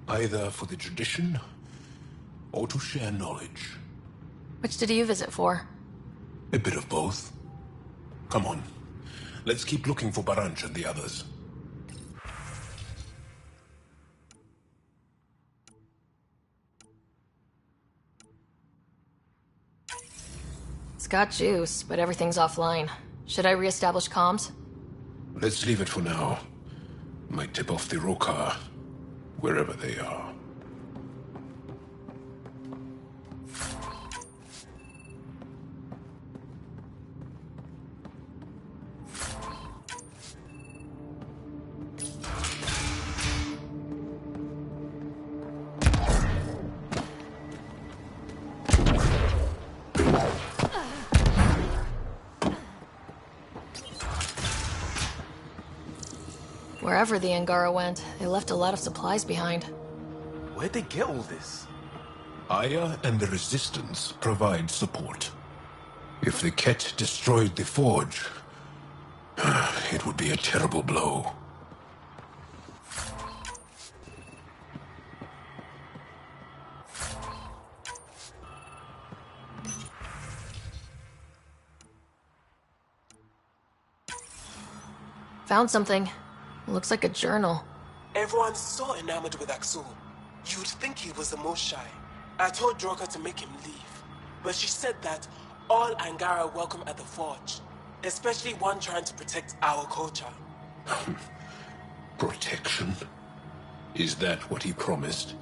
Either for the tradition, or to share knowledge. Which did you visit for? A bit of both. Come on. Let's keep looking for Baranch and the others. It's got juice, but everything's offline. Should I reestablish comms? Let's leave it for now. Might tip off the Rokar, wherever they are. Wherever the Angara went, they left a lot of supplies behind. Where'd they get all this? Aya and the Resistance provide support. If the Ket destroyed the Forge, it would be a terrible blow. Found something. Looks like a journal. Everyone's so enamored with Axul. You'd think he was the most shy. I told Droka to make him leave, but she said that all Angara welcome at the Forge, especially one trying to protect our culture. Protection? Is that what he promised?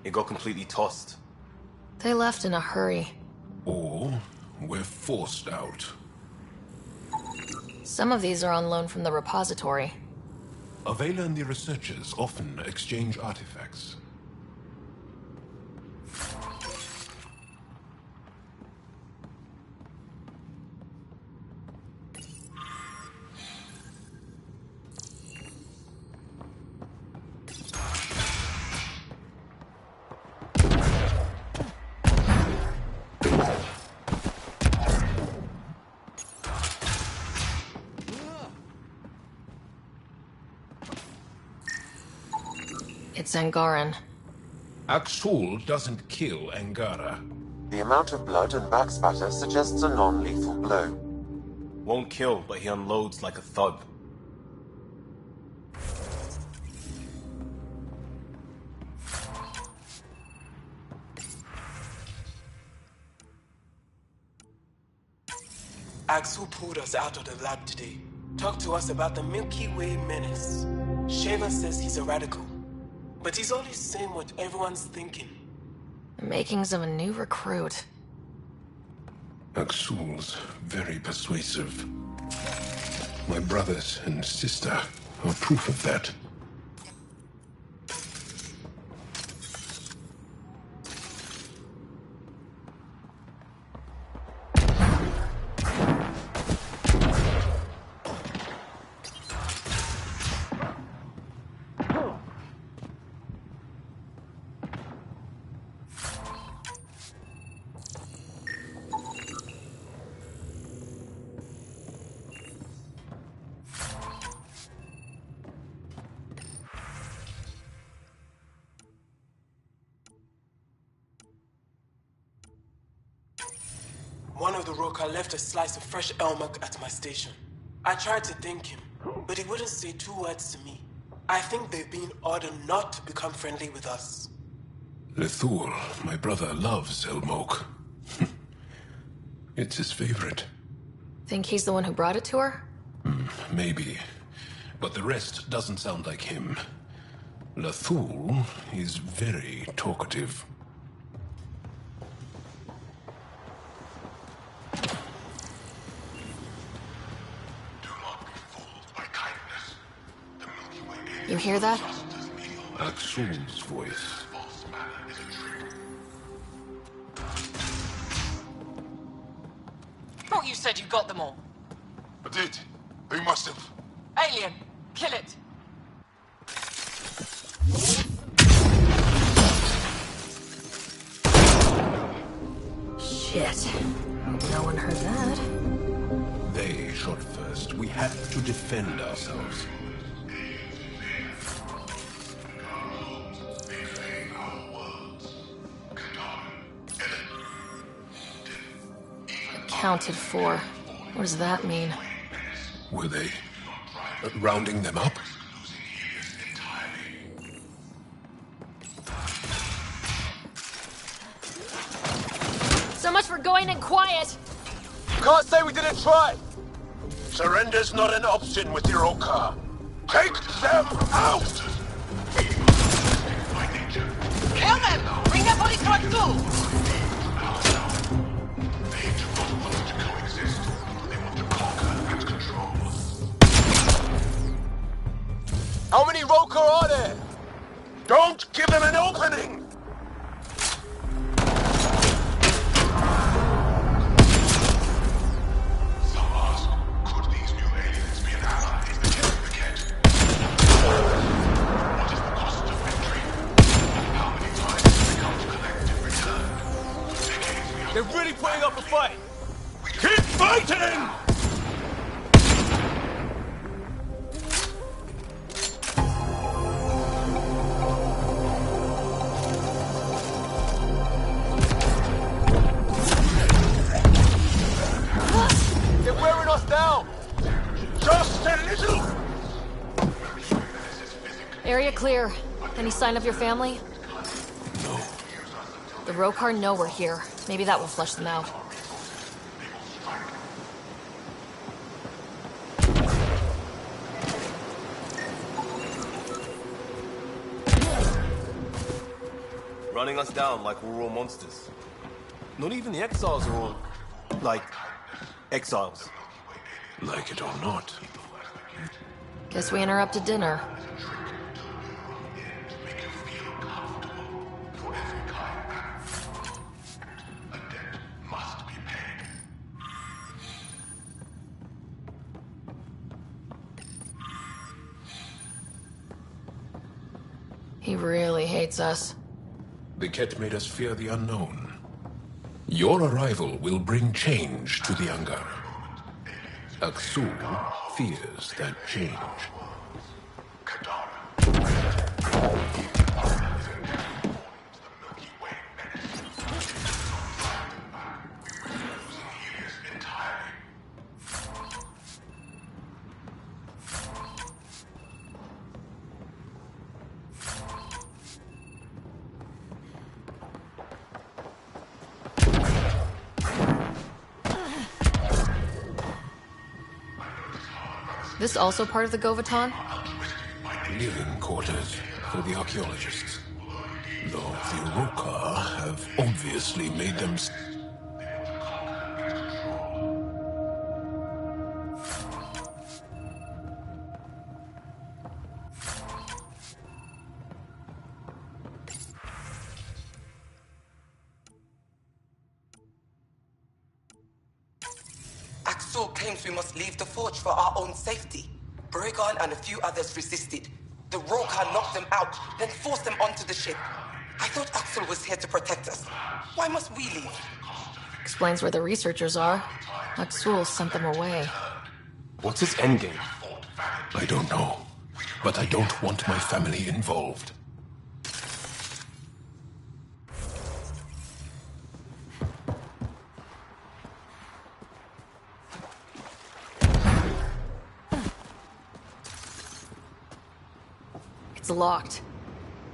It got completely tossed. They left in a hurry. Or we're forced out. Some of these are on loan from the repository. Avela and the researchers often exchange artifacts. It's Angaran. Axul doesn't kill Angara. The amount of blood and backspatter suggests a non-lethal blow. Won't kill, but he unloads like a thug. Axul pulled us out of the lab today. Talked to us about the Milky Way menace. Shaver says he's a radical, but he's only saying what everyone's thinking. The makings of a new recruit. Axul's very persuasive. My brothers and sister are proof of that. One of the Roka left a slice of fresh elmuck at my station. I tried to thank him, but he wouldn't say 2 words to me. I think they've been ordered not to become friendly with us. Lethul, my brother, loves Elmok. It's his favorite. Think he's the one who brought it to her? Maybe. But the rest doesn't sound like him. Lethul is very talkative. You hear that? Axul's voice. Thought you said you got them all. I did. Who must have? Alien, kill it. Shit. Hope no one heard that. They shot first. We had to defend ourselves. Accounted for. What does that mean? Were they rounding them up? So much for going in quiet! Can't say we didn't try! Surrender's not an option with your Oka. Take them out! Kill them! Bring the police to us too! How many Roker are there? Don't give them an opening! They're really putting up a fight! Keep fighting! They're wearing us down! Just a little! Area clear. Any sign of your family? No. The Rokar know we're here. Maybe that will flush them out. Running us down like we're all monsters. Not even the exiles are all... like... exiles. Like it or not. Guess we interrupted dinner. He really hates us. The Ket made us fear the unknown. Your arrival will bring change to the Angara. Aksul fears that change. This also part of the Govaton? Living quarters for the archaeologists. Though the Rokar have obviously made them... Axel claims we must leave the forge for our own safety. Bregan and a few others resisted. The Rokar knocked them out, then forced them onto the ship. I thought Axel was here to protect us. Why must we leave? Explains where the researchers are. Aksul sent them away. What's his endgame? I don't know, but I don't want my family involved. It's locked.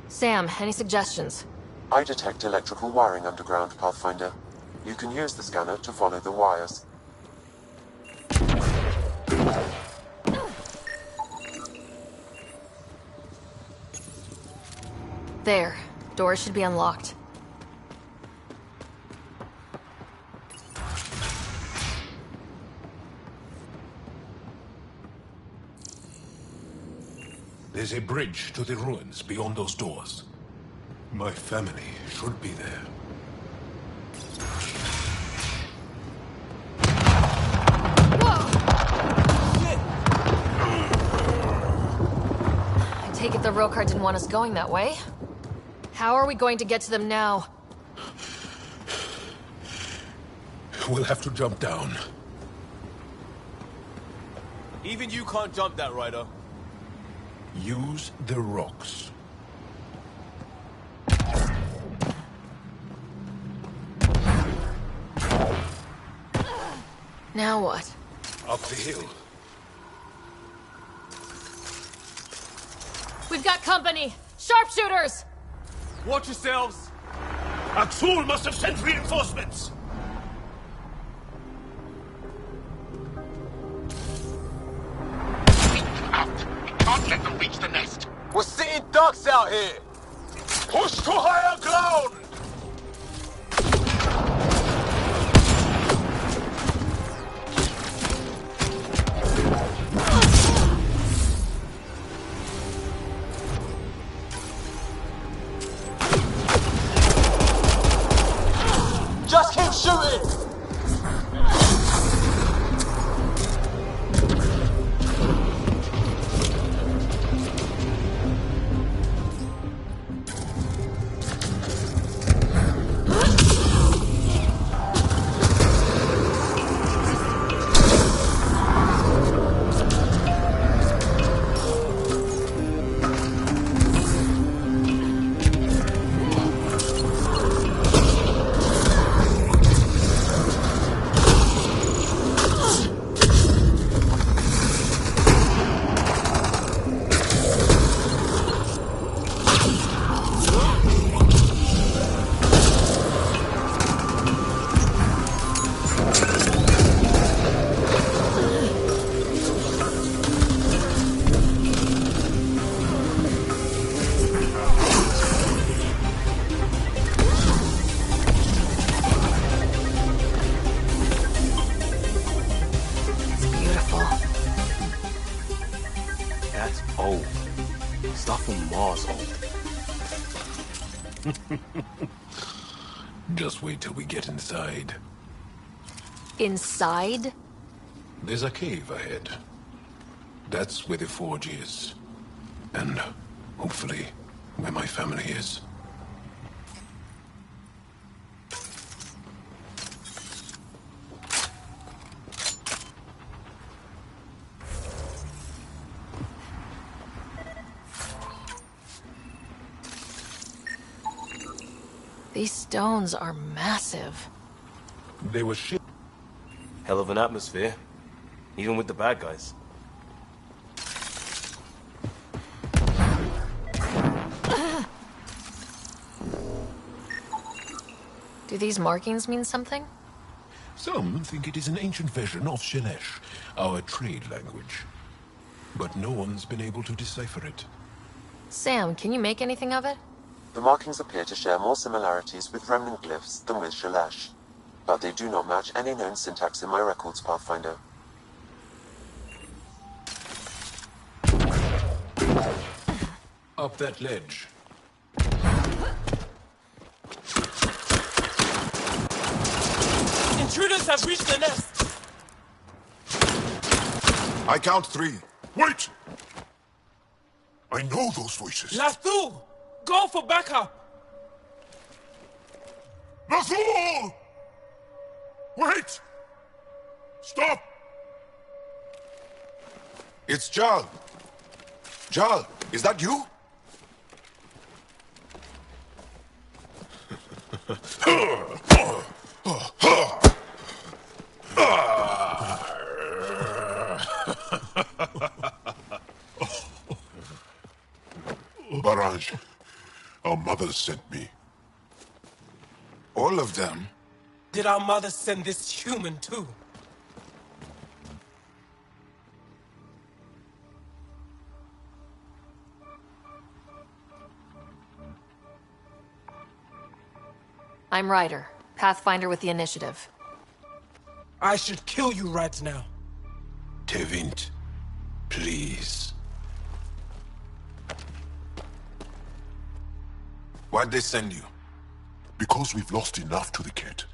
Sam, any suggestions? I detect electrical wiring underground, Pathfinder. You can use the scanner to follow the wires. There. Doors should be unlocked. There's a bridge to the ruins beyond those doors. My family should be there. I take it the Rokar didn't want us going that way. How are we going to get to them now? We'll have to jump down. Even you can't jump that, Ryder. Use the rocks. Now what? Up the hill. We've got company! Sharpshooters! Watch yourselves! Aksul must have sent reinforcements! Can't let them reach the nest. We're sitting ducks out here! Push to higher ground! Just keep shooting! That's old. Stuff from Mars old. Just wait till we get inside. Inside? There's a cave ahead. That's where the forge is. And, hopefully, where my family is. These stones are massive. They were shit. Hell of an atmosphere. Even with the bad guys. Do these markings mean something? Some think it is an ancient version of Shelesh, our trade language. But no one's been able to decipher it. Sam, can you make anything of it? The markings appear to share more similarities with remnant glyphs than with Shalash, but they do not match any known syntax in my records, Pathfinder. Up that ledge. Intruders have reached the nest! I count 3. Wait! I know those voices. Lathu! Go for backup! Nathul! Wait! Stop! It's Jal. Jal, is that you? Barrage, our mothers sent me. All of them? Did our mother send this human too? I'm Ryder, Pathfinder with the Initiative. I should kill you right now. Tevint, please. Why'd they send you? Because we've lost enough to the kid.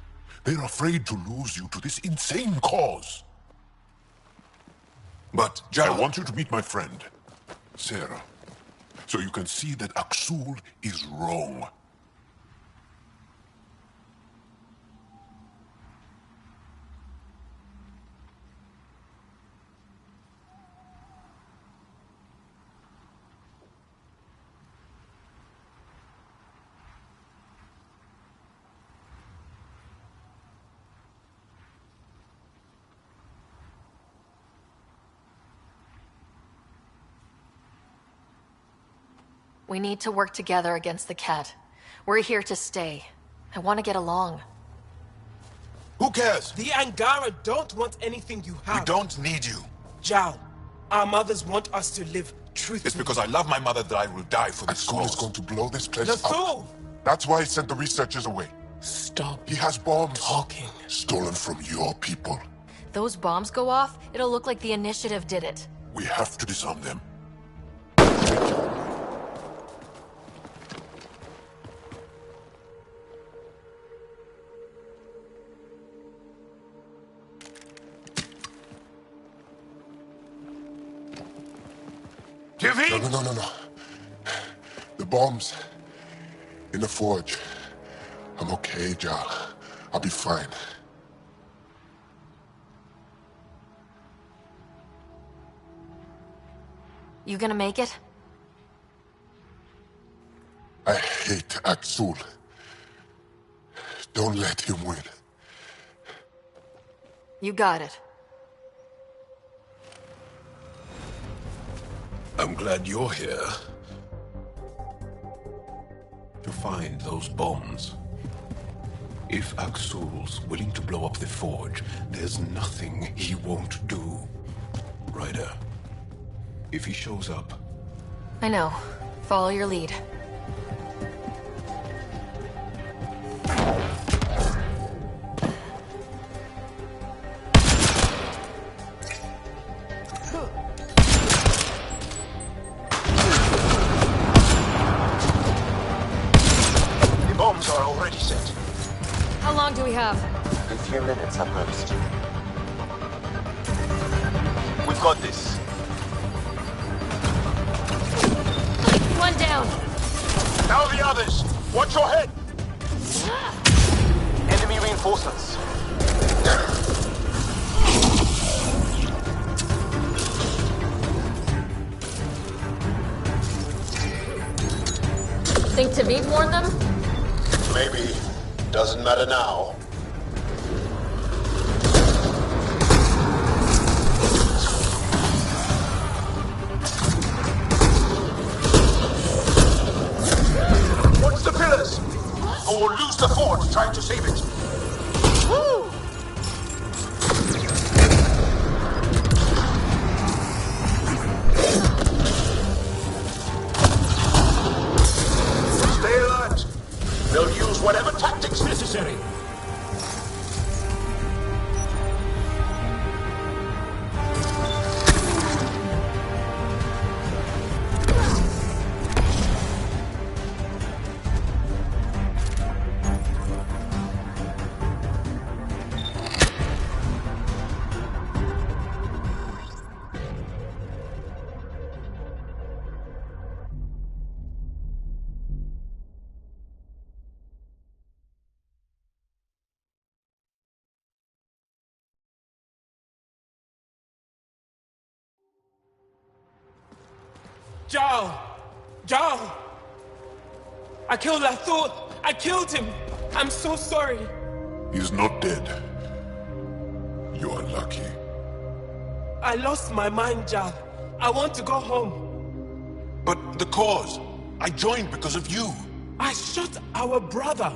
They're afraid to lose you to this insane cause. But, Jal, I want you to meet my friend, Sarah, so you can see that Aksul is wrong. We need to work together against the Cat. We're here to stay. I want to get along. Who cares? The Angara don't want anything you have. We don't need you. Zhao, our mothers want us to live truthfully. It's because I love my mother that I will die for this cause. Is going to blow this place Nathul! up. That's why he sent the researchers away. Stop. He has bombs. Talking. Stolen from your people. Those bombs go off, it'll look like the Initiative did it. We have to disarm them. Give in! No. The bombs in the forge. I'm okay, Jal. I'll be fine. You gonna make it? I hate Aksul. Don't let him win. You got it. I'm glad you're here. To find those bombs. If Aksul's willing to blow up the forge, there's nothing he won't do. Ryder, if he shows up... I know. Follow your lead. The bombs are already set. How long do we have? A few minutes at most. We've got this. One down. Now the others! Watch your head! Enemy reinforcements. Think Tavit warned them? Maybe. Doesn't matter now. Watch the pillars! Or we'll lose the forge trying to save it. Woo! Stay alert. They'll use whatever tactics necessary. Zhao! I killed Lathur! I killed him! I'm so sorry! He's not dead. You are lucky. I lost my mind, Zhao. I want to go home. But the cause. I joined because of you. I shot our brother.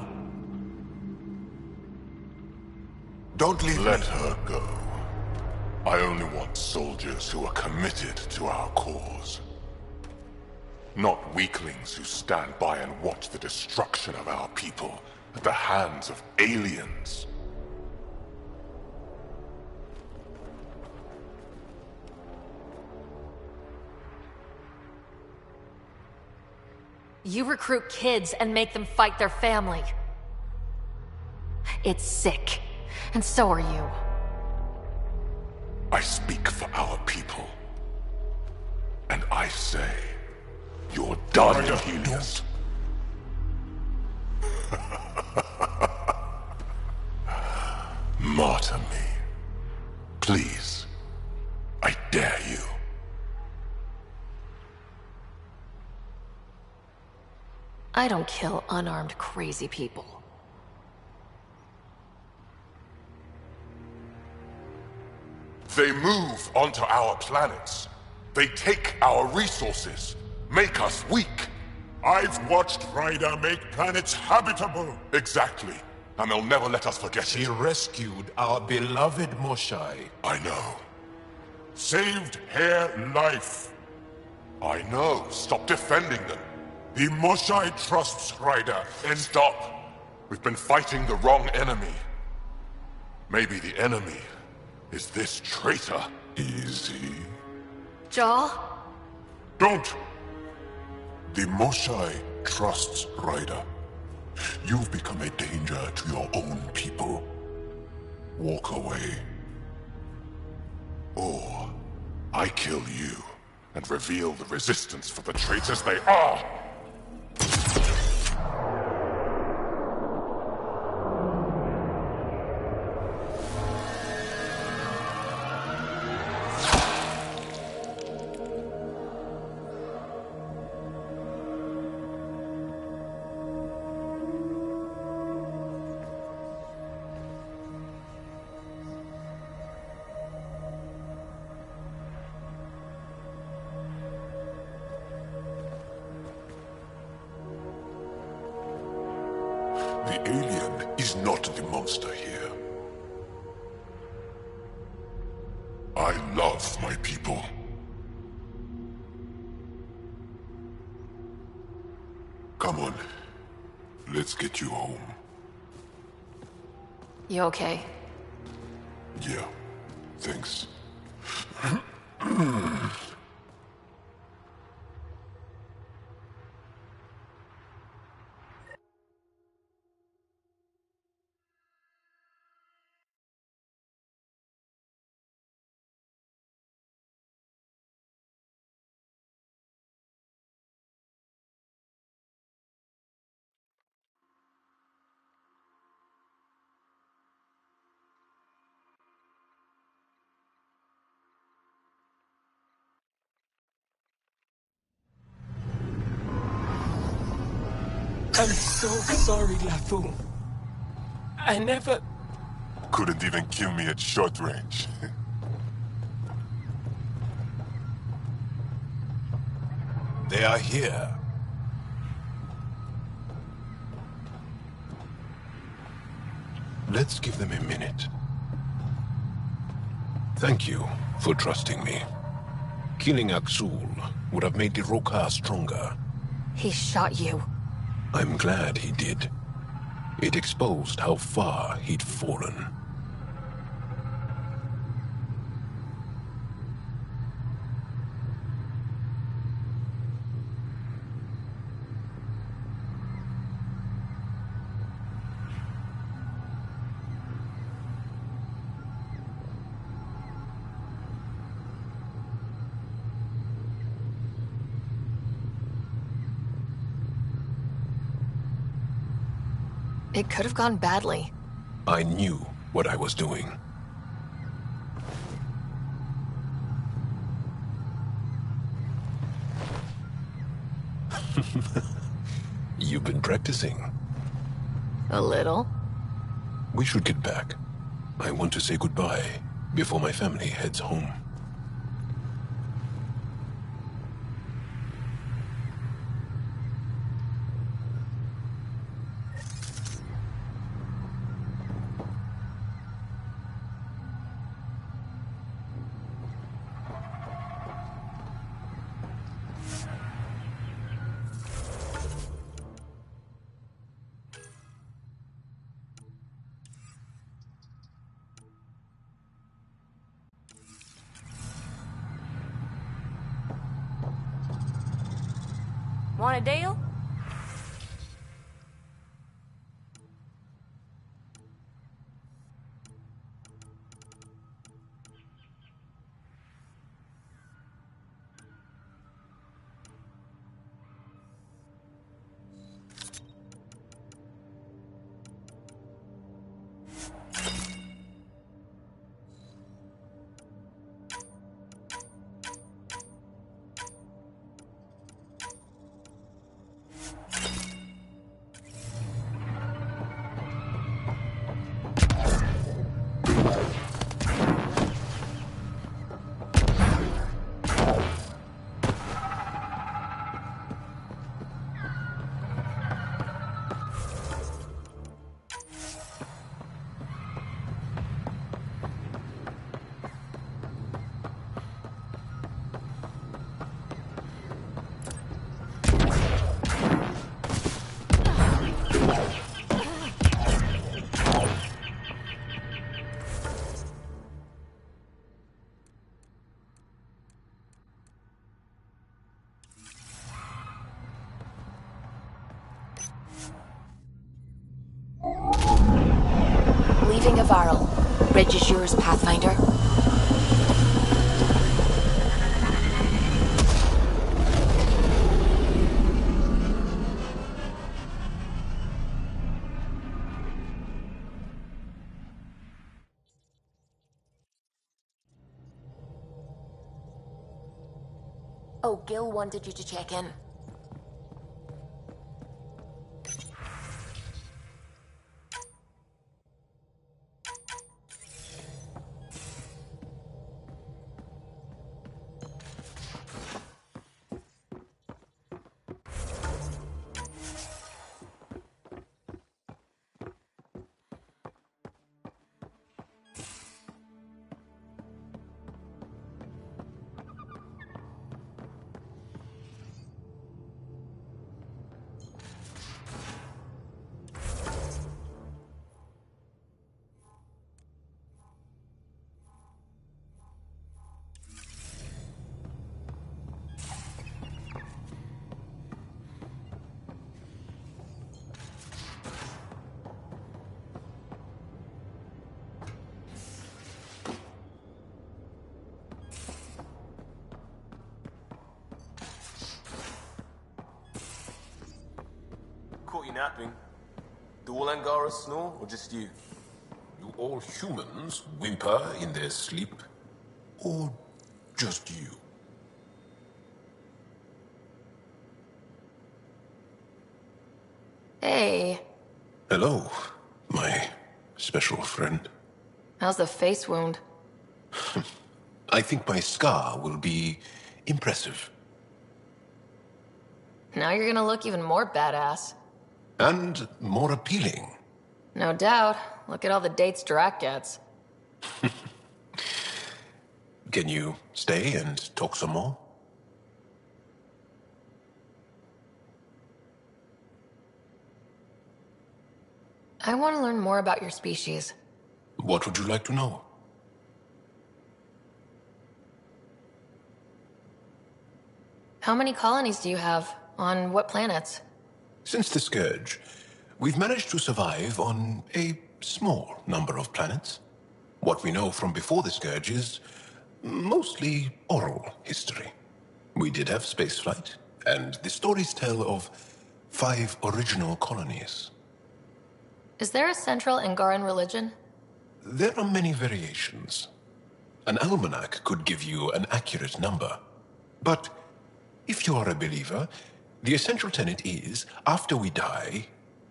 Don't leave Let me. her go. I only want soldiers who are committed to our cause. Not weaklings who stand by and watch the destruction of our people at the hands of aliens. You recruit kids and make them fight their family. It's sick. And so are you. I speak for our people. And I say, you're done, Helios. Martyr me. Please. I dare you. I don't kill unarmed crazy people. They move onto our planets. They take our resources, make us weak. I've watched Ryder make planets habitable. Exactly. And they'll never let us forget it. He rescued our beloved Moshai. I know. Saved her life. I know. Stop defending them. The Moshai trusts Ryder. And stop. We've been fighting the wrong enemy. Maybe the enemy is this traitor. Easy. Jaal? Don't! The Moshai trusts Ryder. You've become a danger to your own people. Walk away. Or I kill you and reveal the resistance for the traitors they are! The alien is not the monster here. I love my people. Come on. Let's get you home. You okay? Yeah. Thanks. I'm so sorry, Lafu. I never... Couldn't even kill me at short range. They are here. Let's give them a minute. Thank you for trusting me. Killing Aksul would have made the Roka stronger. He shot you. I'm glad he did. It exposed how far he'd fallen. It could have gone badly. I knew what I was doing. You've been practicing. A little. We should get back. I want to say goodbye before my family heads home. Want a deal? Yavarl. Bridge is yours, Pathfinder. Oh, Gil wanted you to check in. Caught you napping. Do all Angara snore, or just you? Do all humans whimper in their sleep? Or just you? Hey, Hello, my special friend. how's the face wound? I think my scar will be impressive. Now you're gonna look even more badass. And more appealing. No doubt. Look at all the dates Drac gets. Can you stay and talk some more? I want to learn more about your species. What would you like to know? How many colonies do you have? On what planets? Since the Scourge, we've managed to survive on a small number of planets. What we know from before the Scourge is mostly oral history. We did have spaceflight, and the stories tell of 5 original colonies. Is there a central Angaran religion? There are many variations. An almanac could give you an accurate number. But if you are a believer, the essential tenet is, after we die,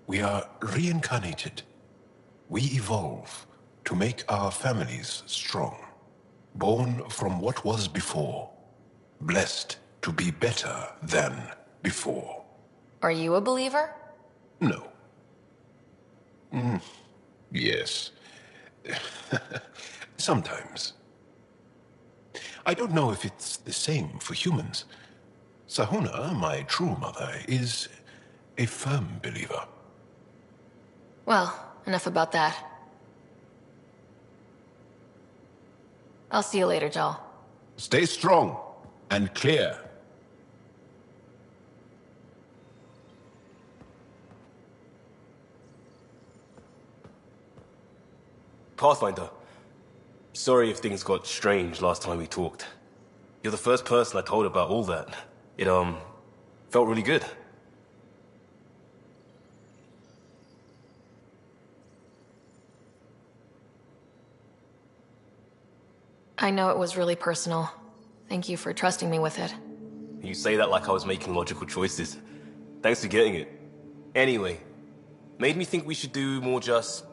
we are reincarnated. We evolve to make our families strong. Born from what was before. Blessed to be better than before. Are you a believer? No. Yes. Sometimes. I don't know if it's the same for humans. Sahuna, my true mother, is a firm believer. Well, enough about that. I'll see you later, Jal. Stay strong and clear. Pathfinder. Sorry if things got strange last time we talked. You're the first person I told about all that. It, felt really good. I know it was really personal. Thank you for trusting me with it. You say that like I was making logical choices. Thanks for getting it. Anyway, made me think we should do more just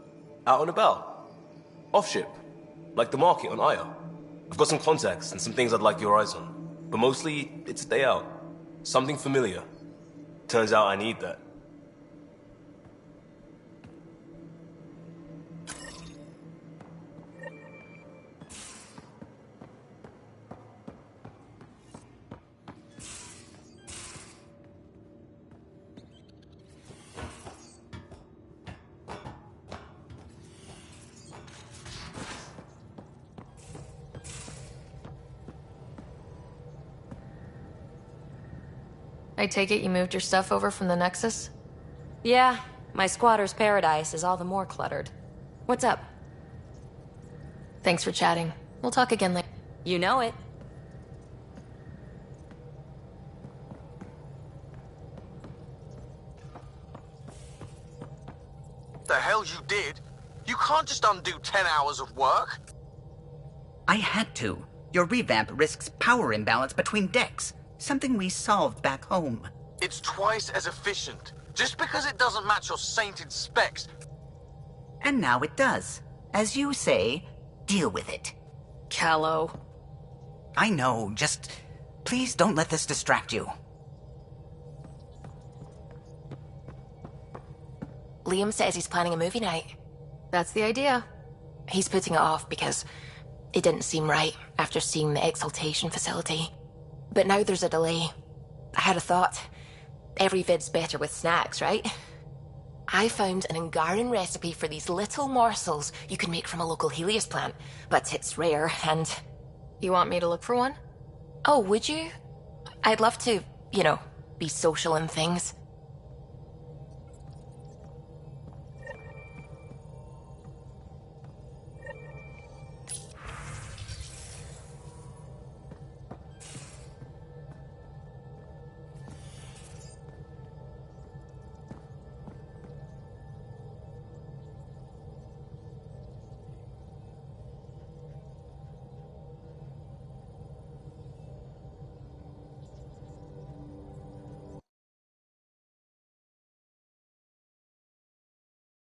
out and about. Off ship. Like the market on Aya. I've got some contacts and some things I'd like your eyes on. But mostly, it's a day out. Something familiar. Turns out I need that. I take it you moved your stuff over from the Nexus? Yeah, my squatter's paradise is all the more cluttered. What's up? Thanks for chatting. We'll talk again later. You know it. The hell you did? You can't just undo 10 hours of work. I had to. Your revamp risks power imbalance between decks, something we solved back home. It's twice as efficient. Just because it doesn't match your sainted specs. And now it does. As you say, deal with it. Callow. I know, just please don't let this distract you. Liam says he's planning a movie night. That's the idea. He's putting it off because it didn't seem right after seeing the exaltation facility. But now there's a delay. I had a thought. Every vid's better with snacks, right? I found an Angaran recipe for these little morsels you can make from a local Helios plant, but it's rare and... You want me to look for one? Oh, would you? I'd love to, be social and things.